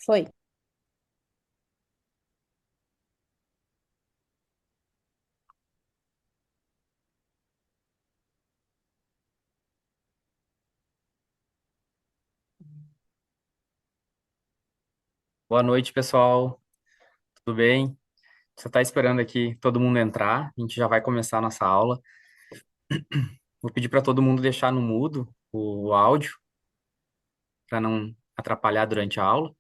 Foi. Boa noite, pessoal. Tudo bem? Você está esperando aqui todo mundo entrar? A gente já vai começar a nossa aula. Vou pedir para todo mundo deixar no mudo o áudio, para não atrapalhar durante a aula.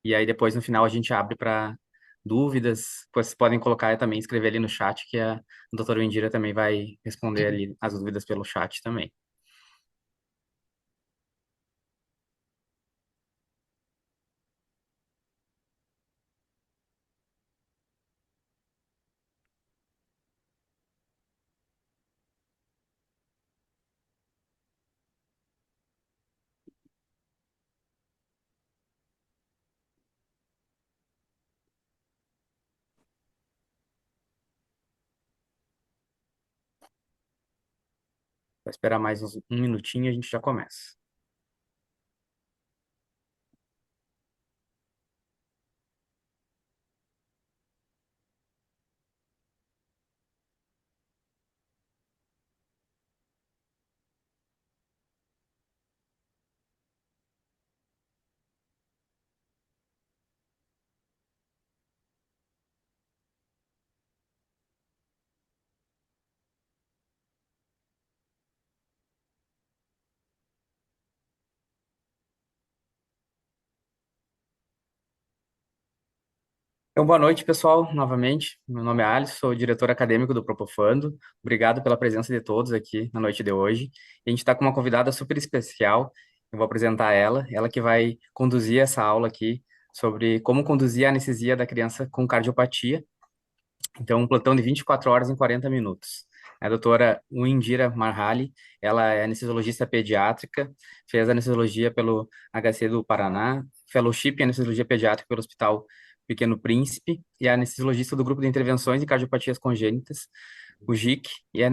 E aí depois no final a gente abre para dúvidas. Vocês podem colocar e também escrever ali no chat que a doutora Indira também vai responder ali as dúvidas pelo chat também. Vou esperar mais um minutinho e a gente já começa. Então, boa noite, pessoal, novamente. Meu nome é Alisson, sou diretor acadêmico do Propofando. Obrigado pela presença de todos aqui na noite de hoje. E a gente está com uma convidada super especial. Eu vou apresentar ela que vai conduzir essa aula aqui sobre como conduzir a anestesia da criança com cardiopatia. Então, um plantão de 24 horas em 40 minutos. A doutora Indira Marhali, ela é anestesiologista pediátrica, fez anestesiologia pelo HC do Paraná, fellowship em anestesiologia pediátrica pelo Hospital Pequeno Príncipe, e é anestesiologista do Grupo de Intervenções em Cardiopatias Congênitas, o GIC, e é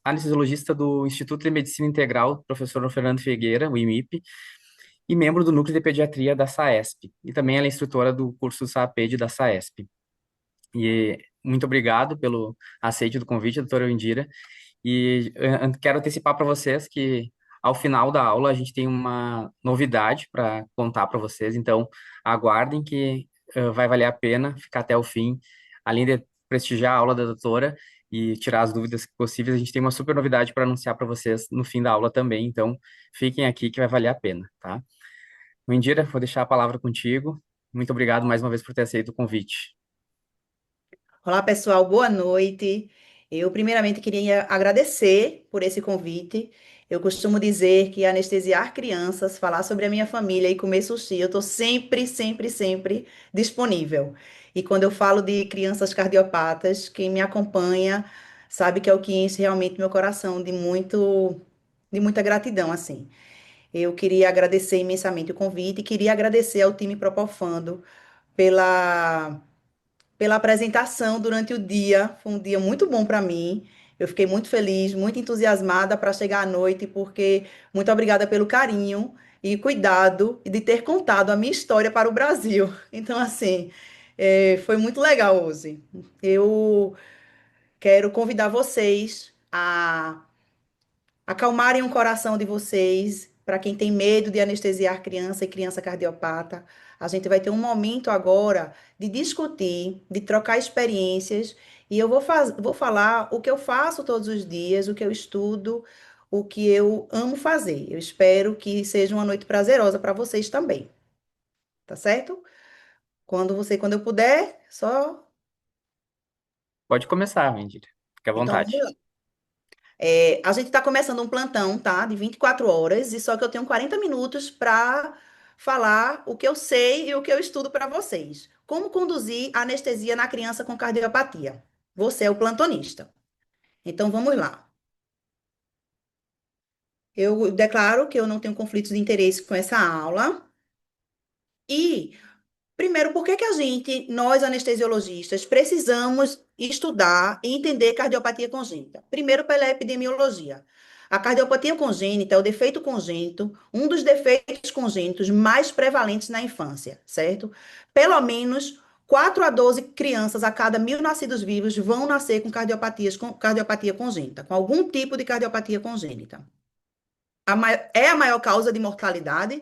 anestesiologista do Instituto de Medicina Integral, professor Fernando Figueira, o IMIP, e membro do Núcleo de Pediatria da SAESP. E também ela é instrutora do curso SAPED da SAESP. E muito obrigado pelo aceite do convite, doutora Indira. E quero antecipar para vocês que ao final da aula a gente tem uma novidade para contar para vocês, então aguardem que vai valer a pena ficar até o fim. Além de prestigiar a aula da doutora e tirar as dúvidas possíveis, a gente tem uma super novidade para anunciar para vocês no fim da aula também, então fiquem aqui que vai valer a pena, tá? Indira, vou deixar a palavra contigo. Muito obrigado mais uma vez por ter aceito o convite. Olá, pessoal, boa noite. Eu, primeiramente, queria agradecer por esse convite. Eu costumo dizer que anestesiar crianças, falar sobre a minha família e comer sushi, eu estou sempre, sempre, sempre disponível. E quando eu falo de crianças cardiopatas, quem me acompanha sabe que é o que enche realmente meu coração de muita gratidão, assim. Eu queria agradecer imensamente o convite e queria agradecer ao time Propofando pela pela apresentação durante o dia. Foi um dia muito bom para mim. Eu fiquei muito feliz, muito entusiasmada para chegar à noite, porque muito obrigada pelo carinho e cuidado de ter contado a minha história para o Brasil. Então, assim, foi muito legal hoje. Eu quero convidar vocês a acalmarem o coração de vocês, para quem tem medo de anestesiar criança e criança cardiopata. A gente vai ter um momento agora de discutir, de trocar experiências, e eu vou falar o que eu faço todos os dias, o que eu estudo, o que eu amo fazer. Eu espero que seja uma noite prazerosa para vocês também, tá certo? Quando eu puder, só. Pode começar, Indira. Fique à Então, vamos vontade. lá. A gente está começando um plantão, tá? De 24 horas, e só que eu tenho 40 minutos para falar o que eu sei e o que eu estudo para vocês. Como conduzir anestesia na criança com cardiopatia? Você é o plantonista. Então vamos lá. Eu declaro que eu não tenho conflitos de interesse com essa aula. E, primeiro, por que que a gente, nós anestesiologistas, precisamos estudar e entender cardiopatia congênita? Primeiro, pela epidemiologia. A cardiopatia congênita é o defeito congênito, um dos defeitos congênitos mais prevalentes na infância, certo? Pelo menos 4 a 12 crianças a cada 1.000 nascidos vivos vão nascer com cardiopatia congênita, com algum tipo de cardiopatia congênita. É a maior causa de mortalidade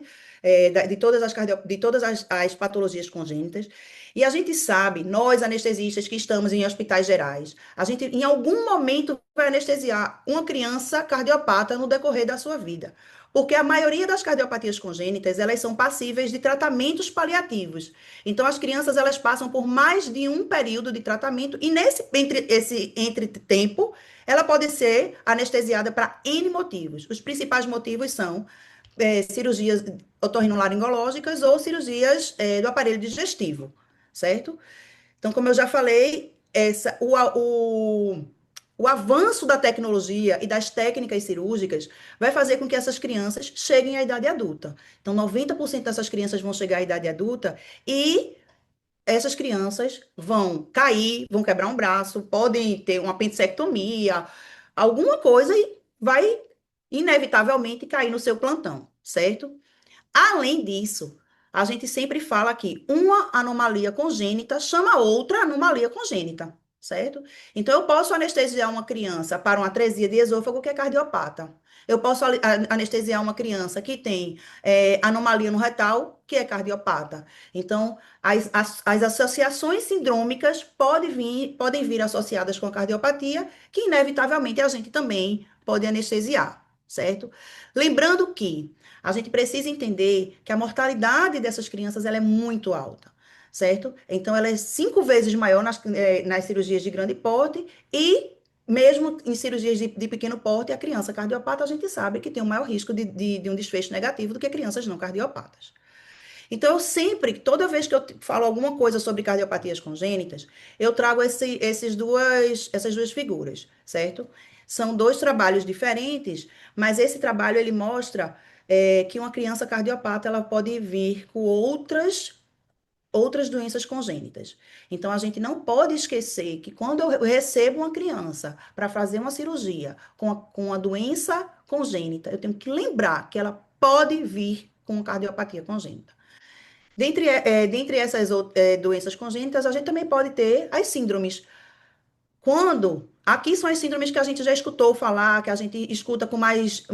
de todas as patologias congênitas. E a gente sabe, nós anestesistas que estamos em hospitais gerais, a gente em algum momento vai anestesiar uma criança cardiopata no decorrer da sua vida. Porque a maioria das cardiopatias congênitas, elas são passíveis de tratamentos paliativos. Então, as crianças, elas passam por mais de um período de tratamento e entre tempo, ela pode ser anestesiada para N motivos. Os principais motivos são cirurgias otorrinolaringológicas ou cirurgias do aparelho digestivo, certo? Então, como eu já falei, o avanço da tecnologia e das técnicas cirúrgicas vai fazer com que essas crianças cheguem à idade adulta. Então, 90% dessas crianças vão chegar à idade adulta e essas crianças vão cair, vão quebrar um braço, podem ter uma apendicectomia, alguma coisa e vai inevitavelmente cair no seu plantão, certo? Além disso, a gente sempre fala que uma anomalia congênita chama outra anomalia congênita, certo? Então, eu posso anestesiar uma criança para uma atresia de esôfago que é cardiopata. Eu posso anestesiar uma criança que tem anomalia no retal, que é cardiopata. Então, as associações sindrômicas podem vir associadas com a cardiopatia, que inevitavelmente a gente também pode anestesiar, certo? Lembrando que a gente precisa entender que a mortalidade dessas crianças ela é muito alta, certo? Então, ela é 5 vezes maior nas cirurgias de grande porte e mesmo em cirurgias de pequeno porte, a criança cardiopata, a gente sabe que tem um maior risco de um desfecho negativo do que crianças não cardiopatas. Então, eu sempre, toda vez que eu falo alguma coisa sobre cardiopatias congênitas, eu trago essas duas figuras, certo? São dois trabalhos diferentes, mas esse trabalho ele mostra que uma criança cardiopata ela pode vir com outras doenças congênitas. Então, a gente não pode esquecer que quando eu recebo uma criança para fazer uma cirurgia com a doença congênita, eu tenho que lembrar que ela pode vir com cardiopatia congênita. Dentre essas doenças congênitas, a gente também pode ter as síndromes. Aqui são as síndromes que a gente já escutou falar, que a gente escuta com mais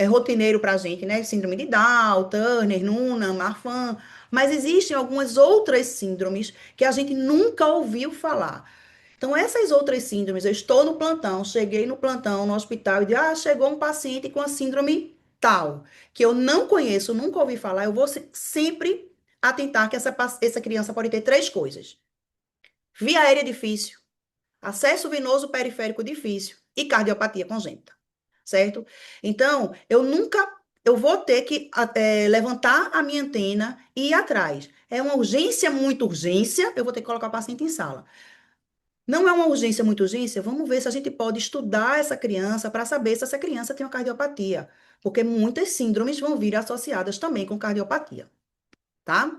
rotineiro para a gente, né? Síndrome de Down, Turner, Noonan, Marfan. Mas existem algumas outras síndromes que a gente nunca ouviu falar. Então, essas outras síndromes, eu estou no plantão, cheguei no plantão, no hospital, e digo, chegou um paciente com a síndrome tal, que eu não conheço, nunca ouvi falar, eu vou sempre atentar que essa criança pode ter três coisas: via aérea difícil, acesso venoso periférico difícil e cardiopatia congênita, certo? Então, eu vou ter que levantar a minha antena e ir atrás. É uma urgência, muito urgência, eu vou ter que colocar o paciente em sala. Não é uma urgência, muito urgência? Vamos ver se a gente pode estudar essa criança para saber se essa criança tem uma cardiopatia, porque muitas síndromes vão vir associadas também com cardiopatia, tá?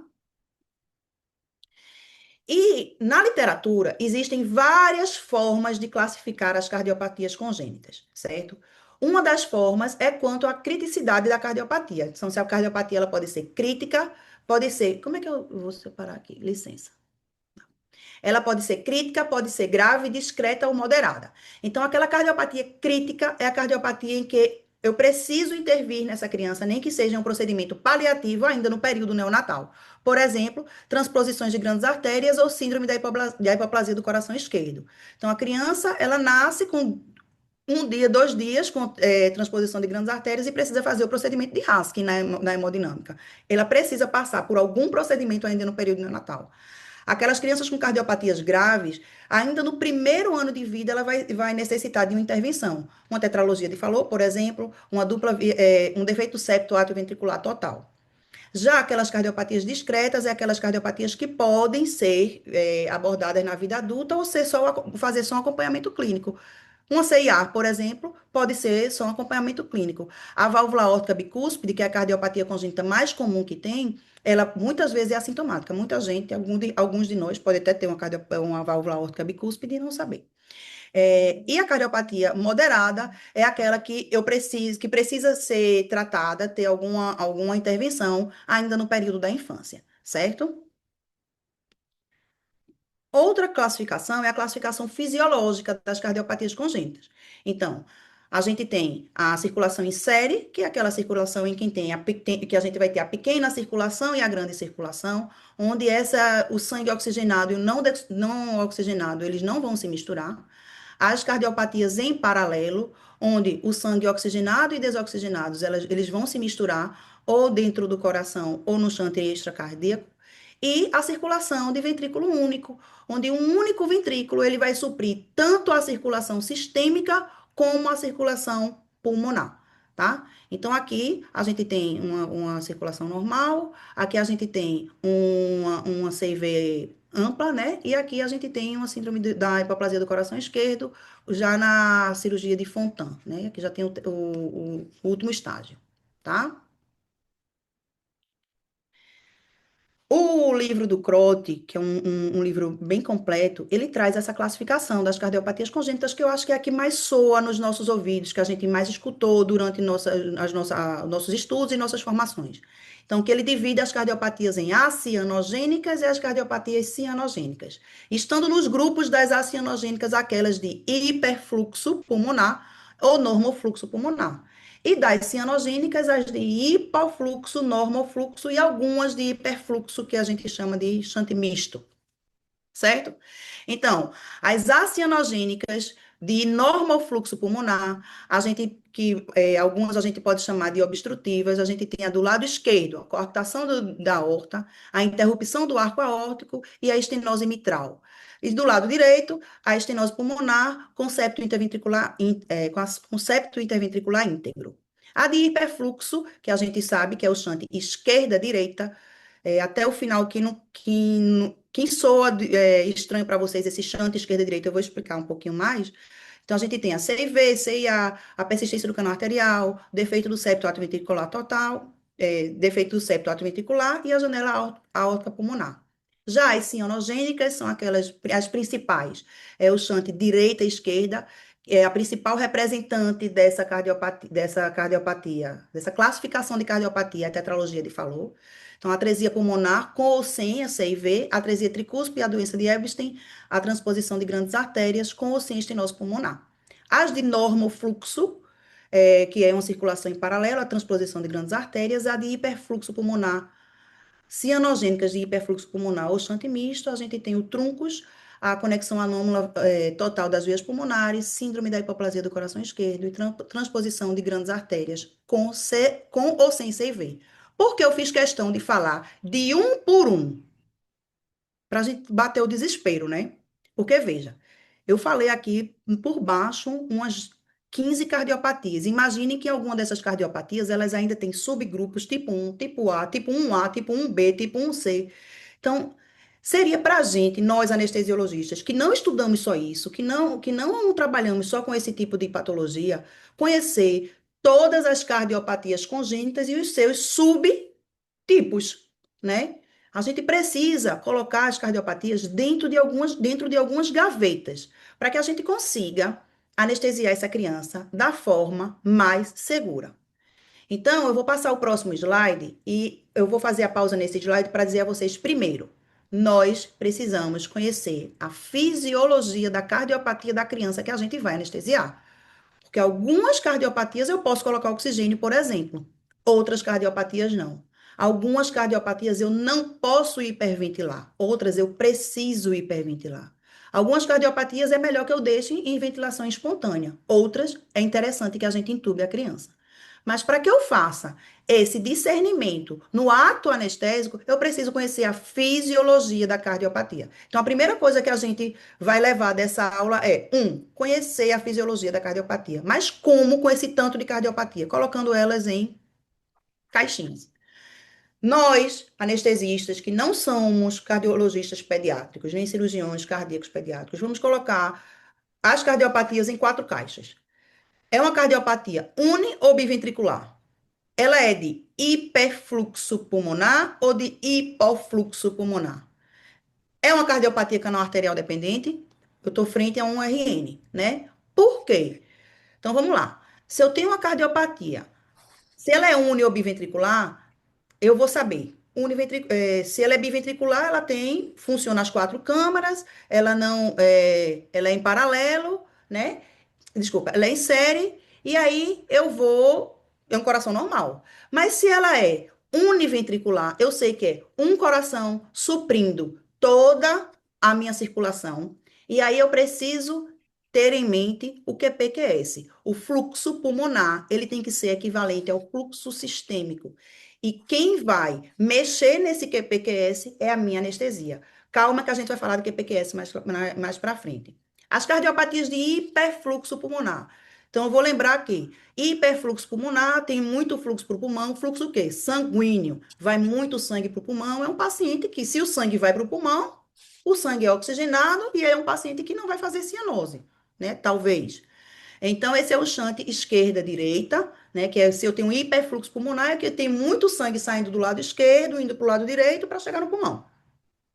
E na literatura existem várias formas de classificar as cardiopatias congênitas, certo? Uma das formas é quanto à criticidade da cardiopatia. Então, se a cardiopatia ela pode ser crítica, pode ser. Como é que eu vou separar aqui? Licença. Ela pode ser crítica, pode ser grave, discreta ou moderada. Então, aquela cardiopatia crítica é a cardiopatia em que eu preciso intervir nessa criança, nem que seja um procedimento paliativo ainda no período neonatal. Por exemplo, transposições de grandes artérias ou síndrome da hipoplasia do coração esquerdo. Então, a criança, ela nasce com 1 dia, 2 dias com transposição de grandes artérias e precisa fazer o procedimento de Haskell na hemodinâmica. Ela precisa passar por algum procedimento ainda no período neonatal. Aquelas crianças com cardiopatias graves, ainda no primeiro ano de vida, ela vai necessitar de uma intervenção. Uma tetralogia de Fallot, por exemplo, um defeito septo atrioventricular total. Já aquelas cardiopatias discretas é aquelas cardiopatias que podem ser abordadas na vida adulta ou fazer só um acompanhamento clínico. Uma CIAR, por exemplo, pode ser só um acompanhamento clínico. A válvula aórtica bicúspide, que é a cardiopatia congênita mais comum que tem, ela muitas vezes é assintomática. Muita gente, alguns de nós, pode até ter uma válvula aórtica bicúspide e não saber. E a cardiopatia moderada é aquela que eu preciso, que precisa ser tratada, ter alguma intervenção ainda no período da infância, certo? Outra classificação é a classificação fisiológica das cardiopatias congênitas. Então, a gente tem a circulação em série, que é aquela circulação em quem tem que a gente vai ter a pequena circulação e a grande circulação, onde o sangue oxigenado e o não oxigenado, eles não vão se misturar. As cardiopatias em paralelo, onde o sangue oxigenado e desoxigenados, eles vão se misturar ou dentro do coração ou no chantre extracardíaco. E a circulação de ventrículo único, onde um único ventrículo ele vai suprir tanto a circulação sistêmica como a circulação pulmonar, tá? Então, aqui a gente tem uma circulação normal, aqui a gente tem uma CIV ampla, né? E aqui a gente tem uma síndrome da hipoplasia do coração esquerdo, já na cirurgia de Fontan, né? Aqui já tem o último estágio, tá? O livro do Croce, que é um livro bem completo, ele traz essa classificação das cardiopatias congênitas, que eu acho que é a que mais soa nos nossos ouvidos, que a gente mais escutou durante nossos estudos e nossas formações. Então, que ele divide as cardiopatias em acianogênicas e as cardiopatias cianogênicas. Estando nos grupos das acianogênicas, aquelas de hiperfluxo pulmonar ou normofluxo pulmonar. E das cianogênicas, as de hipofluxo, normofluxo e algumas de hiperfluxo, que a gente chama de shunt misto, certo? Então, as acianogênicas de normofluxo pulmonar, algumas a gente pode chamar de obstrutivas, a gente tem a do lado esquerdo, a coarctação da aorta, a interrupção do arco aórtico e a estenose mitral. E do lado direito, a estenose pulmonar com septo interventricular, com septo interventricular íntegro. A de hiperfluxo, que a gente sabe que é o shunt esquerda-direita, até o final, que soa estranho para vocês, esse shunt esquerda-direita, eu vou explicar um pouquinho mais. Então, a gente tem a CIV, CIA, a persistência do canal arterial, defeito do septo atrioventricular total, defeito do septo atrioventricular e a janela aórtica pulmonar. Já as cianogênicas são as principais. É o shunt direita e esquerda, é a principal representante dessa classificação de cardiopatia, a tetralogia de Fallot. Então, a atresia pulmonar com ou sem a CIV, a atresia tricúspide, a doença de Ewinstein, a transposição de grandes artérias com ou sem estenose pulmonar. As de normofluxo, que é uma circulação em paralelo, a transposição de grandes artérias, a de hiperfluxo pulmonar, cianogênicas de hiperfluxo pulmonar ou shunt misto, a gente tem o truncos, a conexão anômala total das veias pulmonares, síndrome da hipoplasia do coração esquerdo e transposição de grandes artérias com ou sem CIV. Por que eu fiz questão de falar de um por um? Para a gente bater o desespero, né? Porque, veja, eu falei aqui por baixo umas 15 cardiopatias. Imagine que alguma dessas cardiopatias, elas ainda têm subgrupos tipo 1, tipo A, tipo 1A, tipo 1B, tipo 1C. Então, seria para a gente, nós anestesiologistas, que não estudamos só isso, que não trabalhamos só com esse tipo de patologia, conhecer todas as cardiopatias congênitas e os seus subtipos, né? A gente precisa colocar as cardiopatias dentro de algumas gavetas, para que a gente consiga anestesiar essa criança da forma mais segura. Então, eu vou passar o próximo slide e eu vou fazer a pausa nesse slide para dizer a vocês, primeiro, nós precisamos conhecer a fisiologia da cardiopatia da criança que a gente vai anestesiar. Porque algumas cardiopatias eu posso colocar oxigênio, por exemplo. Outras cardiopatias não. Algumas cardiopatias eu não posso hiperventilar. Outras eu preciso hiperventilar. Algumas cardiopatias é melhor que eu deixe em ventilação espontânea. Outras é interessante que a gente entube a criança. Mas para que eu faça esse discernimento no ato anestésico, eu preciso conhecer a fisiologia da cardiopatia. Então, a primeira coisa que a gente vai levar dessa aula é, conhecer a fisiologia da cardiopatia. Mas como com esse tanto de cardiopatia? Colocando elas em caixinhas. Nós, anestesistas, que não somos cardiologistas pediátricos, nem cirurgiões cardíacos pediátricos, vamos colocar as cardiopatias em 4 caixas. É uma cardiopatia uni ou biventricular? Ela é de hiperfluxo pulmonar ou de hipofluxo pulmonar? É uma cardiopatia canal arterial dependente? eu estou frente a um RN, né? Por quê? Então vamos lá. Se eu tenho uma cardiopatia, se ela é uni ou biventricular, eu vou saber. Se ela é biventricular, ela tem, funciona as quatro câmaras, ela não, ela é em paralelo, né? Desculpa, ela é em série, e aí eu vou, é um coração normal. Mas se ela é univentricular, eu sei que é um coração suprindo toda a minha circulação, e aí eu preciso ter em mente o QPQS. O fluxo pulmonar, ele tem que ser equivalente ao fluxo sistêmico. E quem vai mexer nesse QPQS é a minha anestesia. Calma que a gente vai falar do QPQS mais para frente. As cardiopatias de hiperfluxo pulmonar. Então, eu vou lembrar que hiperfluxo pulmonar tem muito fluxo para o pulmão. Fluxo o quê? Sanguíneo. Vai muito sangue para o pulmão. É um paciente que, se o sangue vai para o pulmão, o sangue é oxigenado e é um paciente que não vai fazer cianose, né? Talvez. Então, esse é o shunt esquerda-direita, né? Que é se eu tenho um hiperfluxo pulmonar, é que tem muito sangue saindo do lado esquerdo, indo para o lado direito para chegar no pulmão.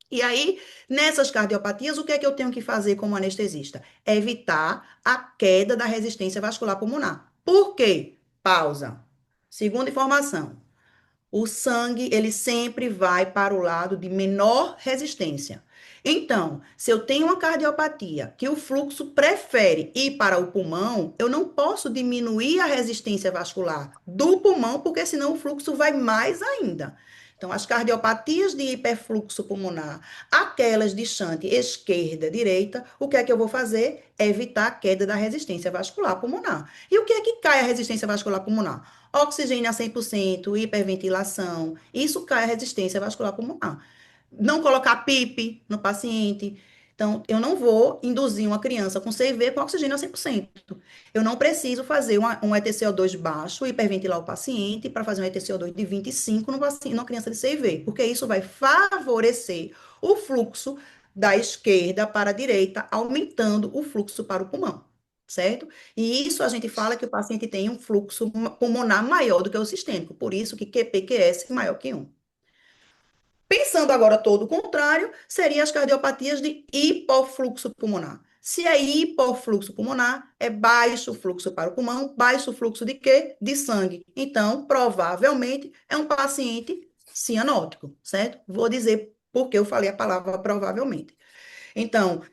E aí, nessas cardiopatias, o que é que eu tenho que fazer como anestesista? Evitar a queda da resistência vascular pulmonar. Por quê? Pausa. Segunda informação. O sangue, ele sempre vai para o lado de menor resistência. Então, se eu tenho uma cardiopatia que o fluxo prefere ir para o pulmão, eu não posso diminuir a resistência vascular do pulmão, porque senão o fluxo vai mais ainda. Então, as cardiopatias de hiperfluxo pulmonar, aquelas de shunt esquerda, direita, o que é que eu vou fazer? Evitar a queda da resistência vascular pulmonar. E o que é que cai a resistência vascular pulmonar? Oxigênio a 100%, hiperventilação, isso cai a resistência vascular pulmonar. Não colocar PIP no paciente. Então, eu não vou induzir uma criança com CV com oxigênio a 100%. Eu não preciso fazer um ETCO2 baixo, hiperventilar o paciente, para fazer um ETCO2 de 25 no paciente, numa criança de CV, porque isso vai favorecer o fluxo da esquerda para a direita, aumentando o fluxo para o pulmão, certo? E isso a gente fala que o paciente tem um fluxo pulmonar maior do que o sistêmico, por isso que QPQS é maior que um. Pensando agora todo o contrário, seriam as cardiopatias de hipofluxo pulmonar. Se é hipofluxo pulmonar, é baixo fluxo para o pulmão, baixo fluxo de quê? De sangue. Então, provavelmente, é um paciente cianótico, certo? Vou dizer porque eu falei a palavra provavelmente. Então,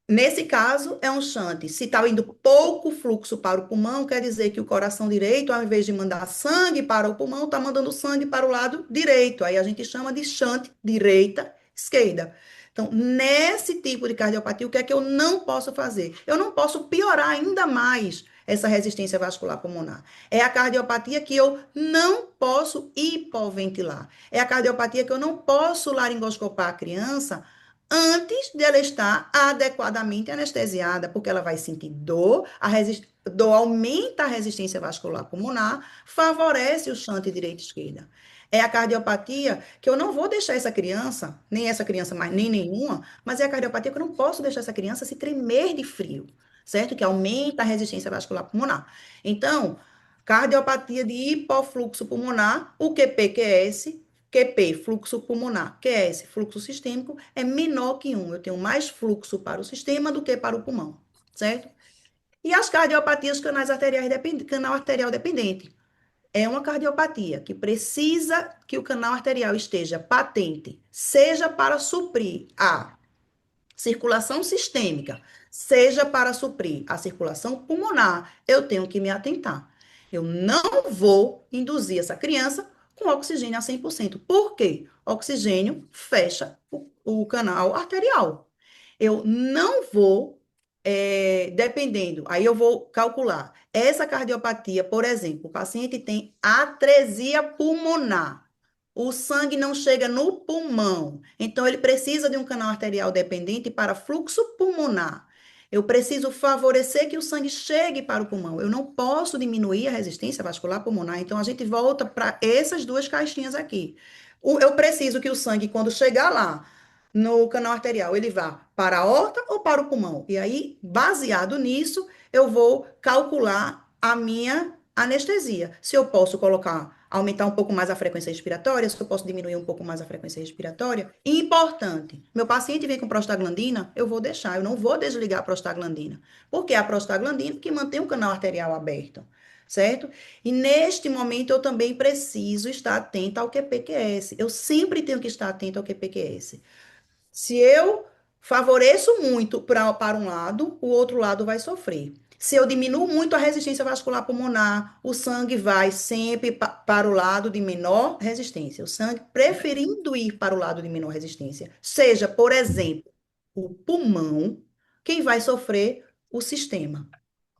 nesse caso, é um shunt. Se está indo pouco fluxo para o pulmão, quer dizer que o coração direito, ao invés de mandar sangue para o pulmão, está mandando sangue para o lado direito. Aí a gente chama de shunt direita, esquerda. Então, nesse tipo de cardiopatia, o que é que eu não posso fazer? Eu não posso piorar ainda mais essa resistência vascular pulmonar. É a cardiopatia que eu não posso hipoventilar. É a cardiopatia que eu não posso laringoscopar a criança antes de ela estar adequadamente anestesiada, porque ela vai sentir dor, dor aumenta a resistência vascular pulmonar, favorece o shunt direita e esquerda. É a cardiopatia que eu não vou deixar nem essa criança mais, nem nenhuma, mas é a cardiopatia que eu não posso deixar essa criança se tremer de frio, certo? Que aumenta a resistência vascular pulmonar. Então, cardiopatia de hipofluxo pulmonar, o QPQS, QP, fluxo pulmonar, QS, fluxo sistêmico, é menor que um. Eu tenho mais fluxo para o sistema do que para o pulmão, certo? E as cardiopatias canal arterial dependente. É uma cardiopatia que precisa que o canal arterial esteja patente, seja para suprir a circulação sistêmica, seja para suprir a circulação pulmonar, eu tenho que me atentar. Eu não vou induzir essa criança com oxigênio a 100%. Por quê? Oxigênio fecha o canal arterial. Eu não vou, dependendo, aí eu vou calcular. Essa cardiopatia, por exemplo, o paciente tem atresia pulmonar. O sangue não chega no pulmão. Então, ele precisa de um canal arterial dependente para fluxo pulmonar. Eu preciso favorecer que o sangue chegue para o pulmão. Eu não posso diminuir a resistência vascular pulmonar. Então, a gente volta para essas duas caixinhas aqui. Eu preciso que o sangue, quando chegar lá no canal arterial, ele vá para a aorta ou para o pulmão. E aí, baseado nisso, eu vou calcular a minha anestesia. Se eu posso colocar aumentar um pouco mais a frequência respiratória, se eu posso diminuir um pouco mais a frequência respiratória. Importante, meu paciente vem com prostaglandina, eu vou deixar, eu não vou desligar a prostaglandina, porque é a prostaglandina que mantém o canal arterial aberto, certo? E neste momento eu também preciso estar atenta ao QPQS. Eu sempre tenho que estar atenta ao QPQS. Se eu favoreço muito para um lado, o outro lado vai sofrer. Se eu diminuo muito a resistência vascular pulmonar, o sangue vai sempre para o lado de menor resistência. O sangue preferindo ir para o lado de menor resistência. Seja, por exemplo, o pulmão, quem vai sofrer? O sistema.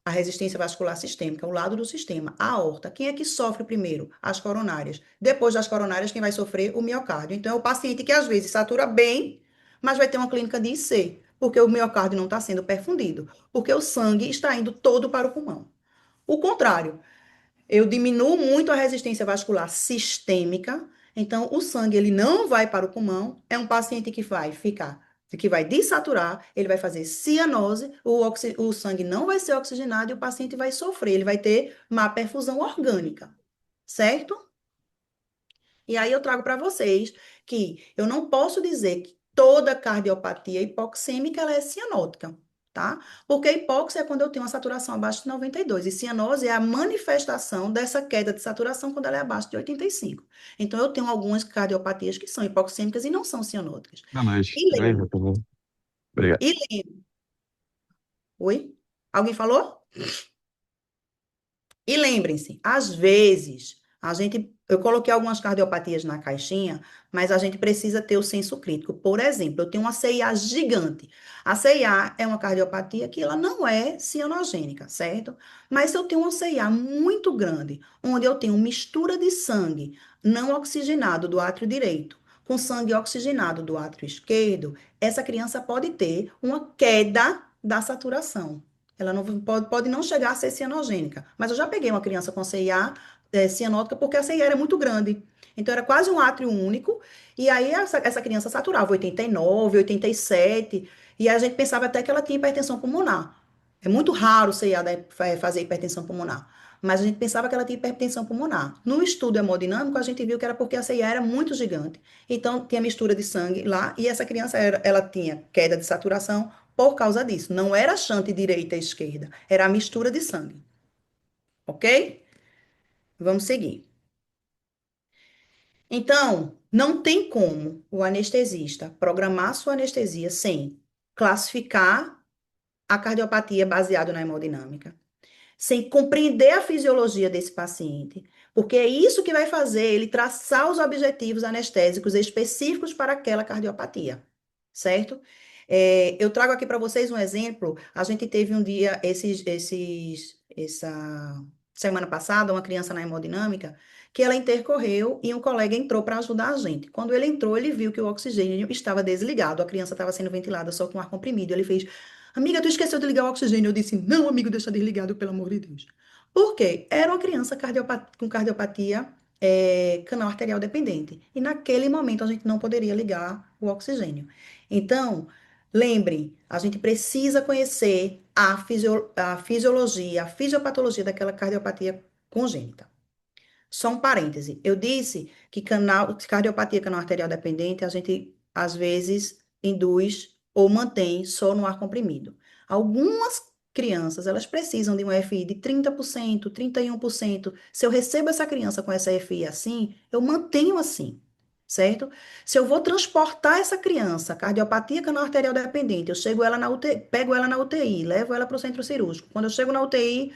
A resistência vascular sistêmica, o lado do sistema, a aorta. Quem é que sofre primeiro? As coronárias. Depois das coronárias, quem vai sofrer? O miocárdio. Então, é o paciente que às vezes satura bem, mas vai ter uma clínica de IC, porque o miocárdio não está sendo perfundido, porque o sangue está indo todo para o pulmão. O contrário, eu diminuo muito a resistência vascular sistêmica, então o sangue ele não vai para o pulmão, é um paciente que vai ficar, que vai desaturar, ele vai fazer cianose, o sangue não vai ser oxigenado e o paciente vai sofrer, ele vai ter má perfusão orgânica, certo? E aí eu trago para vocês que eu não posso dizer que toda cardiopatia hipoxêmica ela é cianótica, tá? Porque hipóxia é quando eu tenho uma saturação abaixo de 92 e cianose é a manifestação dessa queda de saturação quando ela é abaixo de 85. Então eu tenho algumas cardiopatias que são hipoxêmicas e não são cianóticas. Boa noite. E Beleza? lembra, Tá bom. Obrigado. e lembra, oi? Alguém falou? E lembrem-se, às vezes, eu coloquei algumas cardiopatias na caixinha, mas a gente precisa ter o senso crítico. Por exemplo, eu tenho uma CIA gigante. A CIA é uma cardiopatia que ela não é cianogênica, certo? Mas se eu tenho uma CIA muito grande, onde eu tenho mistura de sangue não oxigenado do átrio direito com sangue oxigenado do átrio esquerdo, essa criança pode ter uma queda da saturação. Ela não pode não chegar a ser cianogênica. Mas eu já peguei uma criança com CIA cianótica porque a CIA era muito grande. Então era quase um átrio único. E aí essa criança saturava 89, 87. E a gente pensava até que ela tinha hipertensão pulmonar. É muito raro CIA fazer hipertensão pulmonar. Mas a gente pensava que ela tinha hipertensão pulmonar. No estudo hemodinâmico, a gente viu que era porque a CIA era muito gigante. Então, tinha mistura de sangue lá, e essa criança ela tinha queda de saturação por causa disso. Não era chante direita e esquerda, era a mistura de sangue. Ok? Vamos seguir. Então, não tem como o anestesista programar sua anestesia sem classificar a cardiopatia baseado na hemodinâmica, sem compreender a fisiologia desse paciente, porque é isso que vai fazer ele traçar os objetivos anestésicos específicos para aquela cardiopatia, certo? Eu trago aqui para vocês um exemplo. A gente teve um dia, essa semana passada, uma criança na hemodinâmica, que ela intercorreu e um colega entrou para ajudar a gente. Quando ele entrou, ele viu que o oxigênio estava desligado, a criança estava sendo ventilada só com ar comprimido. Ele fez: amiga, tu esqueceu de ligar o oxigênio. Eu disse: não, amigo, deixa desligado, pelo amor de Deus. Por quê? Era uma criança com cardiopatia canal arterial dependente. E naquele momento a gente não poderia ligar o oxigênio. Então, lembre, a gente precisa conhecer a fisiologia, a fisiopatologia daquela cardiopatia congênita. Só um parêntese. Eu disse que cardiopatia canal arterial dependente, a gente às vezes induz ou mantém só no ar comprimido. Algumas crianças, elas precisam de um FI de 30%, 31%. Se eu recebo essa criança com essa FI assim, eu mantenho assim, certo? Se eu vou transportar essa criança, cardiopatia canal arterial dependente, eu chego ela na UTI, pego ela na UTI, levo ela para o centro cirúrgico. Quando eu chego na UTI,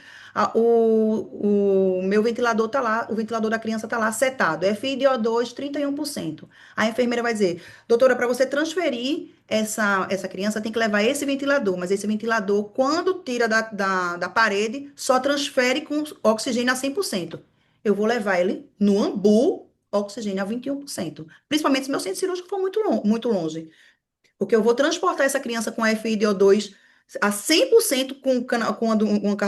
o meu ventilador tá lá, o ventilador da criança tá lá setado, FiO2 31%. A enfermeira vai dizer: doutora, para você transferir essa criança, tem que levar esse ventilador, mas esse ventilador, quando tira da parede, só transfere com oxigênio a 100%. Eu vou levar ele no ambu, oxigênio a 21%. Principalmente se meu centro cirúrgico for muito longe. Porque eu vou transportar essa criança com FiO2 a 100% com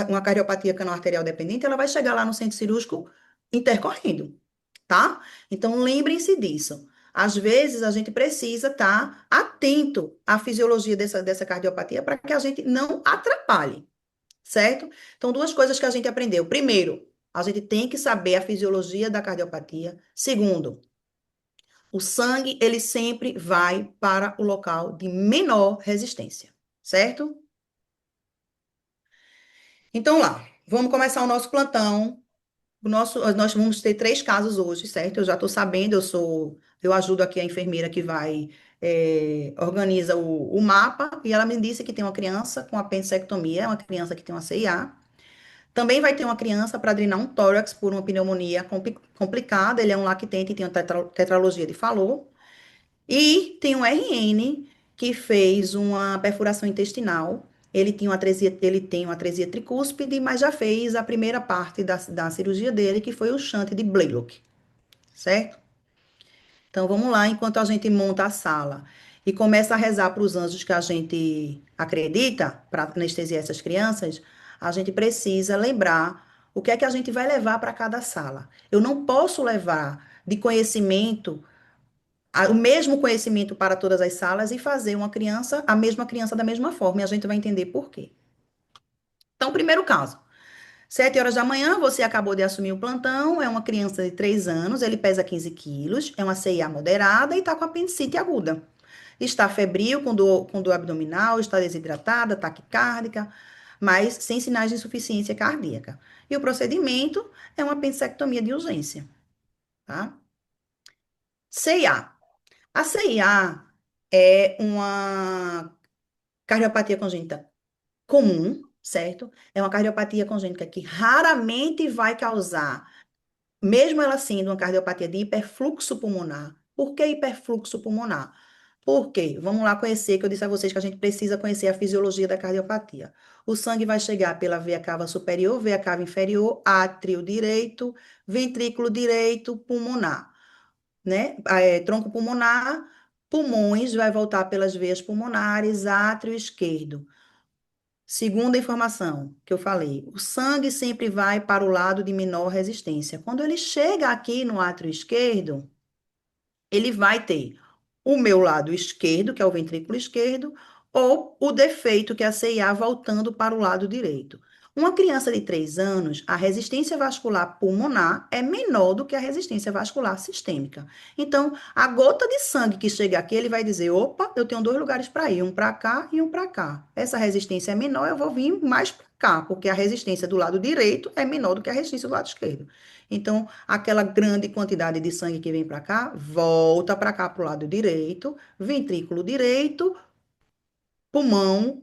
uma cardiopatia canal arterial dependente, ela vai chegar lá no centro cirúrgico intercorrendo, tá? Então, lembrem-se disso. Às vezes, a gente precisa estar atento à fisiologia dessa cardiopatia para que a gente não atrapalhe, certo? Então, duas coisas que a gente aprendeu. Primeiro, a gente tem que saber a fisiologia da cardiopatia. Segundo, o sangue, ele sempre vai para o local de menor resistência, certo? Então, lá, vamos começar o nosso plantão. Nós vamos ter três casos hoje, certo? Eu já estou sabendo, eu ajudo aqui a enfermeira que vai, organiza o mapa, e ela me disse que tem uma criança com apendicectomia, uma criança que tem uma CIA. Também vai ter uma criança para drenar um tórax por uma pneumonia complicada, ele é um lactente e tem uma tetralogia de Fallot. E tem um RN que fez uma perfuração intestinal. Ele tem uma atresia tricúspide, mas já fez a primeira parte da cirurgia dele, que foi o shunt de Blaylock, certo? Então vamos lá, enquanto a gente monta a sala e começa a rezar para os anjos que a gente acredita, para anestesiar essas crianças, a gente precisa lembrar o que é que a gente vai levar para cada sala. Eu não posso levar de conhecimento o mesmo conhecimento para todas as salas e fazer a mesma criança da mesma forma, e a gente vai entender por quê. Então, primeiro caso, 7 horas da manhã, você acabou de assumir o plantão, é uma criança de 3 anos, ele pesa 15 quilos, é uma CIA moderada e está com apendicite aguda. Está febril, com dor abdominal, está desidratada, taquicárdica, mas sem sinais de insuficiência cardíaca. E o procedimento é uma apendicectomia de urgência, tá? CIA. A CIA é uma cardiopatia congênita comum, certo? É uma cardiopatia congênita que raramente vai causar, mesmo ela sendo uma cardiopatia de hiperfluxo pulmonar. Por que hiperfluxo pulmonar? Por quê? Vamos lá conhecer, que eu disse a vocês que a gente precisa conhecer a fisiologia da cardiopatia. O sangue vai chegar pela veia cava superior, veia cava inferior, átrio direito, ventrículo direito, pulmonar, né? Tronco pulmonar, pulmões, vai voltar pelas veias pulmonares, átrio esquerdo. Segunda informação que eu falei, o sangue sempre vai para o lado de menor resistência. Quando ele chega aqui no átrio esquerdo, ele vai ter o meu lado esquerdo, que é o ventrículo esquerdo, ou o defeito, que é a CIA, voltando para o lado direito. Uma criança de 3 anos, a resistência vascular pulmonar é menor do que a resistência vascular sistêmica. Então, a gota de sangue que chega aqui, ele vai dizer: opa, eu tenho dois lugares para ir, um para cá e um para cá. Essa resistência é menor, eu vou vir mais para cá, porque a resistência do lado direito é menor do que a resistência do lado esquerdo. Então, aquela grande quantidade de sangue que vem para cá, volta para cá, para o lado direito, ventrículo direito, pulmão,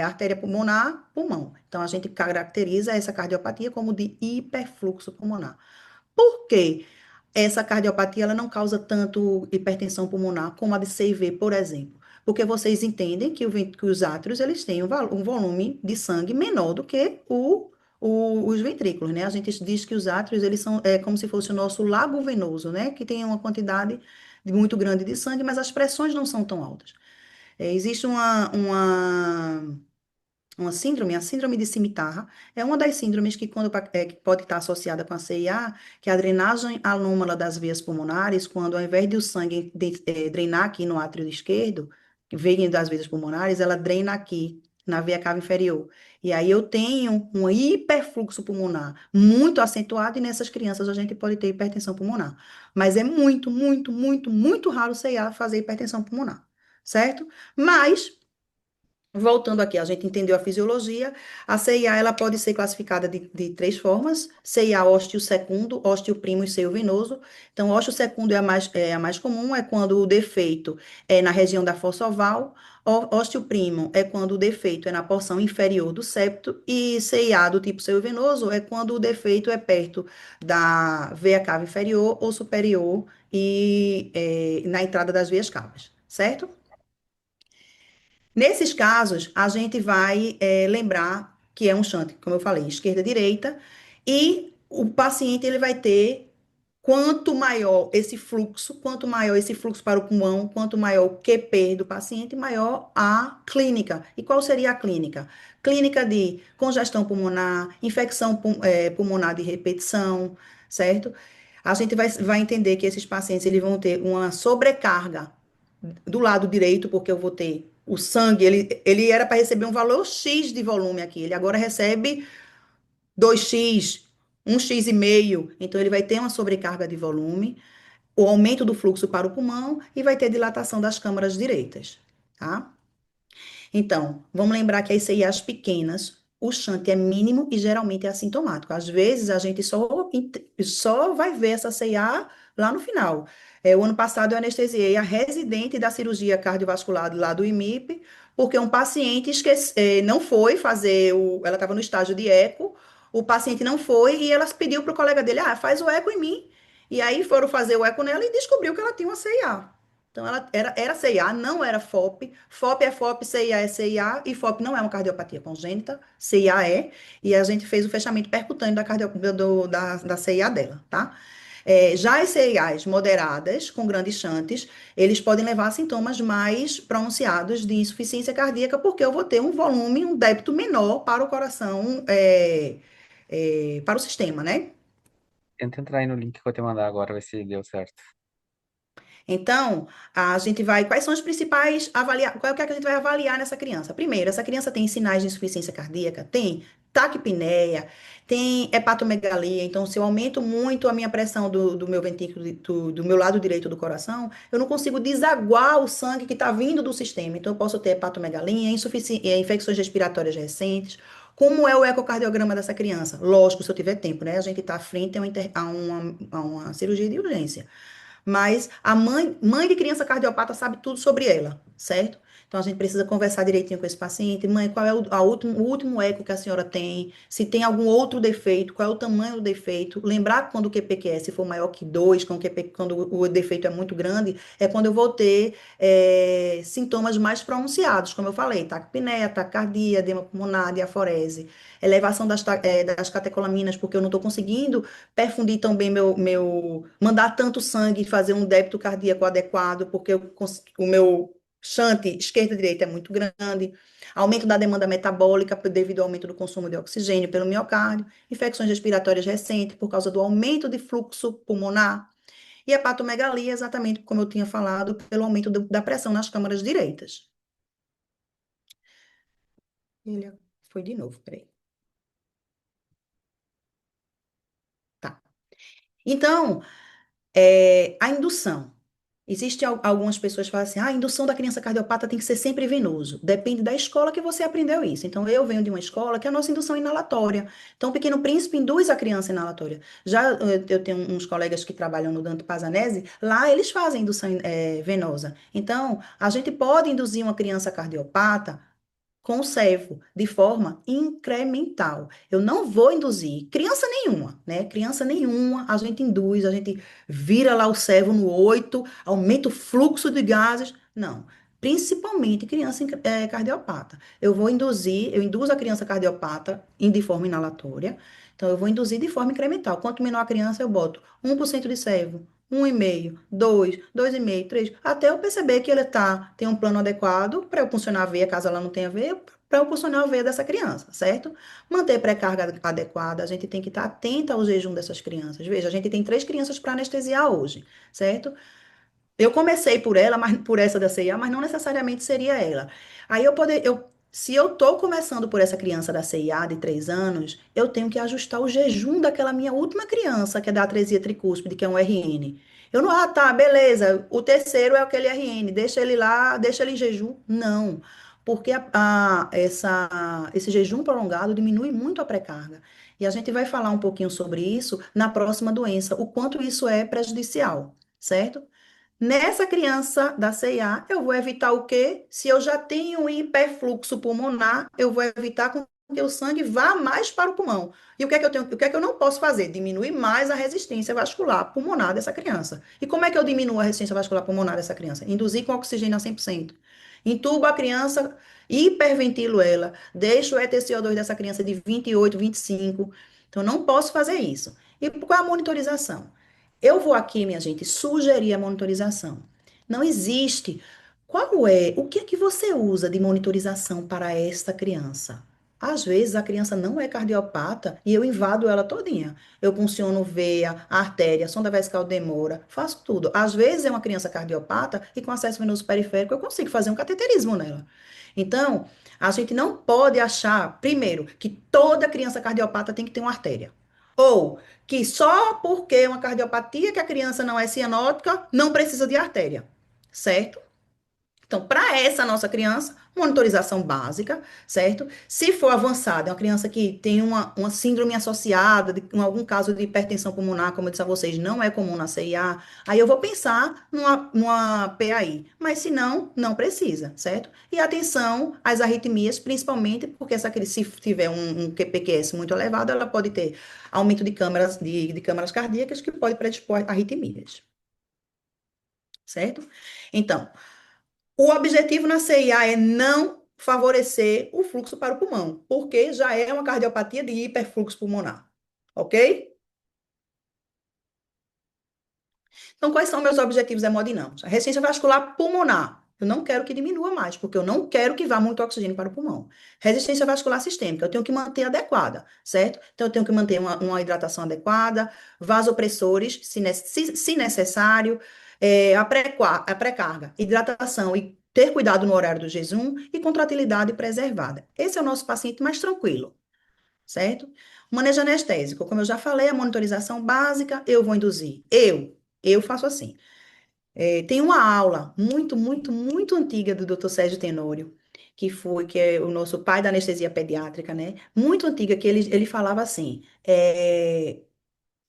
artéria pulmonar, pulmão. Então, a gente caracteriza essa cardiopatia como de hiperfluxo pulmonar. Por quê? Essa cardiopatia ela não causa tanto hipertensão pulmonar como a de CIV, por exemplo. Porque vocês entendem que os átrios eles têm um volume de sangue menor do que os ventrículos, né? A gente diz que os átrios eles são como se fosse o nosso lago venoso, né? Que tem uma quantidade muito grande de sangue, mas as pressões não são tão altas. Existe uma síndrome, a síndrome de Cimitarra, é uma das síndromes que pode estar associada com a CIA, que é a drenagem anômala das veias pulmonares, quando ao invés de o sangue drenar aqui no átrio esquerdo, que vem das veias pulmonares, ela drena aqui na veia cava inferior. E aí eu tenho um hiperfluxo pulmonar muito acentuado, e nessas crianças a gente pode ter hipertensão pulmonar. Mas é muito, muito, muito, muito raro o CIA fazer hipertensão pulmonar, certo? Mas voltando aqui, a gente entendeu a fisiologia. A CIA ela pode ser classificada de três formas: CIA osteossecundo, osteoprimo e seio venoso. Então, osteossecundo é a mais comum, é quando o defeito é na região da fossa oval. Osteoprimo é quando o defeito é na porção inferior do septo. E CIA do tipo seio venoso é quando o defeito é perto da veia cava inferior ou superior e na entrada das veias cavas, certo? Nesses casos, a gente vai lembrar que é um shunt, como eu falei, esquerda-direita, e o paciente ele vai ter, quanto maior esse fluxo para o pulmão, quanto maior o QP do paciente, maior a clínica. E qual seria a clínica? Clínica de congestão pulmonar, infecção pulmonar de repetição, certo? A gente vai entender que esses pacientes eles vão ter uma sobrecarga do lado direito, porque eu vou ter o sangue, ele era para receber um valor X de volume aqui, ele agora recebe 2x, um X e meio, então ele vai ter uma sobrecarga de volume, o aumento do fluxo para o pulmão e vai ter dilatação das câmaras direitas, tá? Então, vamos lembrar que as CIAs pequenas, o shunt é mínimo e geralmente é assintomático. Às vezes, a gente só vai ver essa CIA lá no final. O ano passado, eu anestesiei a residente da cirurgia cardiovascular lá do IMIP, porque um paciente não foi fazer ela estava no estágio de eco, o paciente não foi e ela pediu para o colega dele, faz o eco em mim. E aí foram fazer o eco nela e descobriu que ela tinha uma CIA. Então, ela era CIA, não era FOP. FOP é FOP, CIA é CIA, e FOP não é uma cardiopatia congênita, CIA é, e a gente fez o fechamento percutâneo da CIA dela, tá? Já as CIAs moderadas, com grandes chantes, eles podem levar a sintomas mais pronunciados de insuficiência cardíaca, porque eu vou ter um volume, um débito menor para o coração, para o sistema, né? Tenta entrar aí no link que eu vou te mandar agora, ver se deu certo. Então, a gente vai. Quais são os principais avaliar? Qual é o que é que a gente vai avaliar nessa criança? Primeiro, essa criança tem sinais de insuficiência cardíaca? Tem taquipneia, tem hepatomegalia. Então, se eu aumento muito a minha pressão do meu ventrículo, do meu lado direito do coração, eu não consigo desaguar o sangue que está vindo do sistema. Então, eu posso ter hepatomegalia, infecções respiratórias recentes. Como é o ecocardiograma dessa criança? Lógico, se eu tiver tempo, né? A gente está à frente a uma cirurgia de urgência. Mas a mãe de criança cardiopata sabe tudo sobre ela, certo? Então a gente precisa conversar direitinho com esse paciente. Mãe, qual é o último eco que a senhora tem? Se tem algum outro defeito, qual é o tamanho do defeito? Lembrar quando o QPQS for maior que 2, quando o defeito é muito grande, é quando eu vou ter sintomas mais pronunciados, como eu falei, taquipneia, taquicardia, edema pulmonar, diaforese, elevação das catecolaminas, porque eu não estou conseguindo perfundir também mandar tanto sangue, fazer um débito cardíaco adequado, porque o meu shunt esquerda-direita é muito grande, aumento da demanda metabólica devido ao aumento do consumo de oxigênio pelo miocárdio, infecções respiratórias recentes por causa do aumento de fluxo pulmonar, e hepatomegalia, exatamente como eu tinha falado, pelo aumento da pressão nas câmaras direitas. Ele foi de novo, peraí. Tá. Então, a indução. Existem algumas pessoas que falam assim, a indução da criança cardiopata tem que ser sempre venoso. Depende da escola que você aprendeu isso. Então, eu venho de uma escola que a nossa indução é inalatória. Então, o Pequeno Príncipe induz a criança inalatória. Já eu tenho uns colegas que trabalham no Dante Pazanese, lá eles fazem indução venosa. Então, a gente pode induzir uma criança cardiopata com o servo, de forma incremental. Eu não vou induzir criança nenhuma, né? Criança nenhuma, a gente induz, a gente vira lá o servo no 8, aumenta o fluxo de gases. Não. Principalmente criança cardiopata. Eu induzo a criança cardiopata de forma inalatória. Então, eu vou induzir de forma incremental. Quanto menor a criança, eu boto 1% de servo, 1,5, 2, 2,5, 3, até eu perceber que ele tem um plano adequado para eu funcionar a veia, caso ela não tenha veia, para eu funcionar a veia dessa criança, certo? Manter pré-carga adequada, a gente tem que estar atenta ao jejum dessas crianças. Veja, a gente tem 3 crianças para anestesiar hoje, certo? Eu comecei por ela, mas por essa da CIA, mas não necessariamente seria ela. Aí se eu tô começando por essa criança da CIA de 3 anos, eu tenho que ajustar o jejum daquela minha última criança, que é da atresia tricúspide, que é um RN. Eu não, tá, beleza, o terceiro é aquele RN, deixa ele lá, deixa ele em jejum. Não, porque esse jejum prolongado diminui muito a pré-carga. E a gente vai falar um pouquinho sobre isso na próxima doença, o quanto isso é prejudicial, certo? Nessa criança da CIA, eu vou evitar o quê? Se eu já tenho hiperfluxo pulmonar, eu vou evitar com que o sangue vá mais para o pulmão. E o que é que eu não posso fazer? Diminuir mais a resistência vascular pulmonar dessa criança. E como é que eu diminuo a resistência vascular pulmonar dessa criança? Induzir com oxigênio a 100%. Intubo a criança, hiperventilo ela, deixo o ETCO2 dessa criança de 28, 25. Então, não posso fazer isso. E qual é a monitorização? Eu vou aqui, minha gente, sugerir a monitorização. Não existe. O que é que você usa de monitorização para esta criança? Às vezes a criança não é cardiopata e eu invado ela todinha. Eu funciono veia, artéria, sonda vesical demora, faço tudo. Às vezes é uma criança cardiopata e com acesso venoso periférico eu consigo fazer um cateterismo nela. Então, a gente não pode achar, primeiro, que toda criança cardiopata tem que ter uma artéria. Ou que só porque é uma cardiopatia que a criança não é cianótica, não precisa de artéria, certo? Então, para essa nossa criança, monitorização básica, certo? Se for avançada, é uma criança que tem uma síndrome associada, em algum caso de hipertensão pulmonar, como eu disse a vocês, não é comum na CIA, aí eu vou pensar numa PAI. Mas se não, não precisa, certo? E atenção às arritmias, principalmente porque se tiver um QPQS muito elevado, ela pode ter aumento de câmaras cardíacas que pode predispor a arritmias, certo? Então, o objetivo na CIA é não favorecer o fluxo para o pulmão, porque já é uma cardiopatia de hiperfluxo pulmonar, ok? Então, quais são meus objetivos hemodinâmicos? A resistência vascular pulmonar. Eu não quero que diminua mais, porque eu não quero que vá muito oxigênio para o pulmão. Resistência vascular sistêmica, eu tenho que manter adequada, certo? Então, eu tenho que manter uma hidratação adequada, vasopressores, se necessário, a pré-carga, hidratação e ter cuidado no horário do jejum e contratilidade preservada. Esse é o nosso paciente mais tranquilo, certo? Manejo anestésico, como eu já falei, a monitorização básica, eu vou induzir. Eu faço assim. Tem uma aula muito antiga do Dr. Sérgio Tenório, que é o nosso pai da anestesia pediátrica, né? Muito antiga, que ele falava assim: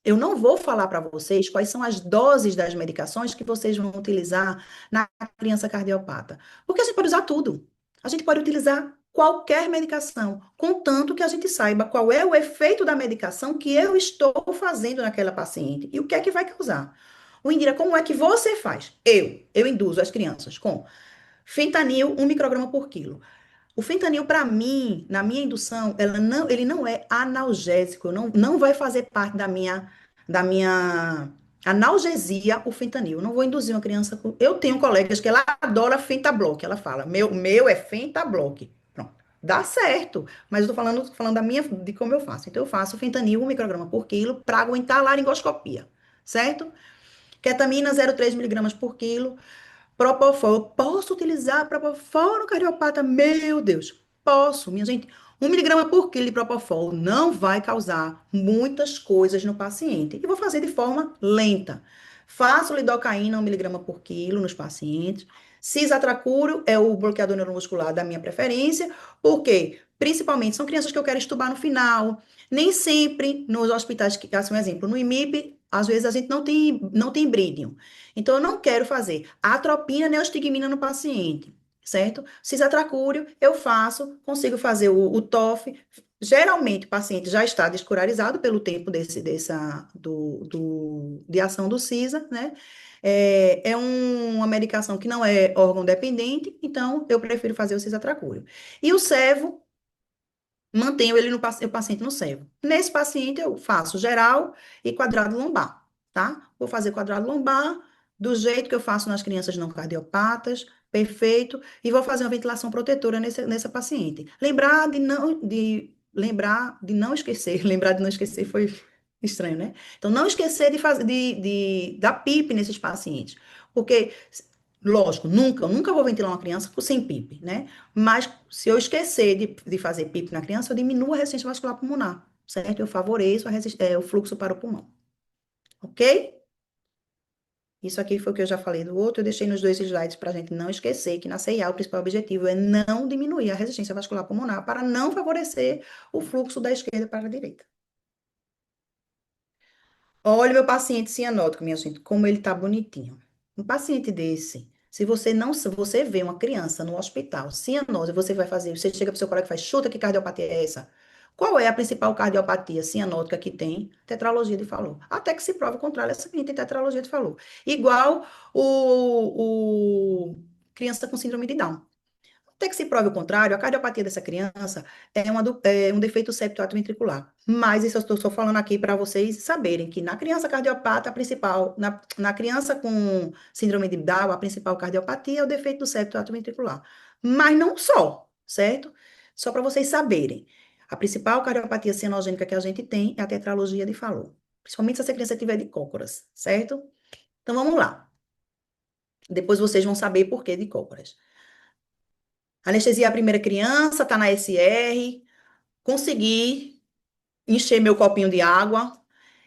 eu não vou falar para vocês quais são as doses das medicações que vocês vão utilizar na criança cardiopata. Porque a gente pode usar tudo. A gente pode utilizar qualquer medicação, contanto que a gente saiba qual é o efeito da medicação que eu estou fazendo naquela paciente e o que é que vai causar. O Indira, como é que você faz? Eu induzo as crianças com fentanil, 1 micrograma por quilo. O fentanil, para mim, na minha indução, ele não é analgésico, não vai fazer parte da minha analgesia, o fentanil. Eu não vou induzir uma criança com. Eu tenho colegas que ela adora Fentablock, ela fala, meu é Fentablock. Pronto. Dá certo, mas eu tô falando de como eu faço. Então, eu faço fentanil, 1 micrograma por quilo, para aguentar a laringoscopia, certo? Ketamina, 0,3 miligramas por quilo. Propofol, eu posso utilizar Propofol no cardiopata? Meu Deus, posso, minha gente. 1 mg por quilo de Propofol não vai causar muitas coisas no paciente. E vou fazer de forma lenta. Faço lidocaína 1 mg por quilo nos pacientes. Cisatracúrio é o bloqueador neuromuscular da minha preferência, porque principalmente são crianças que eu quero estubar no final. Nem sempre nos hospitais, assim, um exemplo, no IMIP, às vezes a gente não tem brídio. Então, eu não quero fazer atropina neostigmina no paciente, certo? Cisatracúrio, eu faço, consigo fazer o TOF. Geralmente, o paciente já está descurarizado pelo tempo de ação do CISA, né? Uma medicação que não é órgão dependente, então eu prefiro fazer o cisatracúrio. E o servo, mantenho ele o paciente no servo. Nesse paciente, eu faço geral e quadrado lombar, tá? Vou fazer quadrado lombar do jeito que eu faço nas crianças não cardiopatas, perfeito, e vou fazer uma ventilação protetora nessa paciente. Lembrar de não esquecer, lembrar de não esquecer foi estranho, né? Então, não esquecer de fazer, dar PIP nesses pacientes, porque, lógico, eu nunca vou ventilar uma criança sem PIP, né? Mas se eu esquecer de fazer PIP na criança, eu diminuo a resistência vascular pulmonar, certo? Eu favoreço o fluxo para o pulmão, ok? Isso aqui foi o que eu já falei do outro, eu deixei nos dois slides para a gente não esquecer que na CIA o principal objetivo é não diminuir a resistência vascular pulmonar para não favorecer o fluxo da esquerda para a direita. Olha o meu paciente cianótico, minha gente, como ele tá bonitinho. Um paciente desse, se você vê uma criança no hospital, cianose, você chega para o seu colega e faz, chuta que cardiopatia é essa? Qual é a principal cardiopatia cianótica que tem? Tetralogia de Fallot. Até que se prova o contrário, essa menina tem tetralogia de Fallot. Igual o criança com síndrome de Down. Até que se prove o contrário, a cardiopatia dessa criança é um defeito septo-atrioventricular. Mas isso eu estou só falando aqui para vocês saberem que na criança cardiopata, a principal, na criança com síndrome de Down, a principal cardiopatia é o defeito do septo atrioventricular. Mas não só, certo? Só para vocês saberem. A principal cardiopatia cianogênica que a gente tem é a tetralogia de Fallot. Principalmente se essa criança tiver de cócoras, certo? Então vamos lá. Depois vocês vão saber por que de cócoras. Anestesia a primeira criança, tá na SR, consegui encher meu copinho de água,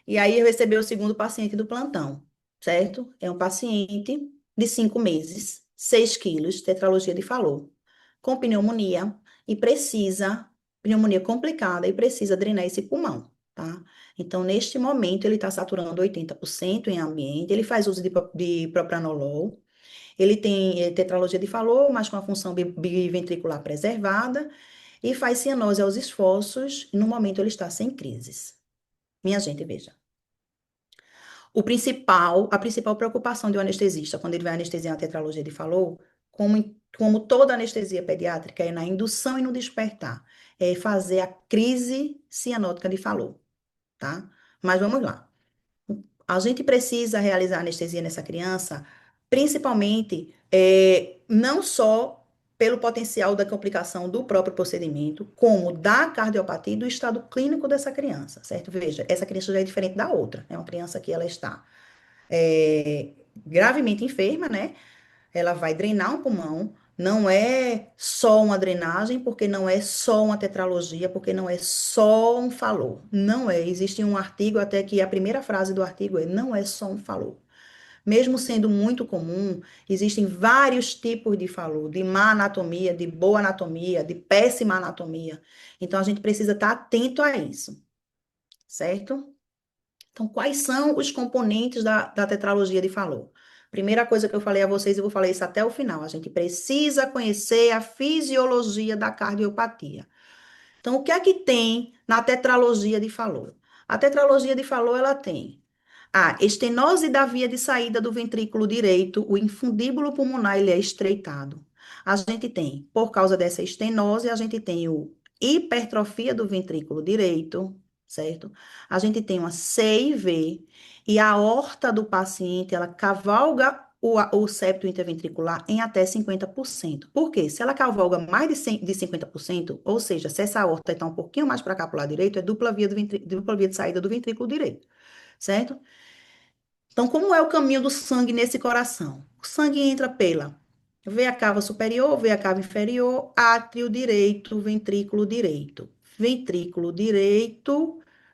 E aí eu recebi o segundo paciente do plantão, certo? É um paciente de 5 meses, 6 quilos, tetralogia de Fallot, com pneumonia e precisa, pneumonia complicada e precisa drenar esse pulmão, tá? Então, neste momento, ele está saturando 80% em ambiente, ele faz uso de propranolol, ele tem tetralogia de Fallot, mas com a função biventricular preservada, e faz cianose aos esforços, e no momento ele está sem crises. Minha gente, veja. A principal preocupação de um anestesista, quando ele vai anestesiar a tetralogia de Fallot, como toda anestesia pediátrica, é na indução e no despertar, é fazer a crise cianótica de Fallot, tá? Mas vamos lá. A gente precisa realizar anestesia nessa criança, principalmente, não só pelo potencial da complicação do próprio procedimento, como da cardiopatia e do estado clínico dessa criança, certo? Veja, essa criança já é diferente da outra. É uma criança que ela está gravemente enferma, né? Ela vai drenar um pulmão. Não é só uma drenagem, porque não é só uma tetralogia, porque não é só um falô. Não é. Existe um artigo, até que a primeira frase do artigo é: não é só um falô. Mesmo sendo muito comum, existem vários tipos de falô, de má anatomia, de boa anatomia, de péssima anatomia. Então, a gente precisa estar atento a isso, certo? Então, quais são os componentes da tetralogia de Fallot? Primeira coisa que eu falei a vocês, eu vou falar isso até o final. A gente precisa conhecer a fisiologia da cardiopatia. Então, o que é que tem na tetralogia de Fallot? A tetralogia de Fallot, ela tem a estenose da via de saída do ventrículo direito, o infundíbulo pulmonar, ele é estreitado. A gente tem, por causa dessa estenose, a gente tem o hipertrofia do ventrículo direito, certo? A gente tem uma CIV e a aorta do paciente, ela cavalga o septo interventricular em até 50%. Por quê? Se ela cavalga mais de 50%, ou seja, se essa aorta está um pouquinho mais para cá, para o lado direito, é dupla via de saída do ventrículo direito, certo? Então, como é o caminho do sangue nesse coração? O sangue entra pela veia cava superior, veia cava inferior, átrio direito, ventrículo direito,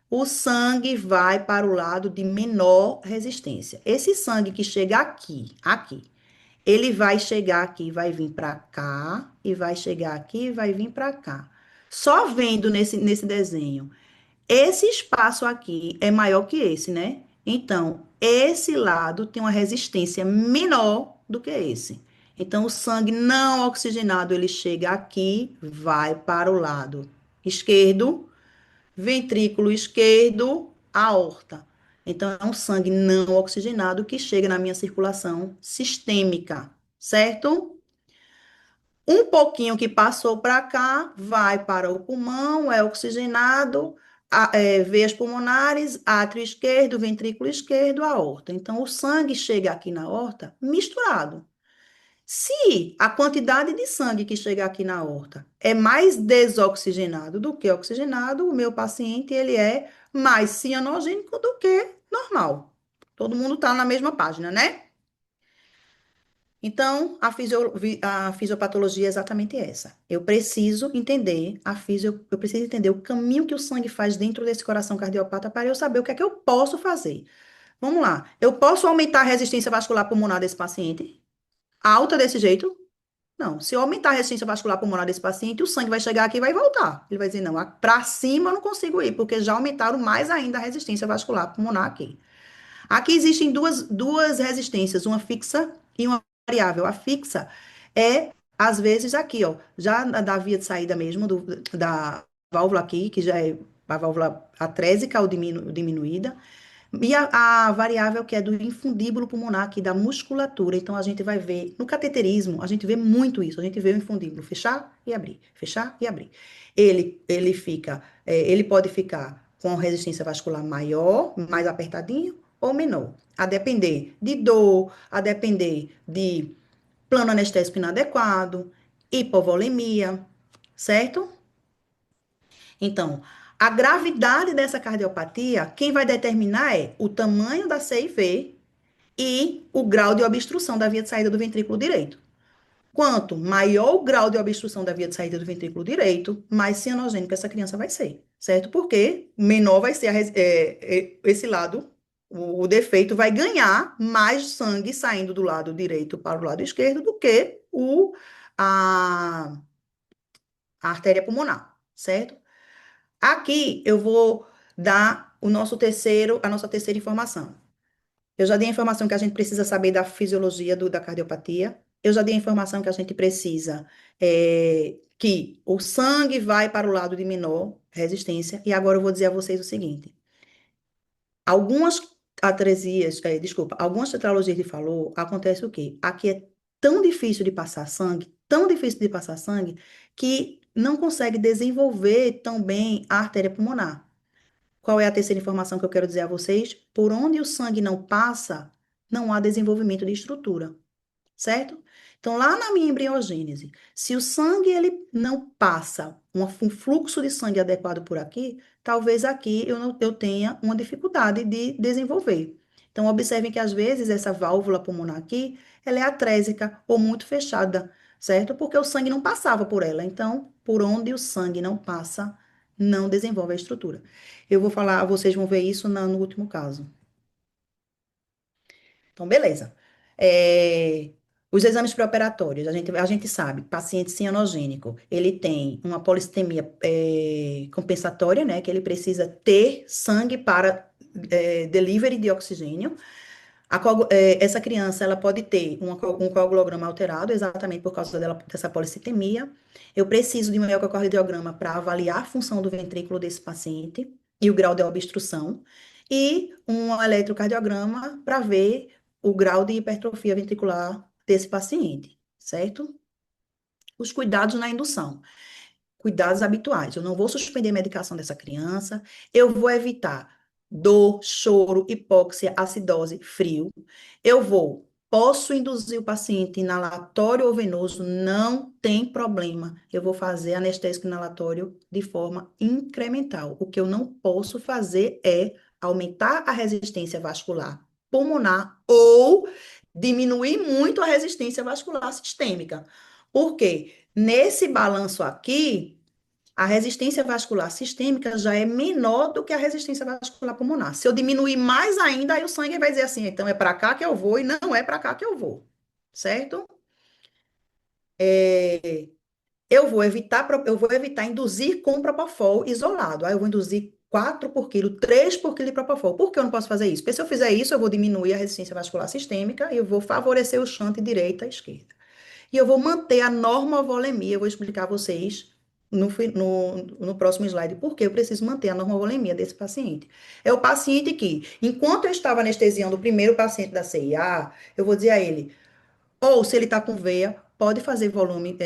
o sangue vai para o lado de menor resistência. Esse sangue que chega aqui, ele vai chegar aqui, vai vir para cá, e vai chegar aqui, e vai vir para cá. Só vendo nesse desenho esse espaço aqui é maior que esse, né? Então, esse lado tem uma resistência menor do que esse. Então, o sangue não oxigenado, ele chega aqui, vai para o lado esquerdo, ventrículo esquerdo, aorta. Então, é um sangue não oxigenado que chega na minha circulação sistêmica, certo? Um pouquinho que passou para cá, vai para o pulmão, é oxigenado, veias pulmonares, átrio esquerdo, ventrículo esquerdo, aorta. Então, o sangue chega aqui na aorta misturado. Se a quantidade de sangue que chega aqui na aorta é mais desoxigenado do que oxigenado, o meu paciente ele é mais cianogênico do que normal. Todo mundo está na mesma página, né? Então, a fisiopatologia é exatamente essa. Eu preciso entender eu preciso entender o caminho que o sangue faz dentro desse coração cardiopata para eu saber o que é que eu posso fazer. Vamos lá. Eu posso aumentar a resistência vascular pulmonar desse paciente? Alta desse jeito? Não. Se eu aumentar a resistência vascular pulmonar desse paciente, o sangue vai chegar aqui e vai voltar. Ele vai dizer, não, para cima eu não consigo ir, porque já aumentaram mais ainda a resistência vascular pulmonar aqui. Aqui existem duas resistências, uma fixa e uma variável. A fixa é, às vezes, aqui, ó, já da via de saída mesmo, da válvula aqui, que já é a válvula atrésica ou diminuída, e a variável que é do infundíbulo pulmonar, aqui da musculatura. Então, a gente vai ver, no cateterismo, a gente vê muito isso, a gente vê o infundíbulo fechar e abrir, fechar e abrir. Ele pode ficar com resistência vascular maior, mais apertadinho, ou menor, a depender de dor, a depender de plano anestésico inadequado, hipovolemia, certo? Então, a gravidade dessa cardiopatia, quem vai determinar é o tamanho da CIV e o grau de obstrução da via de saída do ventrículo direito. Quanto maior o grau de obstrução da via de saída do ventrículo direito, mais cianogênica essa criança vai ser, certo? Porque menor vai ser esse lado, o defeito vai ganhar mais sangue saindo do lado direito para o lado esquerdo do que a, a artéria pulmonar, certo? Aqui eu vou dar a nossa terceira informação. Eu já dei a informação que a gente precisa saber da fisiologia da cardiopatia. Eu já dei a informação que a gente precisa que o sangue vai para o lado de menor resistência. E agora eu vou dizer a vocês o seguinte: algumas atresias, desculpa, algumas tetralogias de Fallot, acontece o quê? Aqui é tão difícil de passar sangue, tão difícil de passar sangue, que não consegue desenvolver tão bem a artéria pulmonar. Qual é a terceira informação que eu quero dizer a vocês? Por onde o sangue não passa, não há desenvolvimento de estrutura, certo? Então, lá na minha embriogênese, se o sangue ele não passa um fluxo de sangue adequado por aqui, talvez aqui eu tenha uma dificuldade de desenvolver. Então, observem que às vezes essa válvula pulmonar aqui, ela é atrésica ou muito fechada, certo? Porque o sangue não passava por ela. Então, por onde o sangue não passa, não desenvolve a estrutura. Eu vou falar, vocês vão ver isso no último caso. Então, beleza. É, os exames pré-operatórios, a gente sabe, paciente cianogênico, ele tem uma polissemia compensatória, né, que ele precisa ter sangue para delivery de oxigênio. Essa criança, ela pode ter um coagulograma alterado, exatamente por causa dessa policitemia. Eu preciso de um ecocardiograma para avaliar a função do ventrículo desse paciente e o grau de obstrução, e um eletrocardiograma para ver o grau de hipertrofia ventricular desse paciente, certo? Os cuidados na indução. Cuidados habituais. Eu não vou suspender a medicação dessa criança, eu vou evitar dor, choro, hipóxia, acidose, frio. Posso induzir o paciente inalatório ou venoso, não tem problema. Eu vou fazer anestésico inalatório de forma incremental. O que eu não posso fazer é aumentar a resistência vascular pulmonar ou diminuir muito a resistência vascular sistêmica. Por quê? Nesse balanço aqui, a resistência vascular sistêmica já é menor do que a resistência vascular pulmonar. Se eu diminuir mais ainda, aí o sangue vai dizer assim, então é para cá que eu vou e não é para cá que eu vou, certo? Eu vou evitar induzir com propofol isolado. Aí eu vou induzir 4 por quilo, 3 por quilo de propofol. Por que eu não posso fazer isso? Porque se eu fizer isso, eu vou diminuir a resistência vascular sistêmica e eu vou favorecer o shunt direita e esquerda. E eu vou manter a normovolemia. Eu vou explicar a vocês no próximo slide por que eu preciso manter a normovolemia desse paciente. É o paciente que, enquanto eu estava anestesiando o primeiro paciente da CIA, eu vou dizer a ele, ou se ele está com veia, pode fazer volume,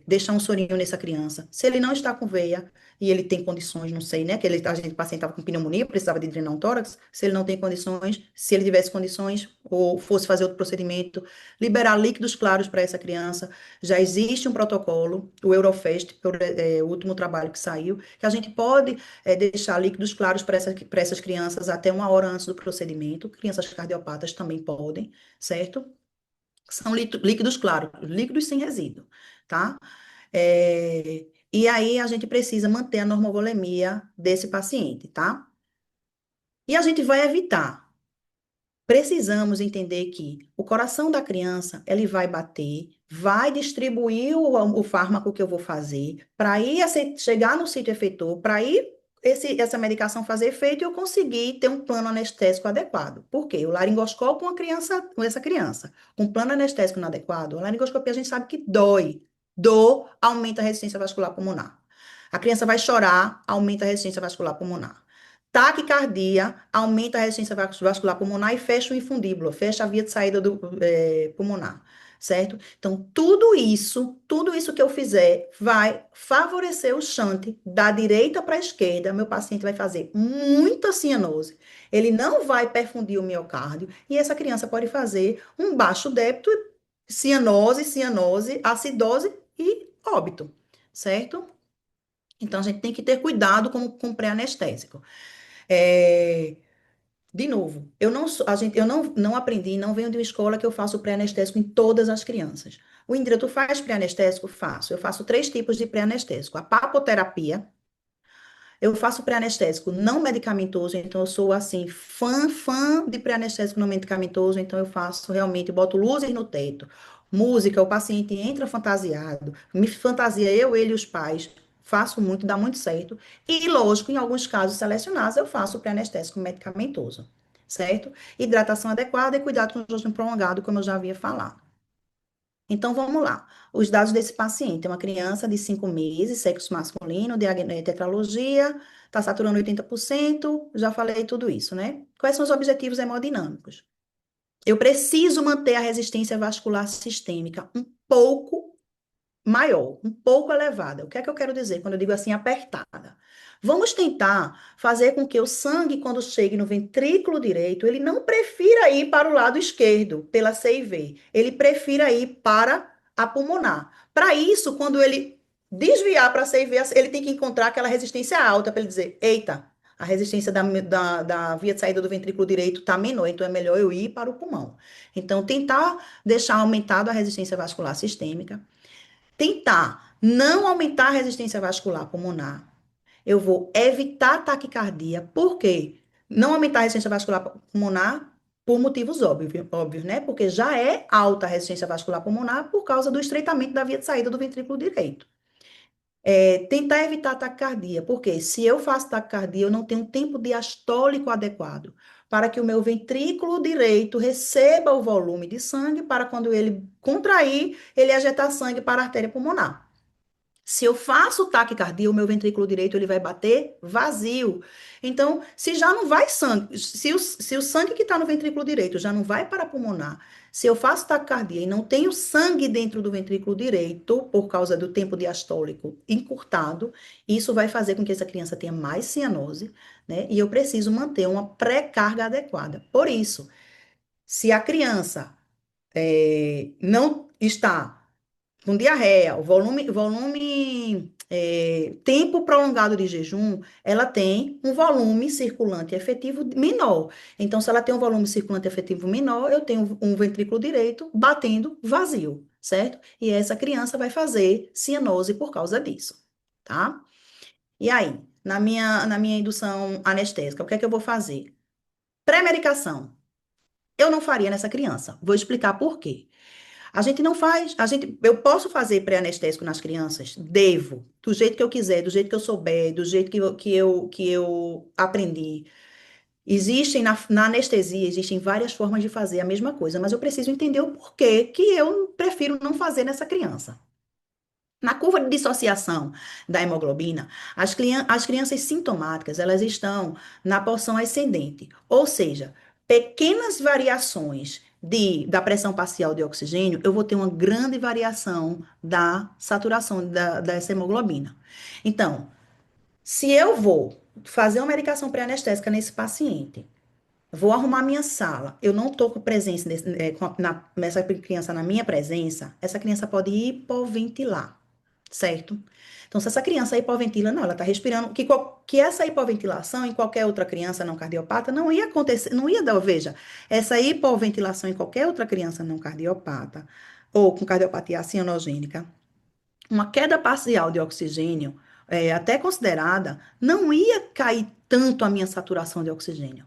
deixar um sorinho nessa criança. Se ele não está com veia e ele tem condições, não sei, né? O paciente estava com pneumonia, precisava de drenar um tórax. Se ele não tem condições, se ele tivesse condições ou fosse fazer outro procedimento, liberar líquidos claros para essa criança. Já existe um protocolo, o Eurofast, o último trabalho que saiu, que a gente pode deixar líquidos claros para essas crianças até 1 hora antes do procedimento. Crianças cardiopatas também podem, certo? São líquidos claros, líquidos sem resíduo, tá? E aí a gente precisa manter a normovolemia desse paciente, tá? E a gente vai evitar. Precisamos entender que o coração da criança, ele vai bater, vai distribuir o fármaco que eu vou fazer, para ir chegar no sítio efetor, para ir essa medicação fazer efeito e eu conseguir ter um plano anestésico adequado. Por quê? O laringoscópio com essa criança, com plano anestésico inadequado, a laringoscopia a gente sabe que dói. Dor aumenta a resistência vascular pulmonar. A criança vai chorar, aumenta a resistência vascular pulmonar. Taquicardia aumenta a resistência vascular pulmonar e fecha o infundíbulo, fecha a via de saída pulmonar, certo? Então, tudo isso que eu fizer vai favorecer o shunt da direita para a esquerda. Meu paciente vai fazer muita cianose. Ele não vai perfundir o miocárdio e essa criança pode fazer um baixo débito, cianose, acidose e óbito, certo? Então, a gente tem que ter cuidado com o pré-anestésico. É, de novo, eu não aprendi, não venho de uma escola que eu faço pré-anestésico em todas as crianças. O Indira, tu faz pré-anestésico? Faço. Eu faço três tipos de pré-anestésico. A papoterapia, eu faço pré-anestésico não medicamentoso, então eu sou assim, fã de pré-anestésico não medicamentoso, então eu faço realmente, boto luzes no teto, música, o paciente entra fantasiado, me fantasia eu, ele e os pais, faço muito, dá muito certo. E, lógico, em alguns casos selecionados, eu faço pré-anestésico medicamentoso, certo? Hidratação adequada e cuidado com o jejum prolongado, como eu já havia falado. Então, vamos lá. Os dados desse paciente. É uma criança de 5 meses, sexo masculino, tetralogia, está saturando 80%. Já falei tudo isso, né? Quais são os objetivos hemodinâmicos? Eu preciso manter a resistência vascular sistêmica um pouco maior, um pouco elevada. O que é que eu quero dizer quando eu digo assim, apertada? Vamos tentar fazer com que o sangue, quando chegue no ventrículo direito, ele não prefira ir para o lado esquerdo, pela CIV. Ele prefira ir para a pulmonar. Para isso, quando ele desviar para a CIV, ele tem que encontrar aquela resistência alta para ele dizer: eita, a resistência da via de saída do ventrículo direito está menor, então é melhor eu ir para o pulmão. Então, tentar deixar aumentada a resistência vascular sistêmica, tentar não aumentar a resistência vascular pulmonar. Eu vou evitar taquicardia. Por quê? Não aumentar a resistência vascular pulmonar por motivos óbvios, né? Porque já é alta a resistência vascular pulmonar por causa do estreitamento da via de saída do ventrículo direito. Tentar evitar taquicardia, porque se eu faço taquicardia, eu não tenho tempo diastólico adequado para que o meu ventrículo direito receba o volume de sangue para quando ele contrair, ele ejetar sangue para a artéria pulmonar. Se eu faço taquicardia, o meu ventrículo direito ele vai bater vazio. Então, se já não vai sangue, se o sangue que está no ventrículo direito já não vai para a pulmonar, se eu faço taquicardia e não tenho sangue dentro do ventrículo direito, por causa do tempo diastólico encurtado, isso vai fazer com que essa criança tenha mais cianose, né? E eu preciso manter uma pré-carga adequada. Por isso, se a criança não está com diarreia, tempo prolongado de jejum, ela tem um volume circulante efetivo menor. Então, se ela tem um volume circulante efetivo menor, eu tenho um ventrículo direito batendo vazio, certo? E essa criança vai fazer cianose por causa disso, tá? E aí, na minha indução anestésica, o que é que eu vou fazer? Pré-medicação. Eu não faria nessa criança. Vou explicar por quê. A gente não faz, eu posso fazer pré-anestésico nas crianças? Devo, do jeito que eu quiser, do jeito que eu souber, do jeito que eu aprendi. Existem, na anestesia, existem várias formas de fazer a mesma coisa, mas eu preciso entender o porquê que eu prefiro não fazer nessa criança. Na curva de dissociação da hemoglobina, as crianças sintomáticas, elas estão na porção ascendente, ou seja, pequenas variações da pressão parcial de oxigênio, eu vou ter uma grande variação da saturação dessa hemoglobina. Então, se eu vou fazer uma medicação pré-anestésica nesse paciente, vou arrumar minha sala, eu não estou com presença nessa criança na minha presença, essa criança pode hipoventilar, certo? Então, se essa criança hipoventila, não, ela está respirando, que essa hipoventilação em qualquer outra criança não cardiopata não ia acontecer, não ia dar, veja, essa hipoventilação em qualquer outra criança não cardiopata, ou com cardiopatia cianogênica, uma queda parcial de oxigênio, até considerada, não ia cair tanto a minha saturação de oxigênio.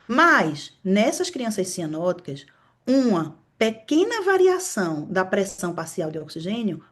Mas, nessas crianças cianóticas, uma pequena variação da pressão parcial de oxigênio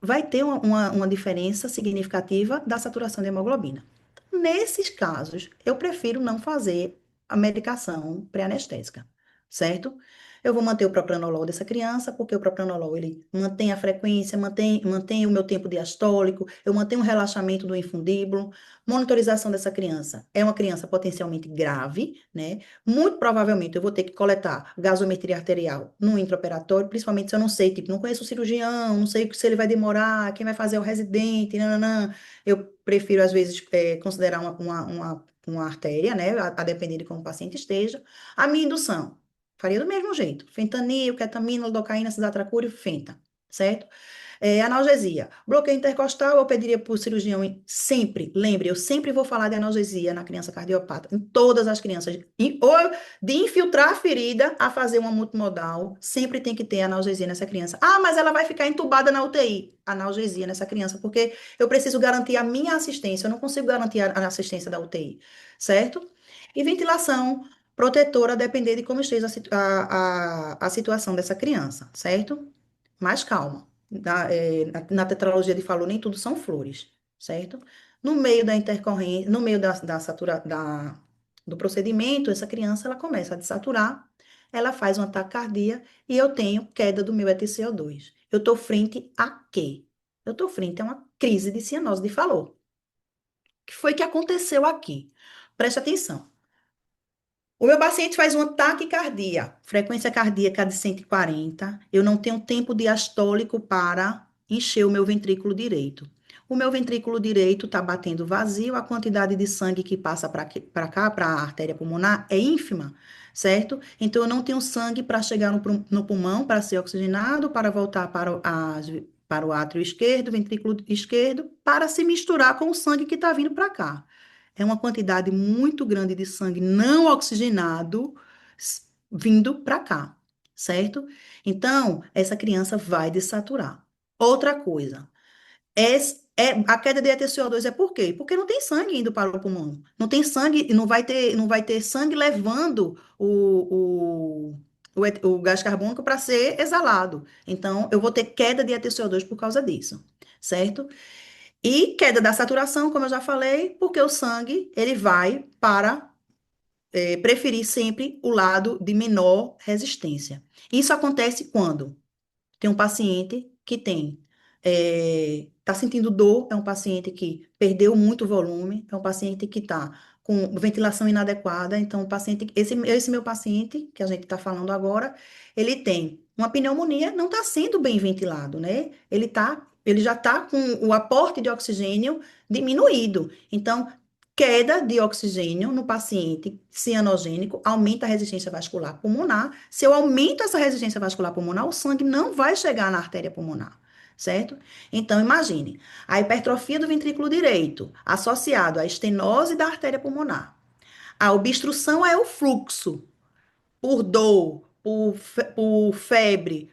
vai ter uma diferença significativa da saturação de hemoglobina. Nesses casos, eu prefiro não fazer a medicação pré-anestésica, certo? Eu vou manter o propranolol dessa criança, porque o propranolol, ele mantém a frequência, mantém o meu tempo diastólico, eu mantenho o relaxamento do infundíbulo, monitorização dessa criança. É uma criança potencialmente grave, né? Muito provavelmente eu vou ter que coletar gasometria arterial no intraoperatório, principalmente se eu não sei, tipo, não conheço o cirurgião, não sei se ele vai demorar, quem vai fazer é o residente, nananã. Eu prefiro, às vezes, considerar uma artéria, né? A depender de como o paciente esteja. A minha indução, faria do mesmo jeito. Fentanil, ketamina, lidocaína, cisatracúrio, fenta, certo? Analgesia. Bloqueio intercostal, eu pediria para o cirurgião sempre, lembre, eu sempre vou falar de analgesia na criança cardiopata, em todas as crianças. Ou de infiltrar a ferida a fazer uma multimodal, sempre tem que ter analgesia nessa criança. Ah, mas ela vai ficar entubada na UTI. Analgesia nessa criança, porque eu preciso garantir a minha assistência, eu não consigo garantir a assistência da UTI, certo? E ventilação protetora, a depender de como esteja a situação dessa criança, certo? Mais calma. Na tetralogia de Fallot, nem tudo são flores, certo? No meio da intercorrência, no meio do procedimento, essa criança ela começa a desaturar, ela faz um ataque cardíaco e eu tenho queda do meu EtCO2. Eu estou frente a quê? Eu estou frente a uma crise de cianose de Fallot. O que foi que aconteceu aqui? Preste atenção. O meu paciente faz um taquicardia, frequência cardíaca de 140. Eu não tenho tempo diastólico para encher o meu ventrículo direito. O meu ventrículo direito está batendo vazio, a quantidade de sangue que passa para cá, para a artéria pulmonar, é ínfima, certo? Então, eu não tenho sangue para chegar no pulmão, para ser oxigenado, para voltar para o átrio esquerdo, ventrículo esquerdo, para se misturar com o sangue que está vindo para cá. É uma quantidade muito grande de sangue não oxigenado vindo para cá, certo? Então, essa criança vai desaturar. Outra coisa, a queda de EtCO2 é por quê? Porque não tem sangue indo para o pulmão. Não tem sangue, não vai ter sangue levando o gás carbônico para ser exalado. Então, eu vou ter queda de EtCO2 por causa disso, certo? E queda da saturação, como eu já falei, porque o sangue ele vai para preferir sempre o lado de menor resistência. Isso acontece quando tem um paciente que está sentindo dor, é um paciente que perdeu muito volume, é um paciente que está com ventilação inadequada, então esse meu paciente, que a gente está falando agora, ele tem uma pneumonia, não está sendo bem ventilado, né? Ele já está com o aporte de oxigênio diminuído. Então, queda de oxigênio no paciente cianogênico aumenta a resistência vascular pulmonar. Se eu aumento essa resistência vascular pulmonar, o sangue não vai chegar na artéria pulmonar, certo? Então, imagine, a hipertrofia do ventrículo direito associado à estenose da artéria pulmonar. A obstrução é o fluxo por dor, por febre,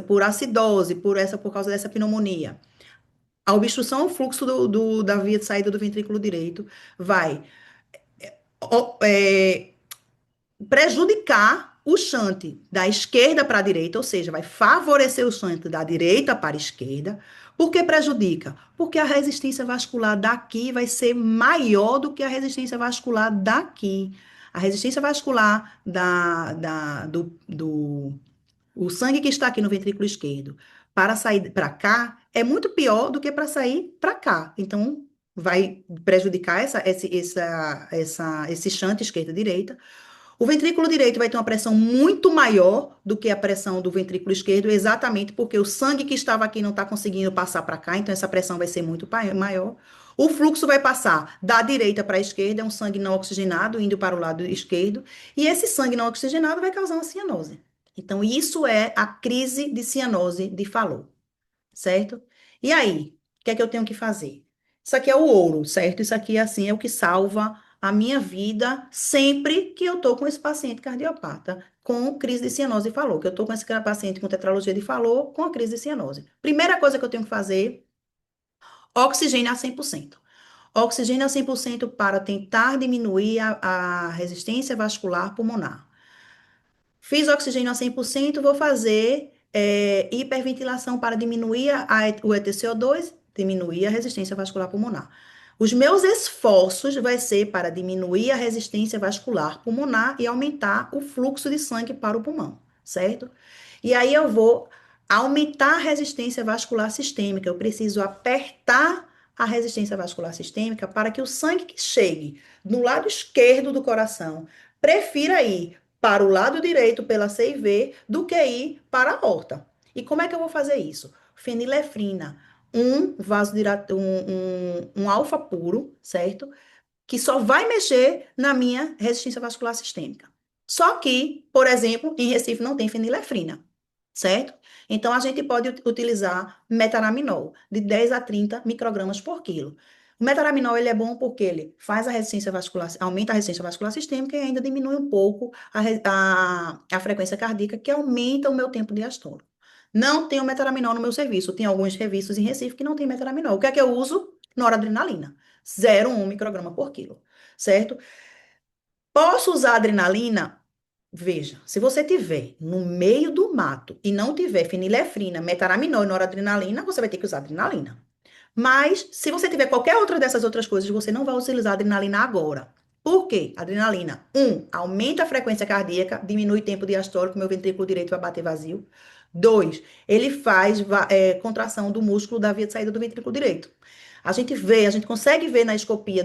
por acidose, por causa dessa pneumonia. A obstrução é o fluxo da via de saída do ventrículo direito vai ó, prejudicar o shunt da esquerda para a direita, ou seja, vai favorecer o shunt da direita para a esquerda. Por que prejudica? Porque a resistência vascular daqui vai ser maior do que a resistência vascular daqui. A resistência vascular do o sangue que está aqui no ventrículo esquerdo para sair para cá é muito pior do que para sair para cá. Então, vai prejudicar esse shunt esquerda-direita. O ventrículo direito vai ter uma pressão muito maior do que a pressão do ventrículo esquerdo, exatamente porque o sangue que estava aqui não está conseguindo passar para cá, então essa pressão vai ser muito maior. O fluxo vai passar da direita para a esquerda, é um sangue não oxigenado indo para o lado esquerdo, e esse sangue não oxigenado vai causar uma cianose. Então, isso é a crise de cianose de Fallot, certo? E aí, o que é que eu tenho que fazer? Isso aqui é o ouro, certo? Isso aqui, assim, é o que salva a minha vida sempre que eu tô com esse paciente cardiopata com crise de cianose de Fallot, que eu tô com esse paciente com tetralogia de Fallot com a crise de cianose. Primeira coisa que eu tenho que fazer, oxigênio a 100%. Oxigênio a 100% para tentar diminuir a resistência vascular pulmonar. Fiz oxigênio a 100%, vou fazer hiperventilação para diminuir o EtCO2, diminuir a resistência vascular pulmonar. Os meus esforços vai ser para diminuir a resistência vascular pulmonar e aumentar o fluxo de sangue para o pulmão, certo? E aí eu vou aumentar a resistência vascular sistêmica. Eu preciso apertar a resistência vascular sistêmica para que o sangue que chegue no lado esquerdo do coração prefira ir para o lado direito pela CIV do que ir para a aorta. E como é que eu vou fazer isso? Fenilefrina, um vasodilatador, um alfa puro, certo? Que só vai mexer na minha resistência vascular sistêmica. Só que, por exemplo, em Recife não tem fenilefrina, certo? Então, a gente pode utilizar metaraminol, de 10 a 30 microgramas por quilo. O metaraminol, ele é bom porque ele faz a resistência vascular, aumenta a resistência vascular sistêmica e ainda diminui um pouco a frequência cardíaca, que aumenta o meu tempo diastólico. Não tenho metaraminol no meu serviço. Tem alguns serviços em Recife que não tem metaraminol. O que é que eu uso? Noradrenalina. 0,1 micrograma por quilo, certo? Posso usar adrenalina? Veja, se você tiver no meio do mato e não tiver fenilefrina, metaraminol e noradrenalina, você vai ter que usar adrenalina. Mas, se você tiver qualquer outra dessas outras coisas, você não vai utilizar adrenalina agora. Por quê? Adrenalina, aumenta a frequência cardíaca, diminui o tempo diastólico, meu ventrículo direito vai bater vazio. Dois, ele faz contração do músculo da via de saída do ventrículo direito. A gente consegue ver na escopia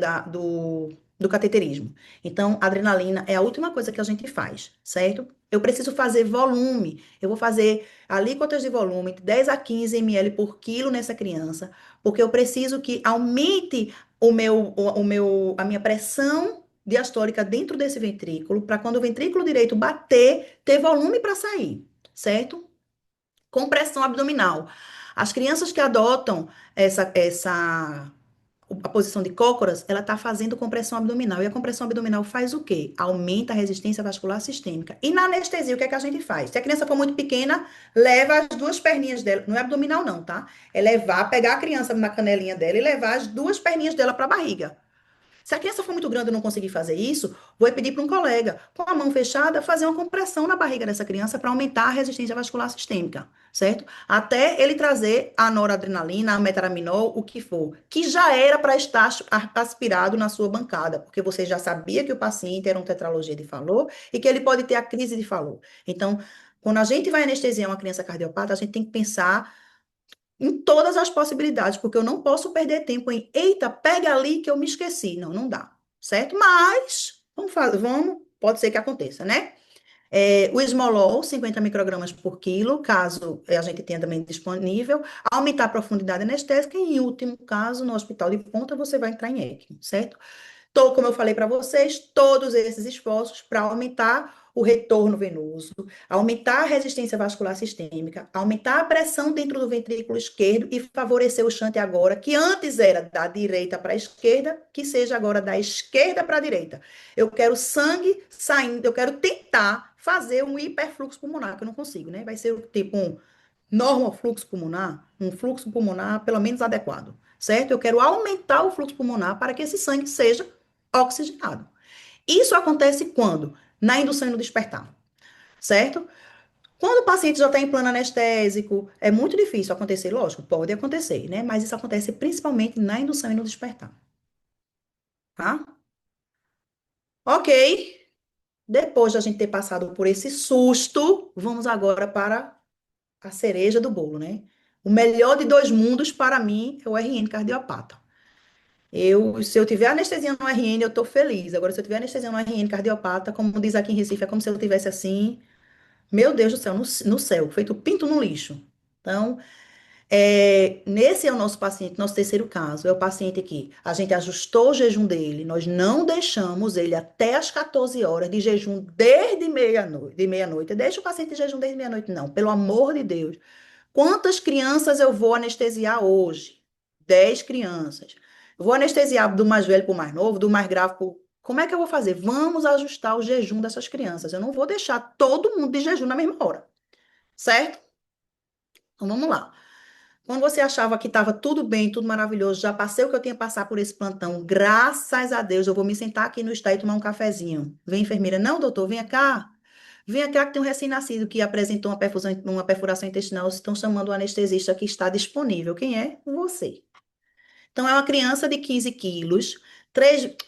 do cateterismo. Então, adrenalina é a última coisa que a gente faz, certo? Eu preciso fazer volume. Eu vou fazer alíquotas de volume de 10 a 15 ml por quilo nessa criança, porque eu preciso que aumente a minha pressão diastólica dentro desse ventrículo, para quando o ventrículo direito bater, ter volume para sair, certo? Compressão abdominal. As crianças que adotam a posição de cócoras, ela está fazendo compressão abdominal. E a compressão abdominal faz o quê? Aumenta a resistência vascular sistêmica. E na anestesia, o que é que a gente faz? Se a criança for muito pequena, leva as duas perninhas dela. Não é abdominal, não, tá? É levar, pegar a criança na canelinha dela e levar as duas perninhas dela para a barriga. Se a criança for muito grande e não conseguir fazer isso, vou pedir para um colega, com a mão fechada, fazer uma compressão na barriga dessa criança para aumentar a resistência vascular sistêmica, certo? Até ele trazer a noradrenalina, a metaraminol, o que for, que já era para estar aspirado na sua bancada, porque você já sabia que o paciente era um tetralogia de Fallot e que ele pode ter a crise de Fallot. Então, quando a gente vai anestesiar uma criança cardiopata, a gente tem que pensar em todas as possibilidades, porque eu não posso perder tempo em, eita, pega ali que eu me esqueci. Não, não dá, certo? Mas, pode ser que aconteça, né? O esmolol, 50 microgramas por quilo, caso a gente tenha também disponível, aumentar a profundidade anestésica, e em último caso, no hospital de ponta, você vai entrar em ECMO, certo? Como eu falei para vocês, todos esses esforços para aumentar o retorno venoso, aumentar a resistência vascular sistêmica, aumentar a pressão dentro do ventrículo esquerdo e favorecer o shunt agora, que antes era da direita para a esquerda, que seja agora da esquerda para a direita. Eu quero sangue saindo, eu quero tentar fazer um hiperfluxo pulmonar, que eu não consigo, né? Vai ser tipo um normal fluxo pulmonar, um fluxo pulmonar pelo menos adequado, certo? Eu quero aumentar o fluxo pulmonar para que esse sangue seja oxigenado. Isso acontece quando? Na indução e no despertar, certo? Quando o paciente já está em plano anestésico, é muito difícil acontecer, lógico, pode acontecer, né? Mas isso acontece principalmente na indução e no despertar, tá? Ok. Depois de a gente ter passado por esse susto, vamos agora para a cereja do bolo, né? O melhor de dois mundos para mim é o RN cardiopata. Se eu tiver anestesia no RN, eu tô feliz. Agora, se eu tiver anestesia no RN cardiopata, como diz aqui em Recife, é como se eu tivesse assim, meu Deus do céu, no céu, feito pinto no lixo. Então, nesse é o nosso paciente, nosso terceiro caso. É o paciente que a gente ajustou o jejum dele, nós não deixamos ele até as 14 horas de jejum desde meia-noite, de meia-noite. Deixa o paciente em jejum desde meia-noite, não, pelo amor de Deus. Quantas crianças eu vou anestesiar hoje? 10 crianças. Eu vou anestesiar do mais velho para o mais novo, do mais grave para o... Como é que eu vou fazer? Vamos ajustar o jejum dessas crianças. Eu não vou deixar todo mundo de jejum na mesma hora, certo? Então vamos lá. Quando você achava que estava tudo bem, tudo maravilhoso, já passei o que eu tinha que passar por esse plantão, graças a Deus, eu vou me sentar aqui no estado e tomar um cafezinho. Vem, enfermeira. Não, doutor, vem cá. Vem cá que tem um recém-nascido que apresentou uma perfuração intestinal. Estão chamando o anestesista que está disponível. Quem é? Você. Então, é uma criança de 15 quilos,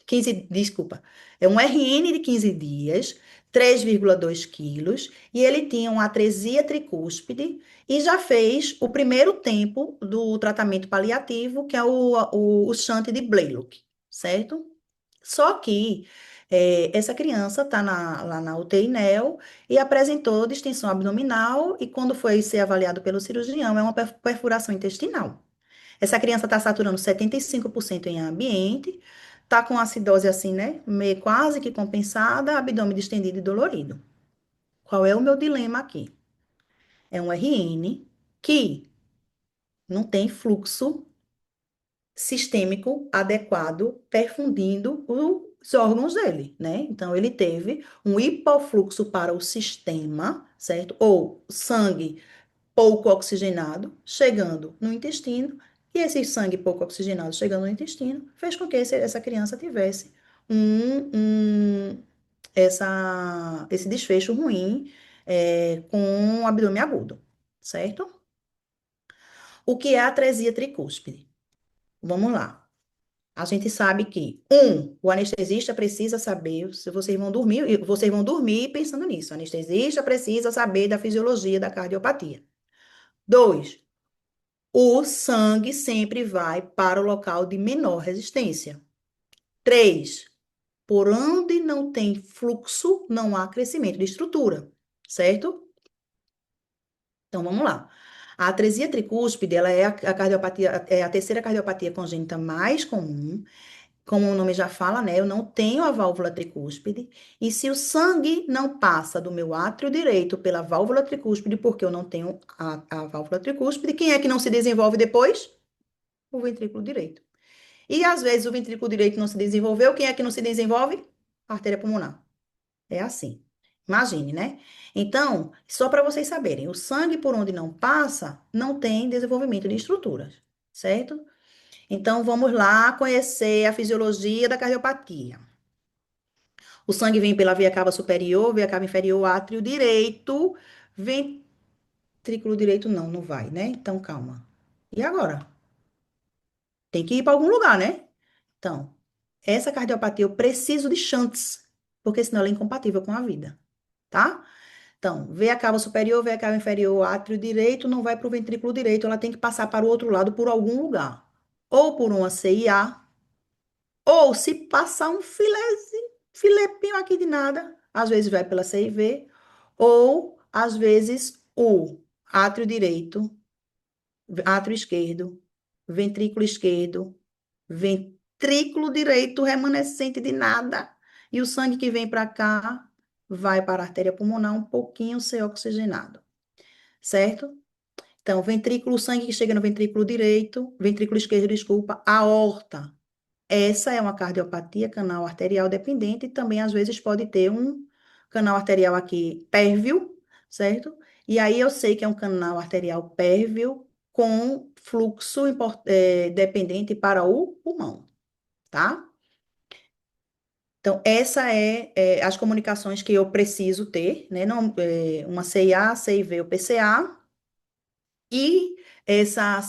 15, desculpa, é um RN de 15 dias, 3,2 quilos, e ele tinha uma atresia tricúspide e já fez o primeiro tempo do tratamento paliativo, que é o shunt de Blalock, certo? Só que essa criança está lá na UTI NEO e apresentou distensão abdominal, e quando foi ser avaliado pelo cirurgião, é uma perfuração intestinal. Essa criança está saturando 75% em ambiente, está com acidose assim, né? Meio quase que compensada, abdômen distendido e dolorido. Qual é o meu dilema aqui? É um RN, que não tem fluxo sistêmico adequado perfundindo os órgãos dele, né? Então, ele teve um hipofluxo para o sistema, certo? Ou sangue pouco oxigenado chegando no intestino, e esse sangue pouco oxigenado chegando no intestino fez com que essa criança tivesse um, um- esse desfecho ruim, com um abdômen agudo, certo? O que é a atresia tricúspide? Vamos lá. A gente sabe que, o anestesista precisa saber, se vocês vão dormir pensando nisso. O anestesista precisa saber da fisiologia da cardiopatia. Dois, o sangue sempre vai para o local de menor resistência. Três, por onde não tem fluxo, não há crescimento de estrutura, certo? Então vamos lá. A atresia tricúspide, ela é a cardiopatia, é a terceira cardiopatia congênita mais comum. Como o nome já fala, né? Eu não tenho a válvula tricúspide. E se o sangue não passa do meu átrio direito pela válvula tricúspide, porque eu não tenho a válvula tricúspide, quem é que não se desenvolve depois? O ventrículo direito. E às vezes o ventrículo direito não se desenvolveu, quem é que não se desenvolve? A artéria pulmonar. É assim. Imagine, né? Então, só para vocês saberem, o sangue por onde não passa não tem desenvolvimento de estruturas, certo? Então, vamos lá conhecer a fisiologia da cardiopatia. O sangue vem pela veia cava superior, veia cava inferior, átrio direito, ventrículo direito não vai, né? Então, calma. E agora? Tem que ir para algum lugar, né? Então, essa cardiopatia eu preciso de shunts, porque senão ela é incompatível com a vida, tá? Então, veia cava superior, veia cava inferior, átrio direito, não vai para o ventrículo direito, ela tem que passar para o outro lado por algum lugar. Ou por uma CIA, ou se passar um filepinho aqui de nada, às vezes vai pela CIV, ou às vezes o átrio direito, átrio esquerdo, ventrículo direito remanescente de nada, e o sangue que vem para cá vai para a artéria pulmonar um pouquinho ser oxigenado, certo? Então, ventrículo, sangue que chega no ventrículo direito, ventrículo esquerdo, desculpa, aorta. Essa é uma cardiopatia canal arterial dependente e também às vezes pode ter um canal arterial aqui pérvio, certo? E aí eu sei que é um canal arterial pérvio com fluxo dependente para o pulmão, tá? Então, essa é as comunicações que eu preciso ter, né? Não, uma CIA, CIV ou PCA, e essa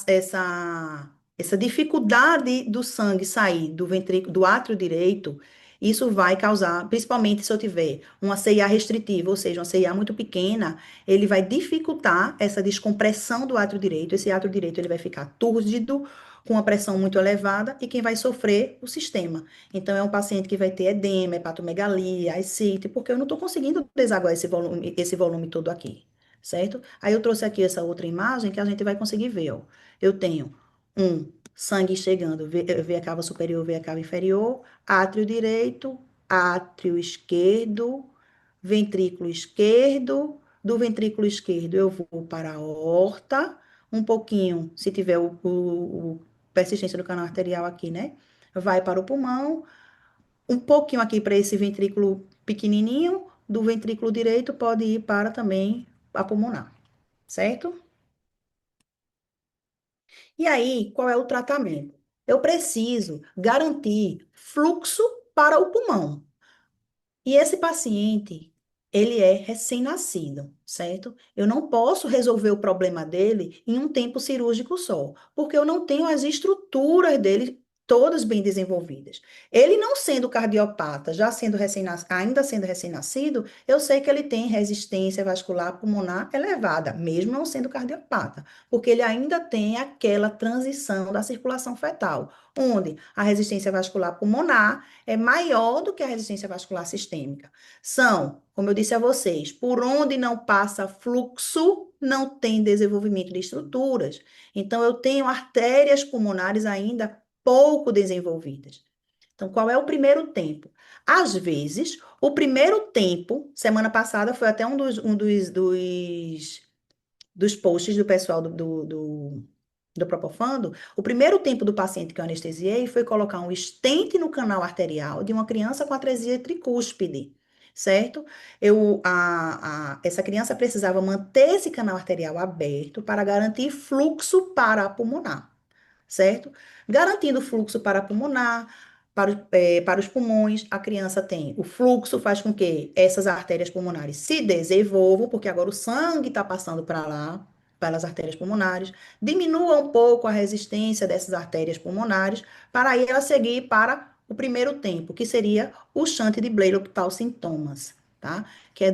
dificuldade do sangue sair do ventrículo, do átrio direito, isso vai causar, principalmente se eu tiver uma CIA restritiva, ou seja, uma CIA muito pequena, ele vai dificultar essa descompressão do átrio direito. Esse átrio direito ele vai ficar túrgido, com uma pressão muito elevada, e quem vai sofrer? O sistema. Então, é um paciente que vai ter edema, hepatomegalia, ascite, porque eu não estou conseguindo desaguar esse volume todo aqui, certo? Aí eu trouxe aqui essa outra imagem que a gente vai conseguir ver, ó. Eu tenho um sangue chegando, veia cava superior, veia cava inferior, átrio direito, átrio esquerdo, ventrículo esquerdo. Do ventrículo esquerdo eu vou para a aorta, um pouquinho, se tiver o persistência do canal arterial aqui, né? Vai para o pulmão, um pouquinho aqui para esse ventrículo pequenininho, do ventrículo direito pode ir para também a pulmonar, certo? E aí, qual é o tratamento? Eu preciso garantir fluxo para o pulmão. E esse paciente, ele é recém-nascido, certo? Eu não posso resolver o problema dele em um tempo cirúrgico só, porque eu não tenho as estruturas dele todas bem desenvolvidas. Ele não sendo cardiopata, já sendo ainda sendo recém-nascido, eu sei que ele tem resistência vascular pulmonar elevada, mesmo não sendo cardiopata, porque ele ainda tem aquela transição da circulação fetal, onde a resistência vascular pulmonar é maior do que a resistência vascular sistêmica. São, como eu disse a vocês, por onde não passa fluxo, não tem desenvolvimento de estruturas. Então, eu tenho artérias pulmonares ainda pouco desenvolvidas. Então, qual é o primeiro tempo? Às vezes, o primeiro tempo, semana passada foi até um dos dos posts do pessoal do Propofando, o primeiro tempo do paciente que eu anestesiei foi colocar um estente no canal arterial de uma criança com atresia tricúspide, certo? Essa criança precisava manter esse canal arterial aberto para garantir fluxo parapulmonar, certo? Garantindo fluxo parapulmonar para os pulmões, a criança tem o fluxo, faz com que essas artérias pulmonares se desenvolvam, porque agora o sangue está passando para lá, pelas artérias pulmonares, diminua um pouco a resistência dessas artérias pulmonares, para aí ela seguir para o primeiro tempo, que seria o shunt de Blalock Sintomas, tá? Que é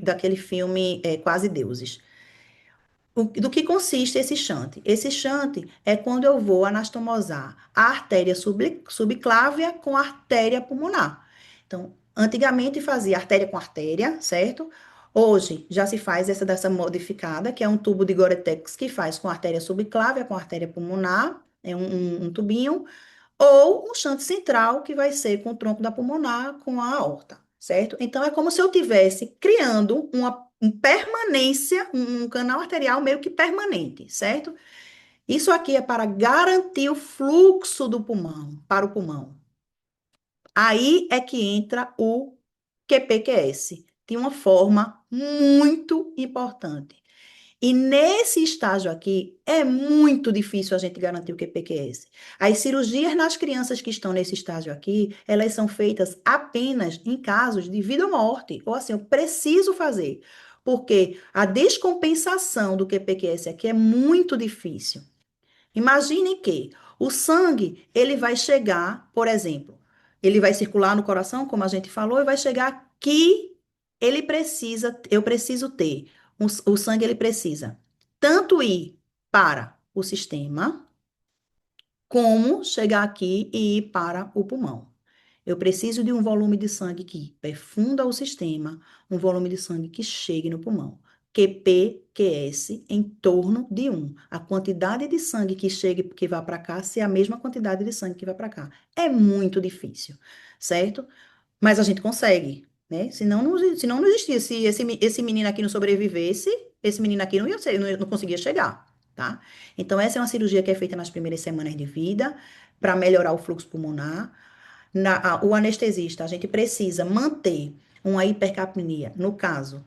daquele filme Quase Deuses. Do que consiste esse shunt? Esse shunt é quando eu vou anastomosar a artéria subclávia com a artéria pulmonar. Então, antigamente fazia artéria com artéria, certo? Hoje já se faz essa dessa modificada, que é um tubo de Goretex que faz com a artéria subclávia com a artéria pulmonar, é um tubinho, ou um shunt central, que vai ser com o tronco da pulmonar com a aorta, certo? Então, é como se eu tivesse criando uma permanência, um canal arterial meio que permanente, certo? Isso aqui é para garantir o fluxo do pulmão, para o pulmão. Aí é que entra o QPQS, de uma forma muito importante. E nesse estágio aqui, é muito difícil a gente garantir o QPQS. As cirurgias nas crianças que estão nesse estágio aqui, elas são feitas apenas em casos de vida ou morte. Ou assim, eu preciso fazer. Porque a descompensação do QPQS aqui é muito difícil. Imaginem que o sangue, ele vai chegar, por exemplo, ele vai circular no coração, como a gente falou, e vai chegar aqui, eu preciso ter, o sangue ele precisa tanto ir para o sistema, como chegar aqui e ir para o pulmão. Eu preciso de um volume de sangue que perfunda o sistema, um volume de sangue que chegue no pulmão. QP, QS em torno de 1. A quantidade de sangue que chegue, que vá para cá, ser a mesma quantidade de sangue que vai para cá. É muito difícil, certo? Mas a gente consegue, né? Senão não existia. Se esse menino aqui não sobrevivesse, esse menino aqui não ia ser, não conseguia chegar, tá? Então, essa é uma cirurgia que é feita nas primeiras semanas de vida, para melhorar o fluxo pulmonar. O anestesista, a gente precisa manter uma hipercapnia, no caso,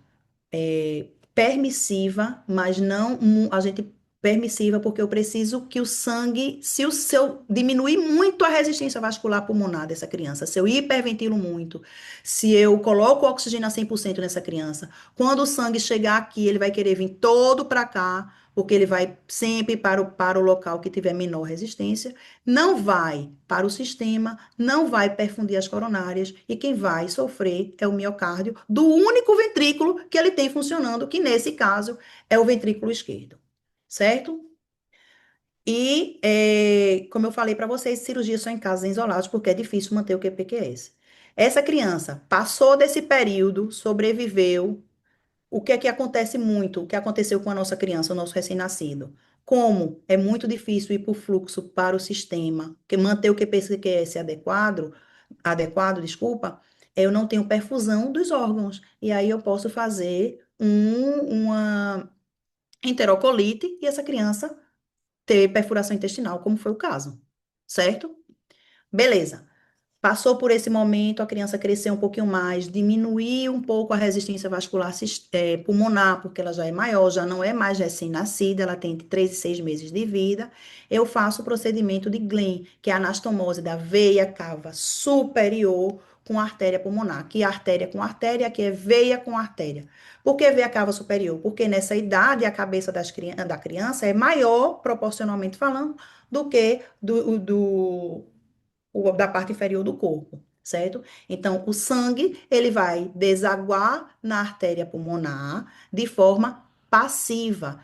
permissiva, mas não a gente permissiva porque eu preciso que o sangue, se eu diminuir muito a resistência vascular pulmonar dessa criança, se eu hiperventilo muito, se eu coloco o oxigênio a 100% nessa criança, quando o sangue chegar aqui, ele vai querer vir todo para cá, porque ele vai sempre para o local que tiver menor resistência, não vai para o sistema, não vai perfundir as coronárias, e quem vai sofrer é o miocárdio do único ventrículo que ele tem funcionando, que nesse caso é o ventrículo esquerdo, certo? E, como eu falei para vocês, cirurgia só em casos isolados, porque é difícil manter o QPQS. Essa criança passou desse período, sobreviveu. O que é que acontece muito? O que aconteceu com a nossa criança, o nosso recém-nascido? Como é muito difícil ir para o fluxo para o sistema, que manter o QPQS adequado, desculpa, eu não tenho perfusão dos órgãos. E aí eu posso fazer uma enterocolite e essa criança ter perfuração intestinal, como foi o caso, certo? Beleza. Passou por esse momento, a criança cresceu um pouquinho mais, diminuiu um pouco a resistência vascular pulmonar, porque ela já é maior, já não é mais recém-nascida, ela tem entre 3 e 6 meses de vida. Eu faço o procedimento de Glenn, que é a anastomose da veia cava superior com artéria pulmonar. Aqui é artéria com artéria, aqui é veia com artéria. Por que veia cava superior? Porque nessa idade a cabeça da criança é maior, proporcionalmente falando, do que da parte inferior do corpo, certo? Então, o sangue, ele vai desaguar na artéria pulmonar de forma passiva,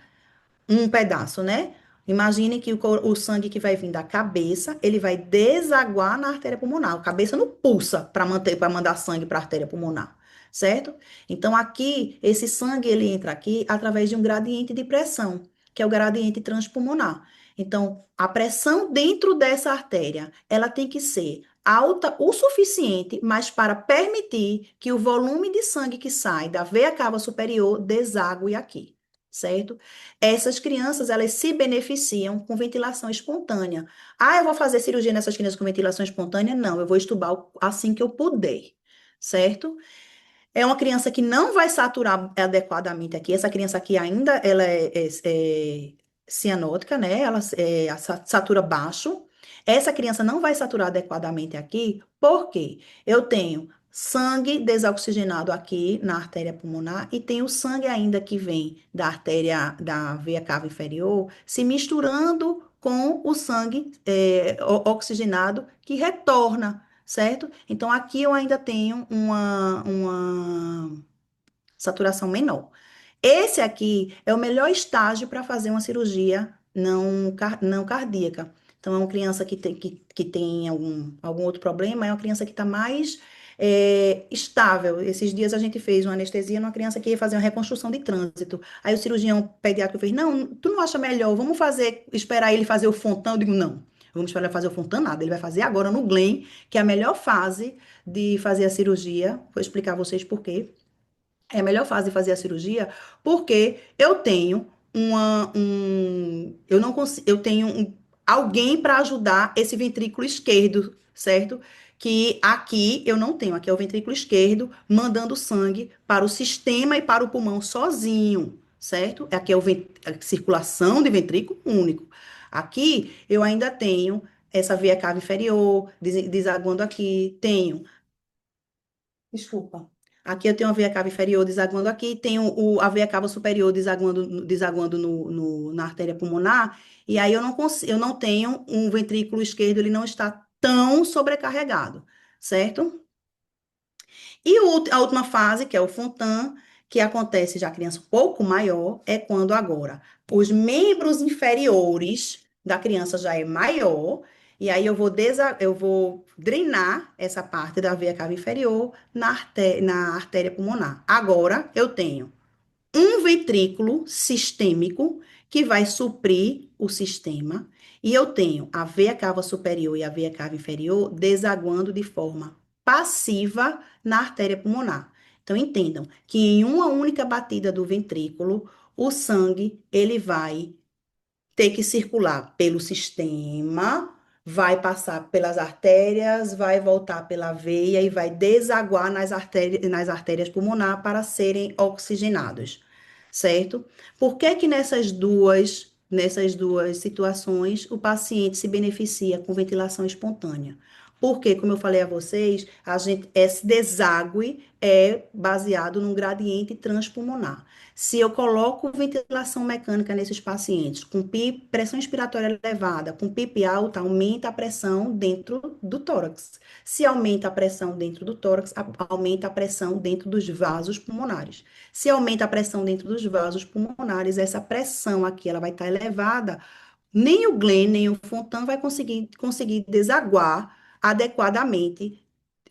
um pedaço, né? Imagine que o sangue que vai vir da cabeça, ele vai desaguar na artéria pulmonar. A cabeça não pulsa para mandar sangue para a artéria pulmonar, certo? Então aqui, esse sangue ele entra aqui através de um gradiente de pressão, que é o gradiente transpulmonar. Então, a pressão dentro dessa artéria, ela tem que ser alta o suficiente, mas para permitir que o volume de sangue que sai da veia cava superior desague aqui, certo? Essas crianças, elas se beneficiam com ventilação espontânea. Ah, eu vou fazer cirurgia nessas crianças com ventilação espontânea? Não, eu vou estubar assim que eu puder, certo? É uma criança que não vai saturar adequadamente aqui. Essa criança aqui ainda ela é cianótica, né? Ela satura baixo. Essa criança não vai saturar adequadamente aqui, porque eu tenho sangue desoxigenado aqui na artéria pulmonar e tenho sangue ainda que vem da artéria da veia cava inferior se misturando com o sangue oxigenado que retorna, certo? Então, aqui eu ainda tenho uma saturação menor. Esse aqui é o melhor estágio para fazer uma cirurgia não cardíaca. Então, é uma criança que tem algum outro problema, é uma criança que está mais estável. Esses dias a gente fez uma anestesia numa criança que ia fazer uma reconstrução de trânsito. Aí o cirurgião pediátrico fez, não, tu não acha melhor, vamos esperar ele fazer o Fontan? Eu digo, não, vamos esperar ele fazer o Fontan nada, ele vai fazer agora no Glenn, que é a melhor fase de fazer a cirurgia. Vou explicar a vocês por quê. É a melhor fase de fazer a cirurgia, porque eu tenho eu não consigo, eu tenho alguém para ajudar esse ventrículo esquerdo, certo? Que aqui eu não tenho. Aqui é o ventrículo esquerdo mandando sangue para o sistema e para o pulmão sozinho, certo? Aqui é a circulação de ventrículo único. Aqui eu ainda tenho essa veia cava inferior desaguando aqui, tenho. Desculpa. Aqui eu tenho a veia cava inferior desaguando aqui, tenho a veia cava superior desaguando na artéria pulmonar, e aí eu não tenho um ventrículo esquerdo, ele não está tão sobrecarregado, certo? E a última fase, que é o Fontan, que acontece já a criança um pouco maior, é quando agora os membros inferiores da criança já é maior, e aí eu vou drenar essa parte da veia cava inferior na artéria pulmonar. Agora eu tenho um ventrículo sistêmico que vai suprir o sistema, e eu tenho a veia cava superior e a veia cava inferior desaguando de forma passiva na artéria pulmonar. Então entendam que em uma única batida do ventrículo, o sangue ele vai ter que circular pelo sistema, vai passar pelas artérias, vai voltar pela veia e vai desaguar nas artérias pulmonar para serem oxigenados, certo? Por que que nessas duas situações o paciente se beneficia com ventilação espontânea? Porque, como eu falei a vocês, esse deságue é baseado num gradiente transpulmonar. Se eu coloco ventilação mecânica nesses pacientes com pressão inspiratória elevada, com PIP alta, aumenta a pressão dentro do tórax. Se aumenta a pressão dentro do tórax, aumenta a pressão dentro dos vasos pulmonares. Se aumenta a pressão dentro dos vasos pulmonares, essa pressão aqui ela vai estar elevada, nem o Glenn, nem o Fontan vai conseguir desaguar adequadamente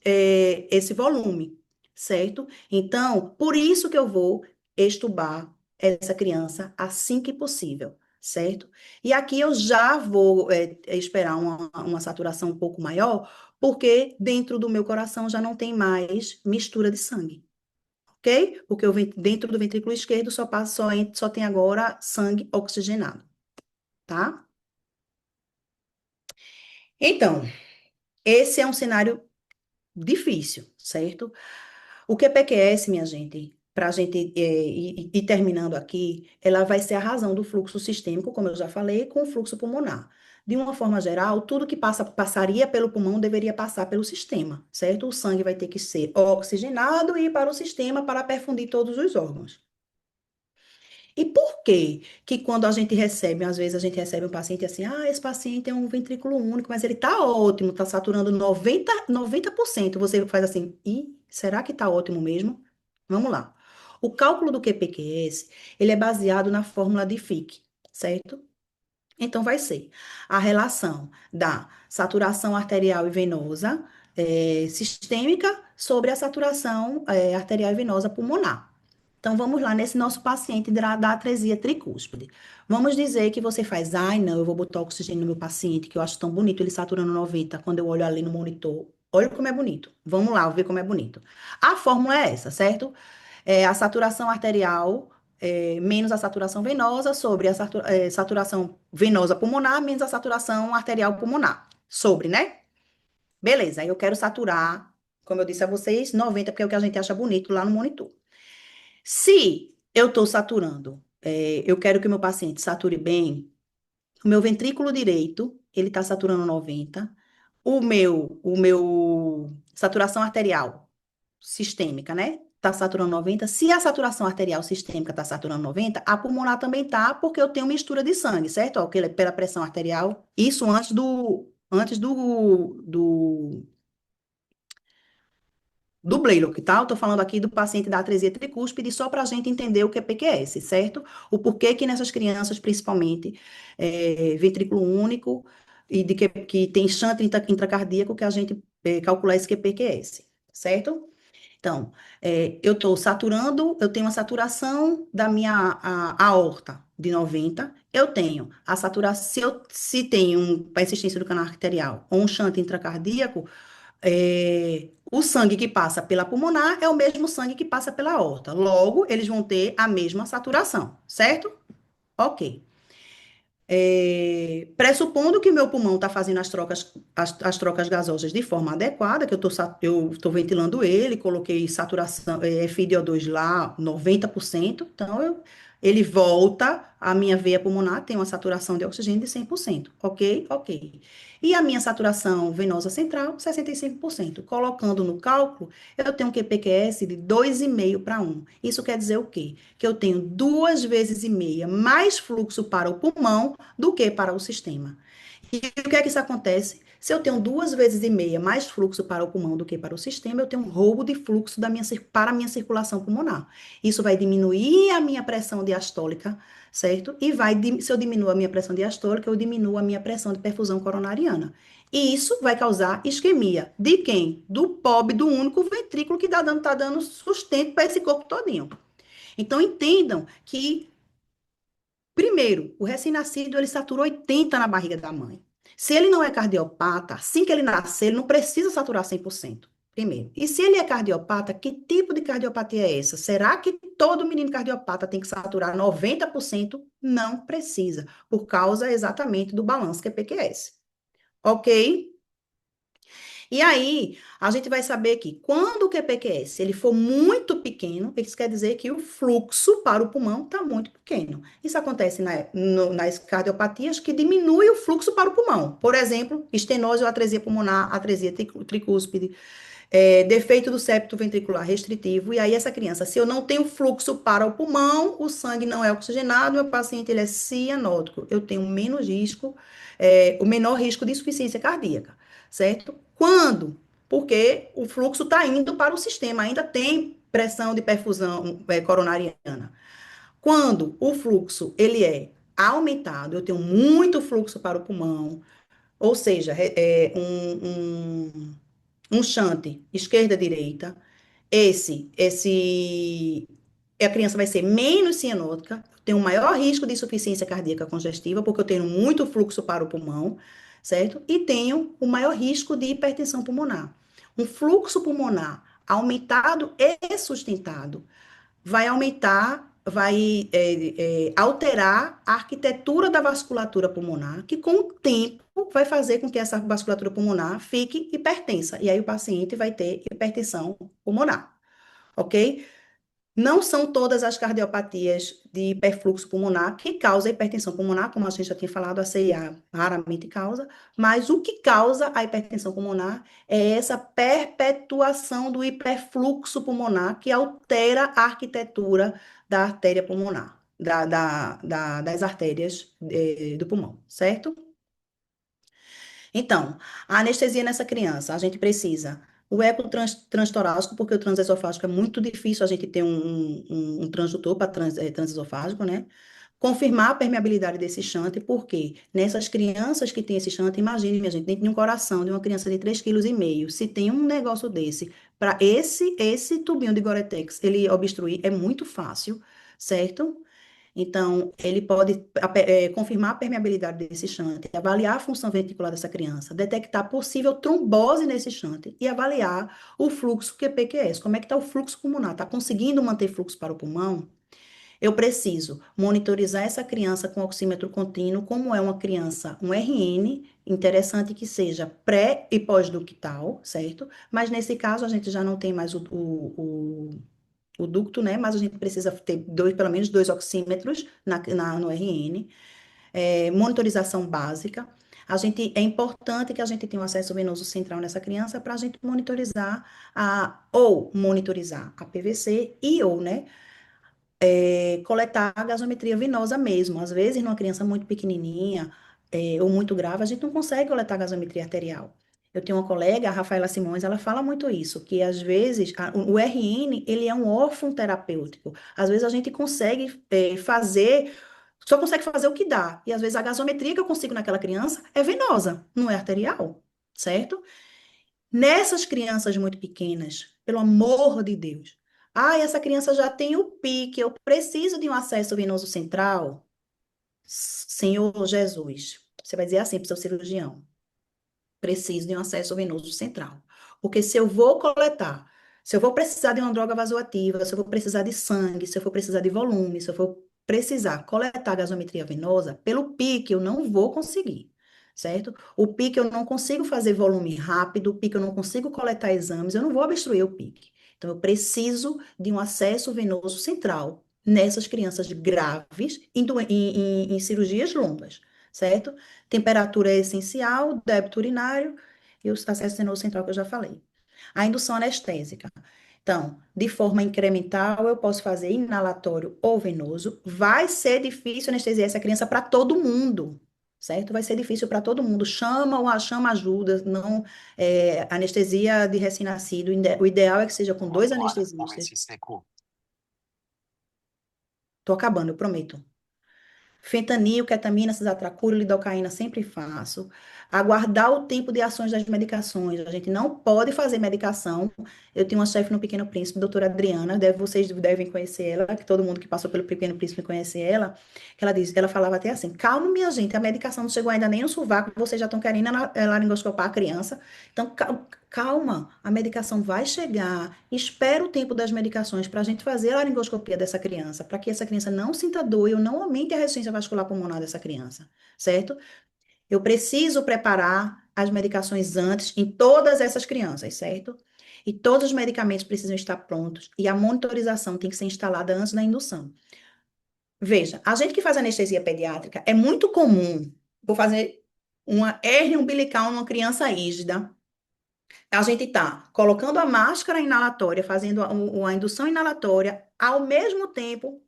esse volume, certo? Então, por isso que eu vou extubar essa criança assim que possível, certo? E aqui eu já vou esperar uma saturação um pouco maior, porque dentro do meu coração já não tem mais mistura de sangue, ok? Porque dentro do ventrículo esquerdo só tem agora sangue oxigenado, tá? Então, esse é um cenário difícil, certo? O QPQS, minha gente, para a gente ir terminando aqui, ela vai ser a razão do fluxo sistêmico, como eu já falei, com o fluxo pulmonar. De uma forma geral, tudo que passaria pelo pulmão deveria passar pelo sistema, certo? O sangue vai ter que ser oxigenado e ir para o sistema para perfundir todos os órgãos. E por que que quando a gente recebe, às vezes a gente recebe um paciente assim, esse paciente é um ventrículo único, mas ele tá ótimo, tá saturando 90%. Você faz assim, será que tá ótimo mesmo? Vamos lá. O cálculo do QPQS, ele é baseado na fórmula de Fick, certo? Então, vai ser a relação da saturação arterial e venosa sistêmica sobre a saturação arterial e venosa pulmonar. Então, vamos lá nesse nosso paciente da atresia tricúspide. Vamos dizer que você faz, ai, não, eu vou botar oxigênio no meu paciente, que eu acho tão bonito, ele saturando 90, quando eu olho ali no monitor. Olha como é bonito. Vamos lá, ver como é bonito. A fórmula é essa, certo? A saturação arterial menos a saturação venosa sobre a saturação venosa pulmonar, menos a saturação arterial pulmonar. Sobre, né? Beleza, aí eu quero saturar, como eu disse a vocês, 90, porque é o que a gente acha bonito lá no monitor. Se eu estou saturando, eu quero que o meu paciente sature bem, o meu ventrículo direito, ele está saturando 90. O meu saturação arterial sistêmica, né? Está saturando 90. Se a saturação arterial sistêmica está saturando 90, a pulmonar também tá, porque eu tenho mistura de sangue, certo? Ó, pela pressão arterial. Isso antes do Blaylock, tá? Eu tô falando aqui do paciente da atresia tricúspide só para a gente entender o que é PQS, certo? O porquê que nessas crianças, principalmente, ventrículo único e que tem shunt intracardíaco, que a gente calcula esse QPQS, certo? Então, eu estou saturando, eu tenho a saturação da minha aorta de 90, eu tenho a saturação, se tem uma persistência do canal arterial ou um shunt intracardíaco, o sangue que passa pela pulmonar é o mesmo sangue que passa pela aorta. Logo, eles vão ter a mesma saturação, certo? Ok. Pressupondo que meu pulmão está fazendo as trocas gasosas de forma adequada, que eu tô ventilando ele, coloquei saturação, FiO2 lá, 90%, então ele volta, a minha veia pulmonar tem uma saturação de oxigênio de 100%, ok? Ok. E a minha saturação venosa central, 65%. Colocando no cálculo, eu tenho um QPQS de 2,5 para 1. Isso quer dizer o quê? Que eu tenho 2,5 vezes mais fluxo para o pulmão do que para o sistema. E o que é que isso acontece? Se eu tenho 2,5 vezes mais fluxo para o pulmão do que para o sistema, eu tenho um roubo de fluxo para a minha circulação pulmonar. Isso vai diminuir a minha pressão diastólica, certo? Se eu diminuo a minha pressão diastólica, eu diminuo a minha pressão de perfusão coronariana. E isso vai causar isquemia. De quem? Do pobre, do único ventrículo que tá dando sustento para esse corpo todinho. Então, entendam que primeiro, o recém-nascido, ele satura 80 na barriga da mãe. Se ele não é cardiopata, assim que ele nascer, ele não precisa saturar 100%. Primeiro. E se ele é cardiopata, que tipo de cardiopatia é essa? Será que todo menino cardiopata tem que saturar 90%? Não precisa, por causa exatamente do balanço que é PQS. Ok? E aí, a gente vai saber que quando o QPQS ele for muito pequeno, isso quer dizer que o fluxo para o pulmão está muito pequeno. Isso acontece nas cardiopatias que diminui o fluxo para o pulmão. Por exemplo, estenose ou atresia pulmonar, atresia tricúspide, defeito do septo ventricular restritivo. E aí, essa criança, se eu não tenho fluxo para o pulmão, o sangue não é oxigenado, meu paciente ele é cianótico. Eu tenho menos risco, o menor risco de insuficiência cardíaca, certo? Quando? Porque o fluxo está indo para o sistema, ainda tem pressão de perfusão coronariana. Quando o fluxo ele é aumentado, eu tenho muito fluxo para o pulmão, ou seja, um shunt esquerda-direita, a criança vai ser menos cianótica, tem um maior risco de insuficiência cardíaca congestiva, porque eu tenho muito fluxo para o pulmão, certo? E tenho o maior risco de hipertensão pulmonar. Um fluxo pulmonar aumentado e sustentado vai aumentar, vai alterar a arquitetura da vasculatura pulmonar, que com o tempo vai fazer com que essa vasculatura pulmonar fique hipertensa. E aí o paciente vai ter hipertensão pulmonar, ok? Não são todas as cardiopatias de hiperfluxo pulmonar que causam hipertensão pulmonar, como a gente já tinha falado, a CIA raramente causa, mas o que causa a hipertensão pulmonar é essa perpetuação do hiperfluxo pulmonar que altera a arquitetura da artéria pulmonar, das artérias do pulmão, certo? Então, a anestesia nessa criança, a gente precisa o eco transtorácico, porque o transesofágico é muito difícil a gente ter um transdutor para transesofágico, né? Confirmar a permeabilidade desse shunt, porque nessas crianças que têm esse shunt, imagine, minha gente, dentro de um coração de uma criança de 3,5 kg, se tem um negócio desse, para esse tubinho de Goretex, ele obstruir, é muito fácil, certo? Então, ele pode confirmar a permeabilidade desse shunt, avaliar a função ventricular dessa criança, detectar possível trombose nesse shunt e avaliar o fluxo QPQS. Como é que está o fluxo pulmonar? Está conseguindo manter fluxo para o pulmão? Eu preciso monitorizar essa criança com oxímetro contínuo, como é uma criança, um RN, interessante que seja pré e pós-ductal, certo? Mas nesse caso a gente já não tem mais o ducto, né? Mas a gente precisa ter dois, pelo menos dois oxímetros no RN. Monitorização básica. É importante que a gente tenha um acesso venoso central nessa criança para a gente monitorizar ou monitorizar a PVC e ou, né, coletar a gasometria venosa mesmo. Às vezes, numa criança muito pequenininha, ou muito grave, a gente não consegue coletar a gasometria arterial. Eu tenho uma colega, a Rafaela Simões, ela fala muito isso, que às vezes o RN, ele é um órfão terapêutico. Às vezes a gente consegue fazer, só consegue fazer o que dá. E às vezes a gasometria que eu consigo naquela criança é venosa, não é arterial, certo? Nessas crianças muito pequenas, pelo amor de Deus. Ah, essa criança já tem o pique, eu preciso de um acesso venoso central. Senhor Jesus, você vai dizer assim para o seu cirurgião: preciso de um acesso venoso central. Porque se eu vou coletar, se eu vou precisar de uma droga vasoativa, se eu vou precisar de sangue, se eu for precisar de volume, se eu for precisar coletar gasometria venosa, pelo pique eu não vou conseguir, certo? O pique eu não consigo fazer volume rápido, o pique eu não consigo coletar exames, eu não vou obstruir o pique. Então eu preciso de um acesso venoso central nessas crianças graves em cirurgias longas, certo? Temperatura é essencial, débito urinário e o acesso venoso central que eu já falei. A indução anestésica. Então, de forma incremental, eu posso fazer inalatório ou venoso. Vai ser difícil anestesiar essa criança para todo mundo, certo? Vai ser difícil para todo mundo. Chama ajuda, não anestesia de recém-nascido. O ideal é que seja com dois anestesistas. Tô acabando, eu prometo. Fentanil, ketamina, cisatracura, lidocaína, sempre faço. Aguardar o tempo de ações das medicações. A gente não pode fazer medicação. Eu tenho uma chefe no Pequeno Príncipe, doutora Adriana, vocês devem conhecer ela, que todo mundo que passou pelo Pequeno Príncipe conhece ela, que ela falava até assim: calma, minha gente, a medicação não chegou ainda nem no sovaco, vocês já estão querendo laringoscopar a criança. Então, calma, a medicação vai chegar. Espera o tempo das medicações para a gente fazer a laringoscopia dessa criança, para que essa criança não sinta dor e eu não aumente a resistência vascular pulmonar dessa criança, certo? Eu preciso preparar as medicações antes em todas essas crianças, certo? E todos os medicamentos precisam estar prontos e a monitorização tem que ser instalada antes da indução. Veja, a gente que faz anestesia pediátrica é muito comum, vou fazer uma hernia umbilical numa criança rígida, a gente está colocando a máscara inalatória, fazendo a indução inalatória, ao mesmo tempo,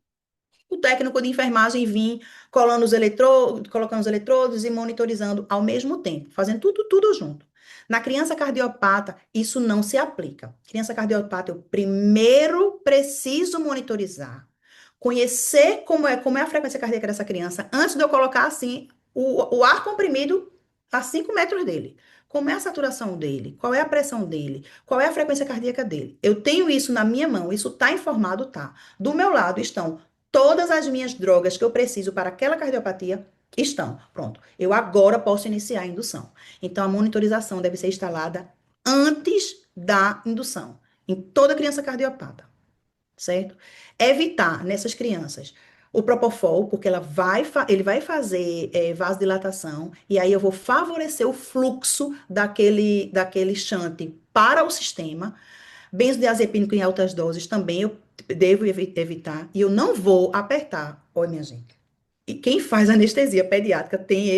o técnico de enfermagem vir colocando os eletrodos e monitorizando ao mesmo tempo, fazendo tudo junto. Na criança cardiopata, isso não se aplica. Criança cardiopata, eu primeiro preciso monitorizar, conhecer como é a frequência cardíaca dessa criança, antes de eu colocar assim o ar comprimido a 5 metros dele. Como é a saturação dele? Qual é a pressão dele? Qual é a frequência cardíaca dele? Eu tenho isso na minha mão, isso está informado, tá? Do meu lado estão todas as minhas drogas que eu preciso para aquela cardiopatia. Estão. Pronto. Eu agora posso iniciar a indução. Então, a monitorização deve ser instalada antes da indução, em toda criança cardiopata, certo? Evitar nessas crianças o propofol, porque ele vai fazer vasodilatação, e aí eu vou favorecer o fluxo daquele shunt para o sistema. Benzodiazepínico em altas doses também eu devo evitar, e eu não vou apertar. Olha, minha gente. E quem faz anestesia pediátrica tem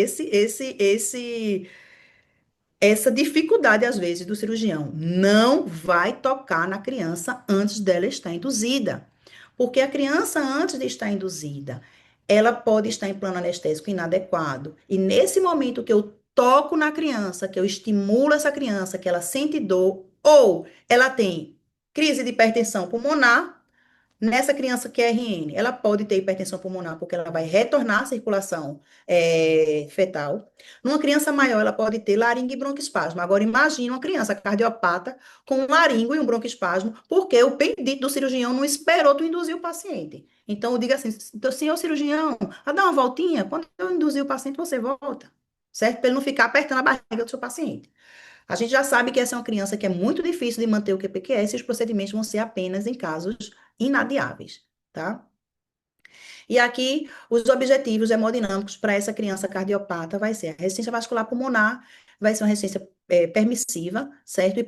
essa dificuldade, às vezes, do cirurgião. Não vai tocar na criança antes dela estar induzida. Porque a criança, antes de estar induzida, ela pode estar em plano anestésico inadequado. E nesse momento que eu toco na criança, que eu estimulo essa criança, que ela sente dor, ou ela tem crise de hipertensão pulmonar, nessa criança que é RN, ela pode ter hipertensão pulmonar, porque ela vai retornar à circulação fetal. Numa criança maior, ela pode ter laringe e broncoespasmo. Agora, imagine uma criança cardiopata com um laringo e um broncoespasmo, porque o bendito do cirurgião não esperou tu induzir o paciente. Então, eu digo assim, senhor cirurgião, a dar uma voltinha, quando eu induzir o paciente, você volta, certo? Para ele não ficar apertando a barriga do seu paciente. A gente já sabe que essa é uma criança que é muito difícil de manter o QPQS e os procedimentos vão ser apenas em casos inadiáveis, tá? E aqui, os objetivos hemodinâmicos para essa criança cardiopata vai ser a resistência vascular pulmonar, vai ser uma resistência permissiva, certo?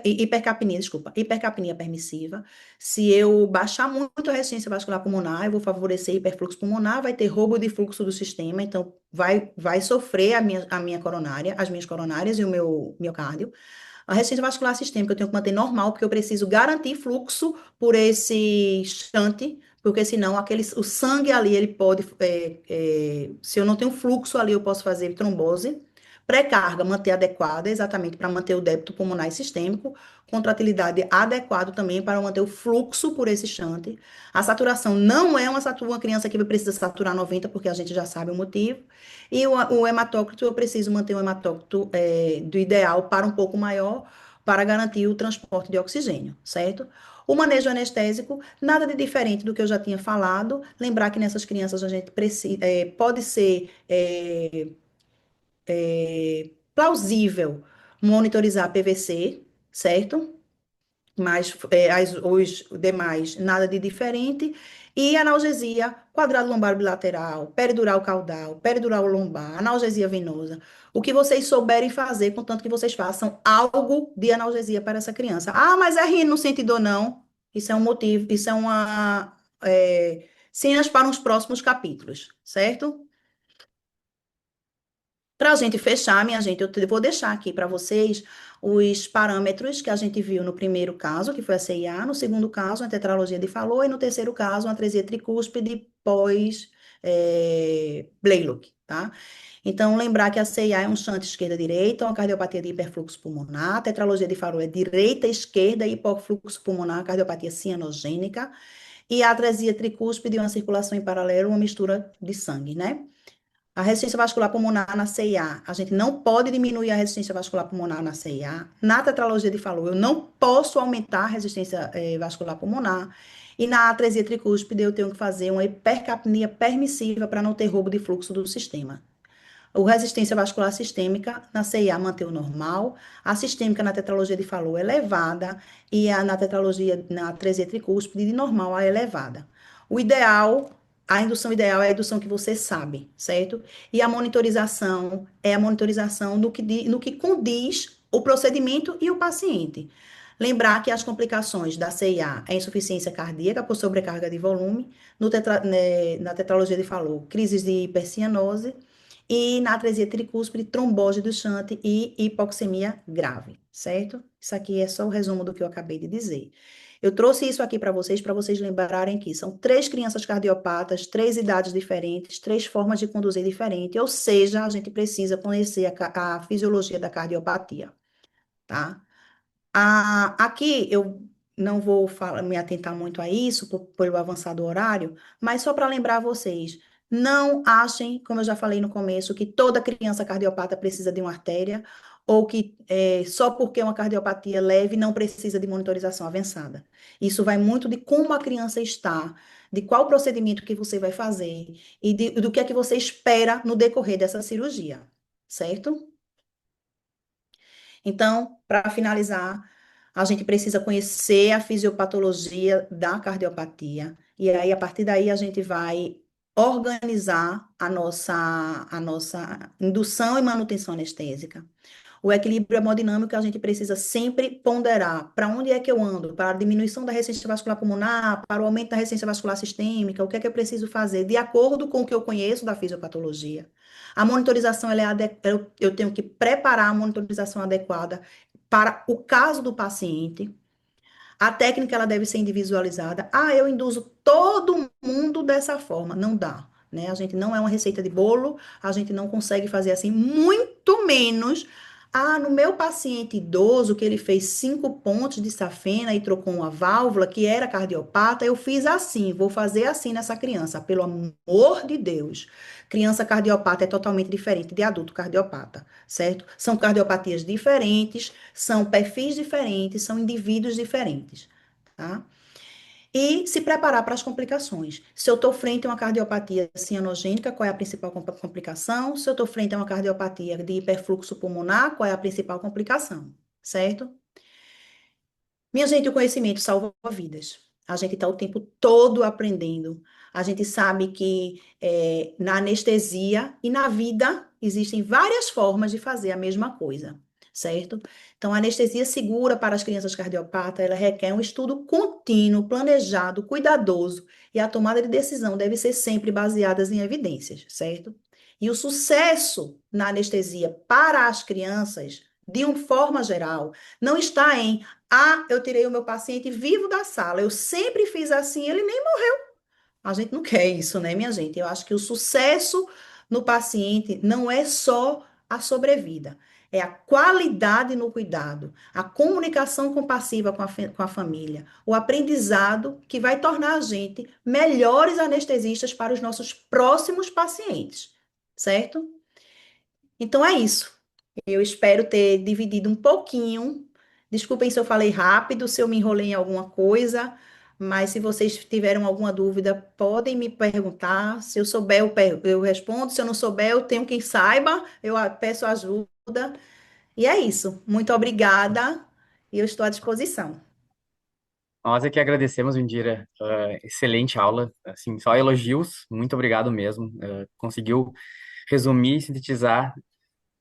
Hipercapnia, desculpa, hipercapnia permissiva. Se eu baixar muito a resistência vascular pulmonar, eu vou favorecer hiperfluxo pulmonar, vai ter roubo de fluxo do sistema, então vai sofrer a minha coronária, as minhas coronárias e o meu miocárdio. A resistência vascular sistêmica eu tenho que manter normal, porque eu preciso garantir fluxo por esse shunt, porque senão o sangue ali, ele pode, se eu não tenho fluxo ali, eu posso fazer trombose. Pré-carga, manter adequada, exatamente para manter o débito pulmonar e sistêmico. Contratilidade adequado também para manter o fluxo por esse shunt. A saturação não é uma criança que precisa saturar 90, porque a gente já sabe o motivo. E o hematócrito, eu preciso manter o hematócrito do ideal para um pouco maior, para garantir o transporte de oxigênio, certo? O manejo anestésico, nada de diferente do que eu já tinha falado. Lembrar que nessas crianças a gente precisa, pode ser plausível monitorizar PVC, certo? Mas os demais, nada de diferente. E analgesia quadrado lombar bilateral, peridural caudal, peridural lombar, analgesia venosa. O que vocês souberem fazer, contanto que vocês façam algo de analgesia para essa criança. Ah, mas é rir no sentido ou não. Isso é um motivo, isso é cenas para os próximos capítulos, certo? Para a gente fechar, minha gente, vou deixar aqui para vocês os parâmetros que a gente viu no primeiro caso, que foi a CIA, no segundo caso, a tetralogia de Fallot, e no terceiro caso, a atresia tricúspide pós Blaylock, tá? Então, lembrar que a CIA é um shunt esquerda-direita, uma cardiopatia de hiperfluxo pulmonar, a tetralogia de Fallot é direita-esquerda, hipofluxo pulmonar, cardiopatia cianogênica, e a atresia tricúspide, uma circulação em paralelo, uma mistura de sangue, né? A resistência vascular pulmonar na CIA, a gente não pode diminuir a resistência vascular pulmonar na CIA. Na tetralogia de Fallot, eu não posso aumentar a resistência vascular pulmonar. E na atresia tricúspide, eu tenho que fazer uma hipercapnia permissiva para não ter roubo de fluxo do sistema. A resistência vascular sistêmica na CIA mantém o normal, a sistêmica na tetralogia de Fallot é elevada e na tetralogia, na atresia tricúspide, de normal a elevada. O ideal, a indução ideal é a indução que você sabe, certo? E a monitorização é a monitorização no que condiz o procedimento e o paciente. Lembrar que as complicações da CIA é insuficiência cardíaca por sobrecarga de volume, na tetralogia de Fallot, crises de hipercianose, e na atresia tricúspide, trombose do shunt e hipoxemia grave, certo? Isso aqui é só o resumo do que eu acabei de dizer. Eu trouxe isso aqui para vocês lembrarem que são 3 crianças cardiopatas, 3 idades diferentes, 3 formas de conduzir diferentes, ou seja, a gente precisa conhecer a fisiologia da cardiopatia, tá? Aqui eu não vou me atentar muito a isso pelo avançado horário, mas só para lembrar vocês, não achem, como eu já falei no começo, que toda criança cardiopata precisa de uma artéria, ou que só porque é uma cardiopatia leve não precisa de monitorização avançada. Isso vai muito de como a criança está, de qual procedimento que você vai fazer e do que é que você espera no decorrer dessa cirurgia, certo? Então, para finalizar, a gente precisa conhecer a fisiopatologia da cardiopatia. E aí, a partir daí, a gente vai organizar a nossa indução e manutenção anestésica. O equilíbrio hemodinâmico a gente precisa sempre ponderar para onde é que eu ando, para a diminuição da resistência vascular pulmonar, para o aumento da resistência vascular sistêmica, o que é que eu preciso fazer, de acordo com o que eu conheço da fisiopatologia. A monitorização, eu tenho que preparar a monitorização adequada para o caso do paciente. A técnica ela deve ser individualizada. Ah, eu induzo todo mundo dessa forma. Não dá, né? A gente não é uma receita de bolo, a gente não consegue fazer assim, muito menos. Ah, no meu paciente idoso, que ele fez 5 pontos de safena e trocou uma válvula, que era cardiopata, eu fiz assim, vou fazer assim nessa criança, pelo amor de Deus. Criança cardiopata é totalmente diferente de adulto cardiopata, certo? São cardiopatias diferentes, são perfis diferentes, são indivíduos diferentes, tá? E se preparar para as complicações. Se eu estou frente a uma cardiopatia cianogênica, qual é a principal complicação? Se eu estou frente a uma cardiopatia de hiperfluxo pulmonar, qual é a principal complicação? Certo? Minha gente, o conhecimento salva vidas. A gente está o tempo todo aprendendo. A gente sabe que na anestesia e na vida existem várias formas de fazer a mesma coisa, certo? Então, a anestesia segura para as crianças cardiopatas, ela requer um estudo contínuo, planejado, cuidadoso, e a tomada de decisão deve ser sempre baseada em evidências, certo? E o sucesso na anestesia para as crianças, de uma forma geral, não está em, eu tirei o meu paciente vivo da sala, eu sempre fiz assim, ele nem. A gente não quer isso, né, minha gente? Eu acho que o sucesso no paciente não é só a sobrevida, é a qualidade no cuidado, a comunicação compassiva com a família, o aprendizado que vai tornar a gente melhores anestesistas para os nossos próximos pacientes, certo? Então é isso. Eu espero ter dividido um pouquinho. Desculpem se eu falei rápido, se eu me enrolei em alguma coisa, mas se vocês tiveram alguma dúvida, podem me perguntar. Se eu souber, eu respondo. Se eu não souber, eu tenho quem saiba, peço ajuda. E é isso. Muito obrigada e eu estou à disposição. Nós é que agradecemos, Indira. Excelente aula, assim, só elogios. Muito obrigado mesmo. Conseguiu resumir e sintetizar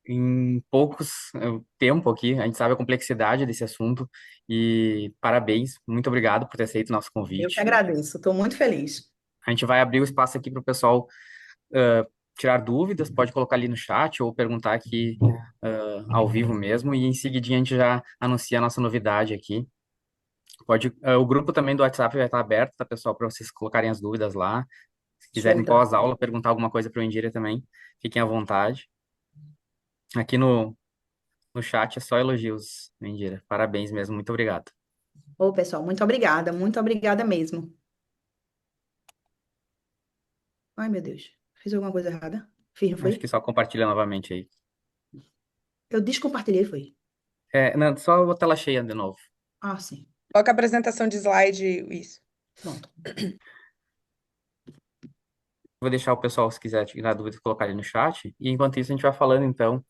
em poucos tempo aqui. A gente sabe a complexidade desse assunto e parabéns. Muito obrigado por ter aceito o nosso Eu que convite. agradeço. Estou muito feliz. A gente vai abrir o espaço aqui para o pessoal tirar dúvidas, pode colocar ali no chat ou perguntar aqui ao vivo mesmo, e em seguidinha a gente já anuncia a nossa novidade aqui. O grupo também do WhatsApp vai estar aberto, tá, pessoal, para vocês colocarem as dúvidas lá. Se Show, quiserem então. pós-aula perguntar alguma coisa para o Indira também, fiquem à vontade. Aqui no chat é só elogios, Indira. Parabéns mesmo, muito obrigado. Ô, pessoal, muito obrigada mesmo. Ai, meu Deus. Fiz alguma coisa errada? Fiz, não Acho que foi? só compartilha novamente aí. Eu descompartilhei, foi? Não, só a tela cheia de novo. Ah, sim. Coloca a apresentação de slide, isso. Pronto. Vou deixar o pessoal, se quiser tirar dúvida, colocar ali no chat. E enquanto isso, a gente vai falando, então,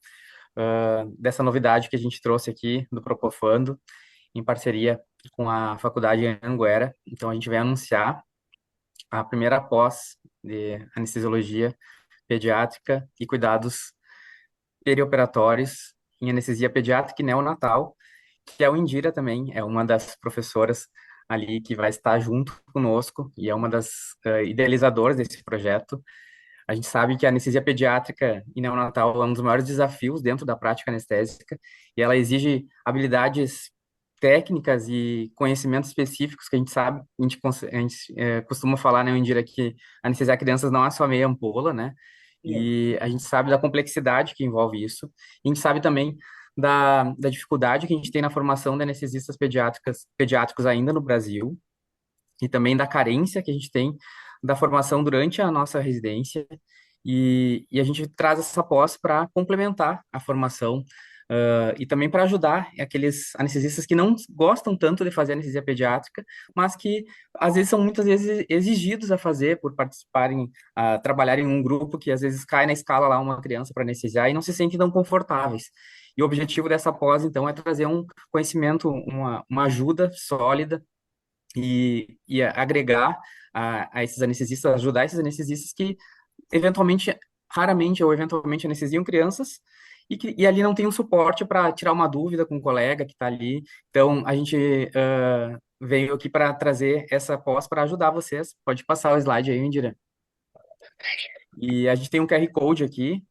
dessa novidade que a gente trouxe aqui do Propofando, em parceria com a Faculdade Anhanguera. Então, a gente vai anunciar a primeira pós de anestesiologia pediátrica e cuidados perioperatórios em anestesia pediátrica e neonatal, que é o Indira também, é uma das professoras ali que vai estar junto conosco e é uma das idealizadoras desse projeto. A gente sabe que a anestesia pediátrica e neonatal é um dos maiores desafios dentro da prática anestésica e ela exige habilidades técnicas e conhecimentos específicos que a gente sabe, a gente costuma falar, né, Indira, que anestesiar crianças não é só meia ampola, né? É. E a gente sabe da complexidade que envolve isso. E a gente sabe também da dificuldade que a gente tem na formação de anestesistas pediátricos ainda no Brasil e também da carência que a gente tem da formação durante a nossa residência, e a gente traz essa pós para complementar a formação, e também para ajudar aqueles anestesistas que não gostam tanto de fazer anestesia pediátrica, mas que às vezes são muitas vezes exigidos a fazer por participarem, a trabalhar em um grupo que às vezes cai na escala lá uma criança para anestesiar e não se sentem tão confortáveis. E o objetivo dessa pós, então, é trazer um conhecimento, uma ajuda sólida e agregar a esses anestesistas, ajudar esses anestesistas que eventualmente, raramente ou eventualmente anestesiam crianças e ali não tem um suporte para tirar uma dúvida com um colega que está ali. Então, a gente veio aqui para trazer essa pós para ajudar vocês. Pode passar o slide aí, Indira. E a gente tem um QR Code aqui,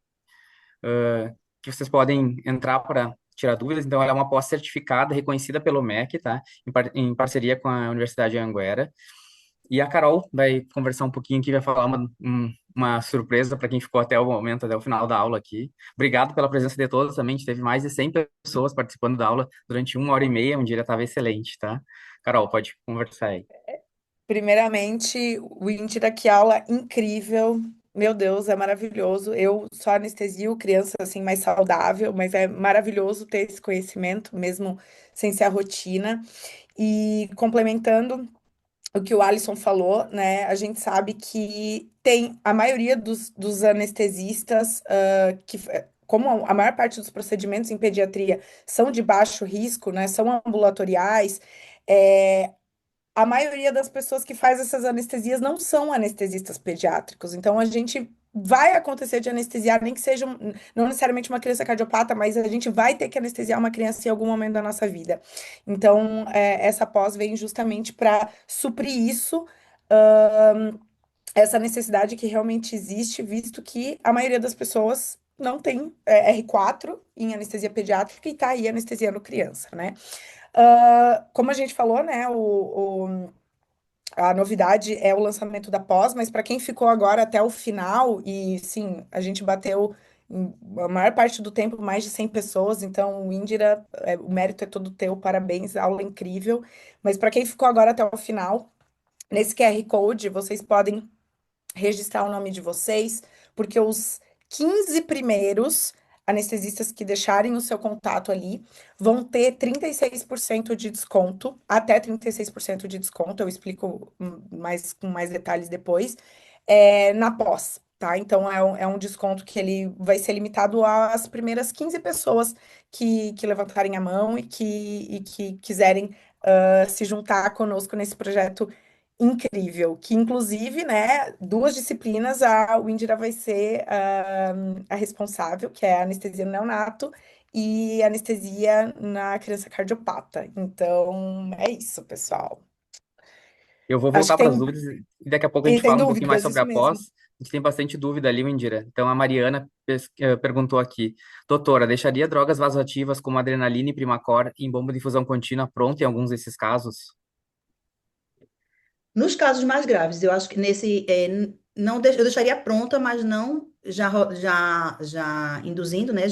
que vocês podem entrar para tirar dúvidas. Então, ela é uma pós certificada, reconhecida pelo MEC, tá? Em parceria com a Universidade de Anguera. E a Carol vai conversar um pouquinho aqui, vai falar uma surpresa para quem ficou até o momento, até o final da aula aqui. Obrigado pela presença de todos também. A gente teve mais de 100 pessoas participando da aula durante 1 hora e meia, um dia estava excelente, tá? Carol, pode conversar aí. Primeiramente, o Indira, que aula incrível. Meu Deus, é maravilhoso. Eu só anestesio criança assim mais saudável, mas é maravilhoso ter esse conhecimento, mesmo sem ser a rotina. E complementando o que o Alisson falou, né? A gente sabe que tem a maioria dos anestesistas, como a maior parte dos procedimentos em pediatria são de baixo risco, né? São ambulatoriais. a maioria das pessoas que faz essas anestesias não são anestesistas pediátricos. Então, a gente vai acontecer de anestesiar, nem que seja, não necessariamente uma criança cardiopata, mas a gente vai ter que anestesiar uma criança em algum momento da nossa vida. Então, essa pós vem justamente para suprir isso, essa necessidade que realmente existe, visto que a maioria das pessoas não tem R4 em anestesia pediátrica e tá aí anestesiando criança, né? Como a gente falou, né, a novidade é o lançamento da pós, mas para quem ficou agora até o final, e sim, a gente bateu a maior parte do tempo mais de 100 pessoas, então, Indira, o mérito é todo teu, parabéns, aula incrível. Mas para quem ficou agora até o final, nesse QR Code, vocês podem registrar o nome de vocês, porque os 15 primeiros anestesistas que deixarem o seu contato ali vão ter 36% de desconto, até 36% de desconto, eu explico mais, com mais detalhes depois, na pós, tá? Então é um desconto que ele vai ser limitado às primeiras 15 pessoas que levantarem a mão e que quiserem se juntar conosco nesse projeto incrível, que inclusive, né, duas disciplinas, a Windira vai ser a responsável, que é a anestesia no neonato e anestesia na criança cardiopata. Então, é isso, pessoal. Eu vou Acho voltar que para as tem, dúvidas e daqui a pouco a e gente tem fala um pouquinho mais dúvidas, sobre a isso mesmo. pós. A gente tem bastante dúvida ali, Indira. Então a Mariana perguntou aqui: doutora, deixaria drogas vasoativas como adrenalina e Primacor em bomba de infusão contínua pronta em alguns desses casos? Nos casos mais graves, eu acho que nesse, não eu deixaria pronta, mas não já induzindo, né,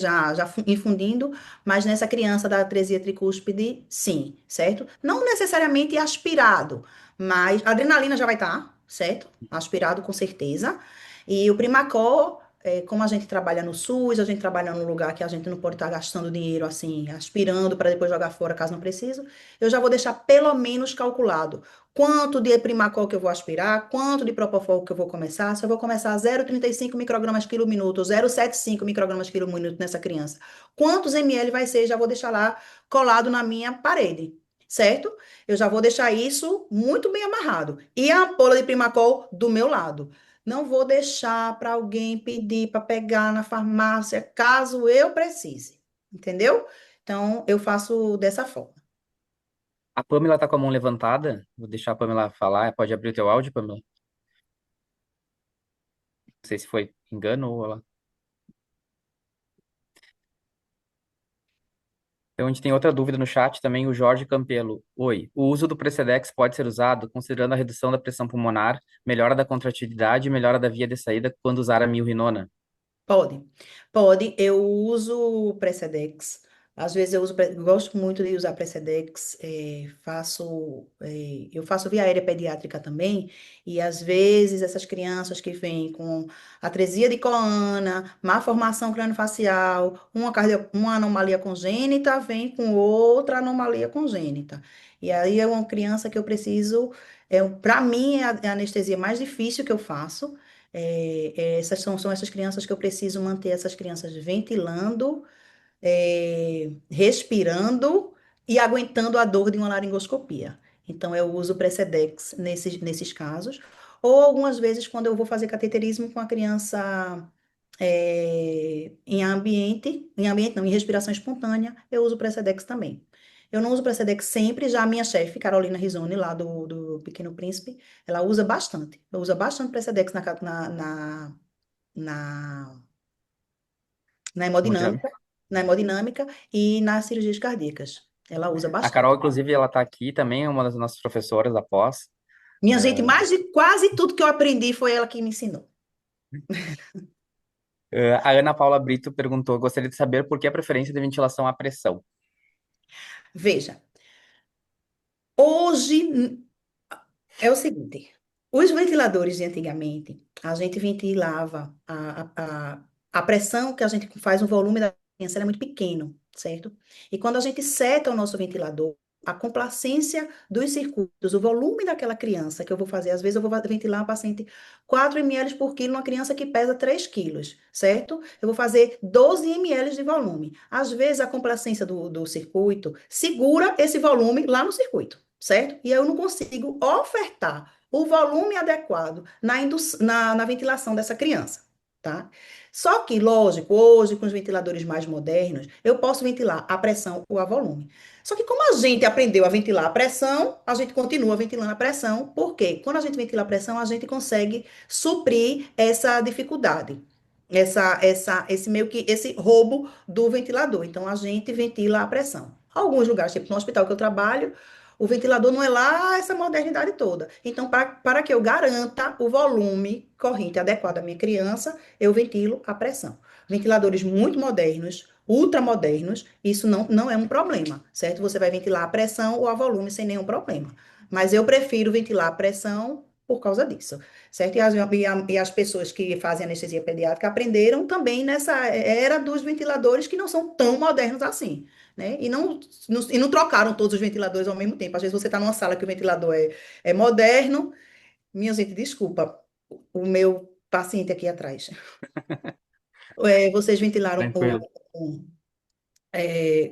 infundindo, mas nessa criança da atresia tricúspide, sim, certo? Não necessariamente aspirado, mas a adrenalina já vai estar, certo? Aspirado com certeza. E o Primacol, como a gente trabalha no SUS, a gente trabalha num lugar que a gente não pode estar gastando dinheiro assim, aspirando para depois jogar fora caso não precise, eu já vou deixar pelo menos calculado quanto de Primacol que eu vou aspirar, quanto de Propofol que eu vou começar, se eu vou começar 0,35 microgramas quilo minuto, ou 0,75 microgramas quilo minuto nessa criança, quantos ml vai ser, já vou deixar lá colado na minha parede, certo? Eu já vou deixar isso muito bem amarrado. E a ampola de Primacol do meu lado. Não vou deixar para alguém pedir para pegar na farmácia, caso eu precise, entendeu? Então, eu faço dessa forma. A Pamela está com a mão levantada. Vou deixar a Pamela falar. Pode abrir o teu áudio, Pamela. Não sei se foi engano ou ela. Então, a gente tem outra dúvida no chat também, o Jorge Campelo. Oi, o uso do Precedex pode ser usado considerando a redução da pressão pulmonar, melhora da contratilidade e melhora da via de saída quando usar a milrinona? Pode, pode. Eu uso Precedex. Às vezes eu gosto muito de usar Precedex. Eu faço via aérea pediátrica também. E às vezes essas crianças que vêm com atresia de Coana, má formação craniofacial, uma anomalia congênita, vem com outra anomalia congênita. E aí é uma criança que eu preciso. Para mim é a anestesia mais difícil que eu faço. Essas são essas crianças que eu preciso manter essas crianças ventilando, respirando e aguentando a dor de uma laringoscopia. Então, eu uso o Precedex nesses casos. Ou algumas vezes, quando eu vou fazer cateterismo com a criança em ambiente não, em respiração espontânea, eu uso o Precedex também. Eu não uso o Precedex sempre, já a minha chefe, Carolina Risoni, lá do Pequeno Príncipe, ela usa bastante. Ela usa bastante Precedex na, na Hemodinâmica. hemodinâmica, na hemodinâmica e nas cirurgias cardíacas. Ela usa A bastante. Carol, inclusive, ela está aqui também, é uma das nossas professoras da pós. Minha gente, É, mais de quase tudo que eu aprendi foi ela que me ensinou. a Ana Paula Brito perguntou: gostaria de saber por que a preferência de ventilação à pressão? Veja, hoje é o seguinte: os ventiladores de antigamente, a gente ventilava a pressão que a gente faz, o volume da criança ela é muito pequeno, certo? E quando a gente seta o nosso ventilador, a complacência dos circuitos, o volume daquela criança que eu vou fazer, às vezes eu vou ventilar uma paciente 4 ml por quilo, uma criança que pesa 3 quilos, certo? Eu vou fazer 12 ml de volume. Às vezes a complacência do circuito segura esse volume lá no circuito. certo? E eu não consigo ofertar o volume adequado na ventilação dessa criança, tá? Só que, lógico, hoje, com os ventiladores mais modernos, eu posso ventilar a pressão ou a volume. Só que como a gente aprendeu a ventilar a pressão, a gente continua ventilando a pressão, porque quando a gente ventila a pressão, a gente consegue suprir essa dificuldade. Esse meio que esse roubo do ventilador. Então, a gente ventila a pressão. Alguns lugares, tipo no hospital que eu trabalho, o ventilador não é lá essa modernidade toda. Então, para que eu garanta o volume corrente adequado à minha criança, eu ventilo a pressão. Ventiladores muito modernos, ultramodernos, isso não é um problema, certo? Você vai ventilar a pressão ou a volume sem nenhum problema. Mas eu prefiro ventilar a pressão por causa disso, certo? E as pessoas que fazem anestesia pediátrica aprenderam também nessa era dos ventiladores que não são tão modernos assim, né? E não trocaram todos os ventiladores ao mesmo tempo. Às vezes você está numa sala que o ventilador é moderno. Minha gente, desculpa, o meu paciente aqui atrás. Vocês ventilaram Tranquilo.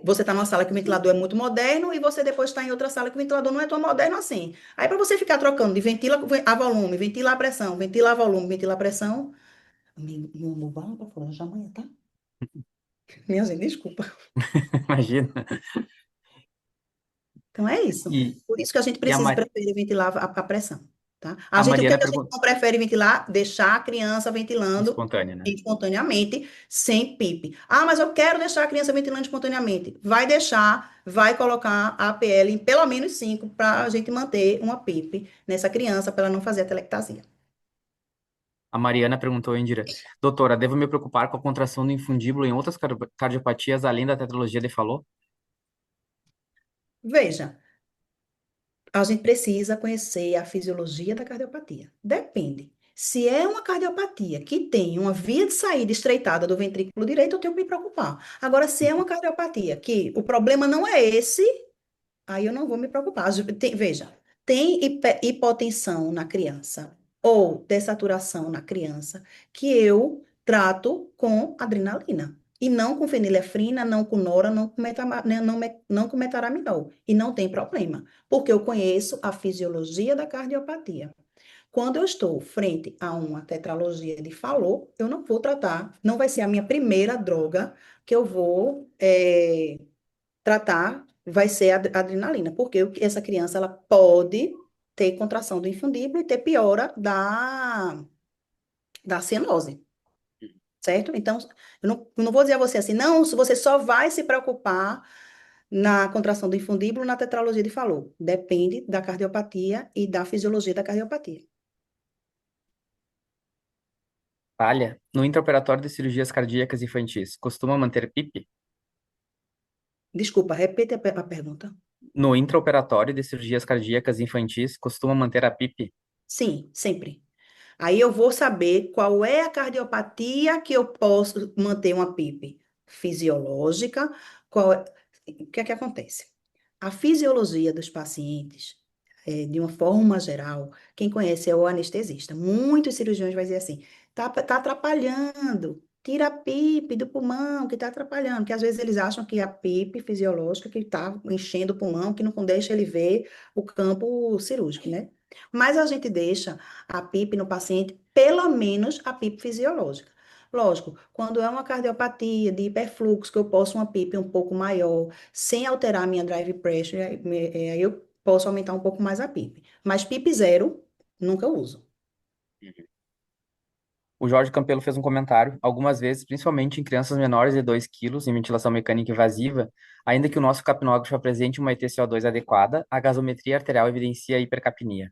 você está numa sala que o ventilador é muito moderno e você depois está em outra sala que o ventilador não é tão moderno assim. Aí, para você ficar trocando de ventila a volume, ventila a pressão, ventila a volume, ventila a pressão. Meu amor, vai lá para fora já amanhã, tá? Minha gente, desculpa. Imagina. Então é isso. E, Por isso que a gente e precisa preferir ventilar a pressão, tá? a O que é Mariana que a gente perguntou, não prefere ventilar? Deixar a criança ventilando espontânea, né? espontaneamente, sem PIP. Ah, mas eu quero deixar a criança ventilando espontaneamente. Vai deixar, vai colocar a APL em pelo menos 5 para a gente manter uma PIP nessa criança, para ela não fazer a telectasia. A Mariana perguntou, Indira, doutora, devo me preocupar com a contração do infundíbulo em outras cardiopatias além da tetralogia de Fallot? Veja, a gente precisa conhecer a fisiologia da cardiopatia. Depende. Se é uma cardiopatia que tem uma via de saída estreitada do ventrículo direito, eu tenho que me preocupar. Agora, se é uma cardiopatia que o problema não é esse, aí eu não vou me preocupar. Veja, tem hipotensão na criança ou dessaturação na criança que eu trato com adrenalina. E não com fenilefrina, não com nora, não com, não com metaraminol. E não tem problema, porque eu conheço a fisiologia da cardiopatia. Quando eu estou frente a uma tetralogia de Fallot, eu não vou tratar, não vai ser a minha primeira droga que eu vou tratar vai ser a adrenalina, porque essa criança ela pode ter contração do infundíbulo e ter piora da cianose, certo? Então, eu não vou dizer a você assim, não, se você só vai se preocupar na contração do infundíbulo na tetralogia de Fallot. Depende da cardiopatia e da fisiologia da cardiopatia. Palha, no intraoperatório de cirurgias cardíacas infantis, costuma manter PIP? Desculpa, repete a pergunta. No intraoperatório de cirurgias cardíacas infantis, costuma manter a PIP? Sim, sempre. Aí eu vou saber qual é a cardiopatia que eu posso manter uma PIP fisiológica. O que é que acontece? A fisiologia dos pacientes, de uma forma geral, quem conhece é o anestesista. Muitos cirurgiões vão dizer assim, tá atrapalhando, tira a PIP do pulmão, que está atrapalhando, porque às vezes eles acham que a PIP fisiológica que está enchendo o pulmão, que não deixa ele ver o campo cirúrgico, né? Mas a gente deixa a PIP no paciente, pelo menos a PIP fisiológica. Lógico, quando é uma cardiopatia de hiperfluxo, que eu posso uma PIP um pouco maior, sem alterar a minha drive pressure, aí eu posso aumentar um pouco mais a PIP. Mas PIP zero, nunca uso. O Jorge Campelo fez um comentário. Algumas vezes, principalmente em crianças menores de 2 quilos em ventilação mecânica invasiva, ainda que o nosso capnógrafo apresente uma ETCO2 adequada, a gasometria arterial evidencia hipercapnia.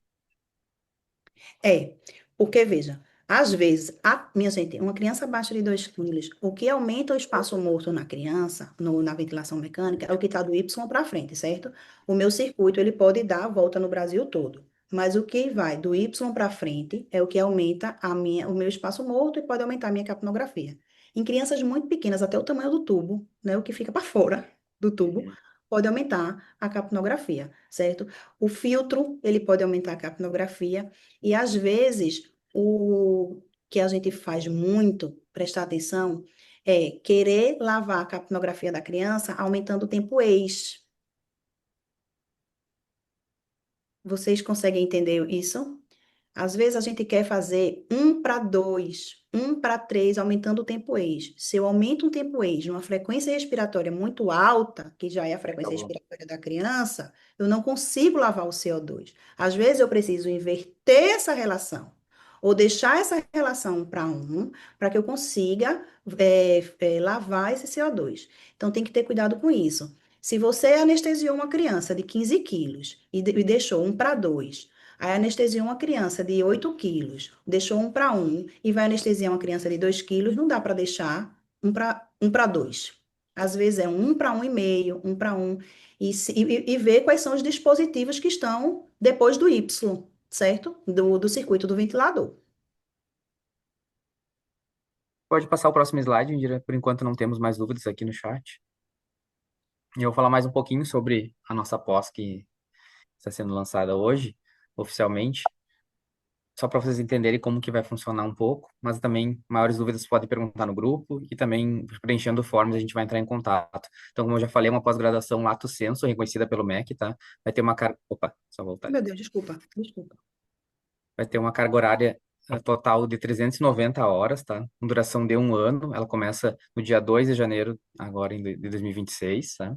É, porque veja, às vezes, minha gente, uma criança abaixo de 2 quilos, o que aumenta o espaço morto na criança, na ventilação mecânica, é o que está do Y para frente, certo? O meu circuito, ele pode dar a volta no Brasil todo. Mas o que vai do Y para frente é o que aumenta o meu espaço morto e pode aumentar a minha capnografia. Em crianças muito pequenas, até o tamanho do tubo, né, o que fica para fora do tubo, Uhum. pode aumentar a capnografia, certo? O filtro, ele pode aumentar a capnografia. E às vezes, o que a gente faz muito, prestar atenção, é querer lavar a capnografia da criança aumentando o tempo ex. Vocês conseguem entender isso? Às vezes a gente quer fazer 1 para 2, 1 para 3, aumentando o tempo ex. Se eu aumento um tempo ex numa frequência respiratória muito alta, que já é a frequência Acabou. respiratória da criança, eu não consigo lavar o CO2. Às vezes eu preciso inverter essa relação, ou deixar essa relação 1 para 1, para que eu consiga lavar esse CO2. Então tem que ter cuidado com isso. Se você anestesiou uma criança de 15 quilos e deixou 1 para 2, aí anestesia uma criança de 8 quilos, deixou 1 para 1 e vai anestesiar uma criança de 2 quilos, não dá para deixar 1 para 2. Às vezes é 1 para 1,5, 1 para 1, e ver quais são os dispositivos que estão depois do Y, certo? Do circuito do ventilador. Pode passar o próximo slide, Indira. Por enquanto não temos mais dúvidas aqui no chat. E eu vou falar mais um pouquinho sobre a nossa pós que está sendo lançada hoje, oficialmente, só para vocês entenderem como que vai funcionar um pouco, mas também maiores dúvidas podem perguntar no grupo e também preenchendo formas a gente vai entrar em contato. Então, como eu já falei, é uma pós-graduação Lato Sensu, reconhecida pelo MEC, tá? Vai ter uma carga... Opa, só voltar ali. Meu Deus, desculpa, desculpa. Vai ter uma carga horária total de 390 horas, tá? Com duração de 1 ano. Ela começa no dia 2 de janeiro, agora de 2026, tá?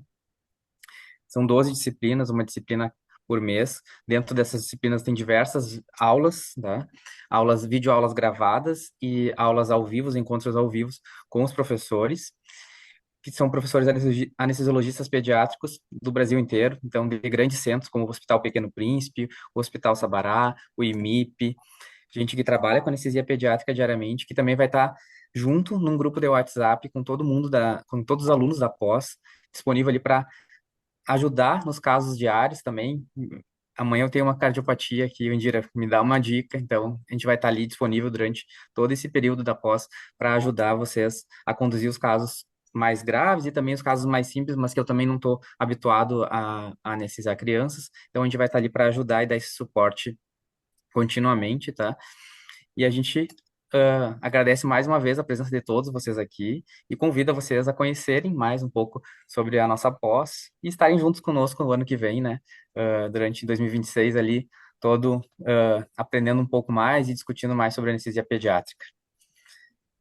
São 12 disciplinas, uma disciplina por mês. Dentro dessas disciplinas tem diversas aulas, tá? Aulas, videoaulas gravadas e aulas ao vivo, encontros ao vivo com os professores, que são professores anestesiologistas pediátricos do Brasil inteiro, então de grandes centros como o Hospital Pequeno Príncipe, o Hospital Sabará, o IMIP, gente que trabalha com anestesia pediátrica diariamente, que também vai estar junto num grupo de WhatsApp com todo mundo com todos os alunos da pós, disponível ali para ajudar nos casos diários também. Amanhã eu tenho uma cardiopatia que o Indira me dá uma dica, então a gente vai estar ali disponível durante todo esse período da pós para ajudar vocês a conduzir os casos mais graves e também os casos mais simples, mas que eu também não estou habituado a anestesiar crianças. Então a gente vai estar ali para ajudar e dar esse suporte continuamente, tá? E a gente agradece mais uma vez a presença de todos vocês aqui e convida vocês a conhecerem mais um pouco sobre a nossa pós e estarem juntos conosco no ano que vem, né? Durante 2026 ali, todo aprendendo um pouco mais e discutindo mais sobre anestesia pediátrica.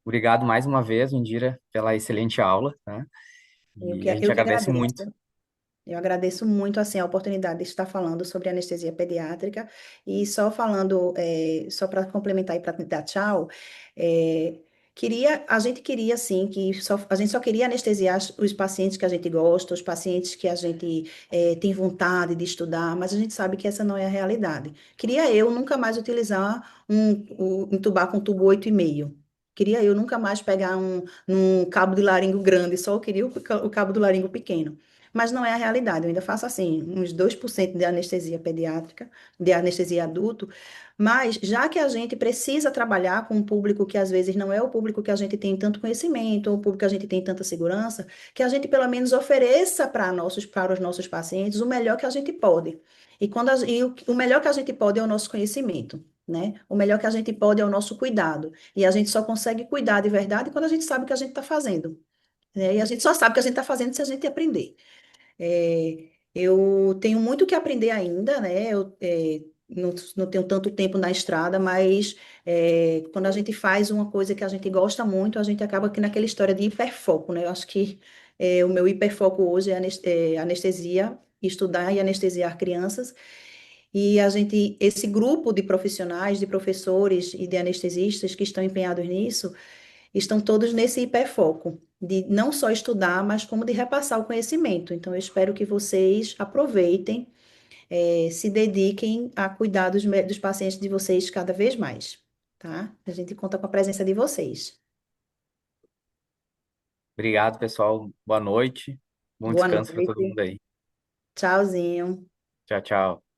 Obrigado mais uma vez, Indira, pela excelente aula, tá? E a gente Eu que agradece muito. agradeço. Eu agradeço muito assim a oportunidade de estar falando sobre anestesia pediátrica e só falando, só para complementar e para dar tchau, a gente queria assim a gente só queria anestesiar os pacientes que a gente gosta, os pacientes que a gente tem vontade de estudar, mas a gente sabe que essa não é a realidade. Queria eu nunca mais utilizar entubar com tubo 8,5. Queria eu nunca mais pegar um cabo de laringo grande, só eu queria o cabo do laringo pequeno. Mas não é a realidade. Eu ainda faço assim, uns 2% de anestesia pediátrica, de anestesia adulto. Mas já que a gente precisa trabalhar com um público que às vezes não é o público que a gente tem tanto conhecimento, ou o público que a gente tem tanta segurança, que a gente pelo menos ofereça para os nossos pacientes o melhor que a gente pode. E o melhor que a gente pode é o nosso conhecimento. Né? O melhor que a gente pode é o nosso cuidado. E a gente só consegue cuidar de verdade quando a gente sabe o que a gente está fazendo. Né? E a gente só sabe o que a gente está fazendo se a gente aprender. Eu tenho muito que aprender ainda, né? Eu não tenho tanto tempo na estrada, mas quando a gente faz uma coisa que a gente gosta muito, a gente acaba aqui naquela história de hiperfoco, né? Eu acho que o meu hiperfoco hoje é anestesia, estudar e anestesiar crianças. E esse grupo de profissionais, de professores e de anestesistas que estão empenhados nisso, estão todos nesse hiperfoco, de não só estudar, mas como de repassar o conhecimento. Então, eu espero que vocês aproveitem, se dediquem a cuidar dos pacientes de vocês cada vez mais, tá? A gente conta com a presença de vocês. Obrigado, pessoal. Boa noite. Bom Boa descanso para todo noite. mundo aí. Tchauzinho. Tchau, tchau.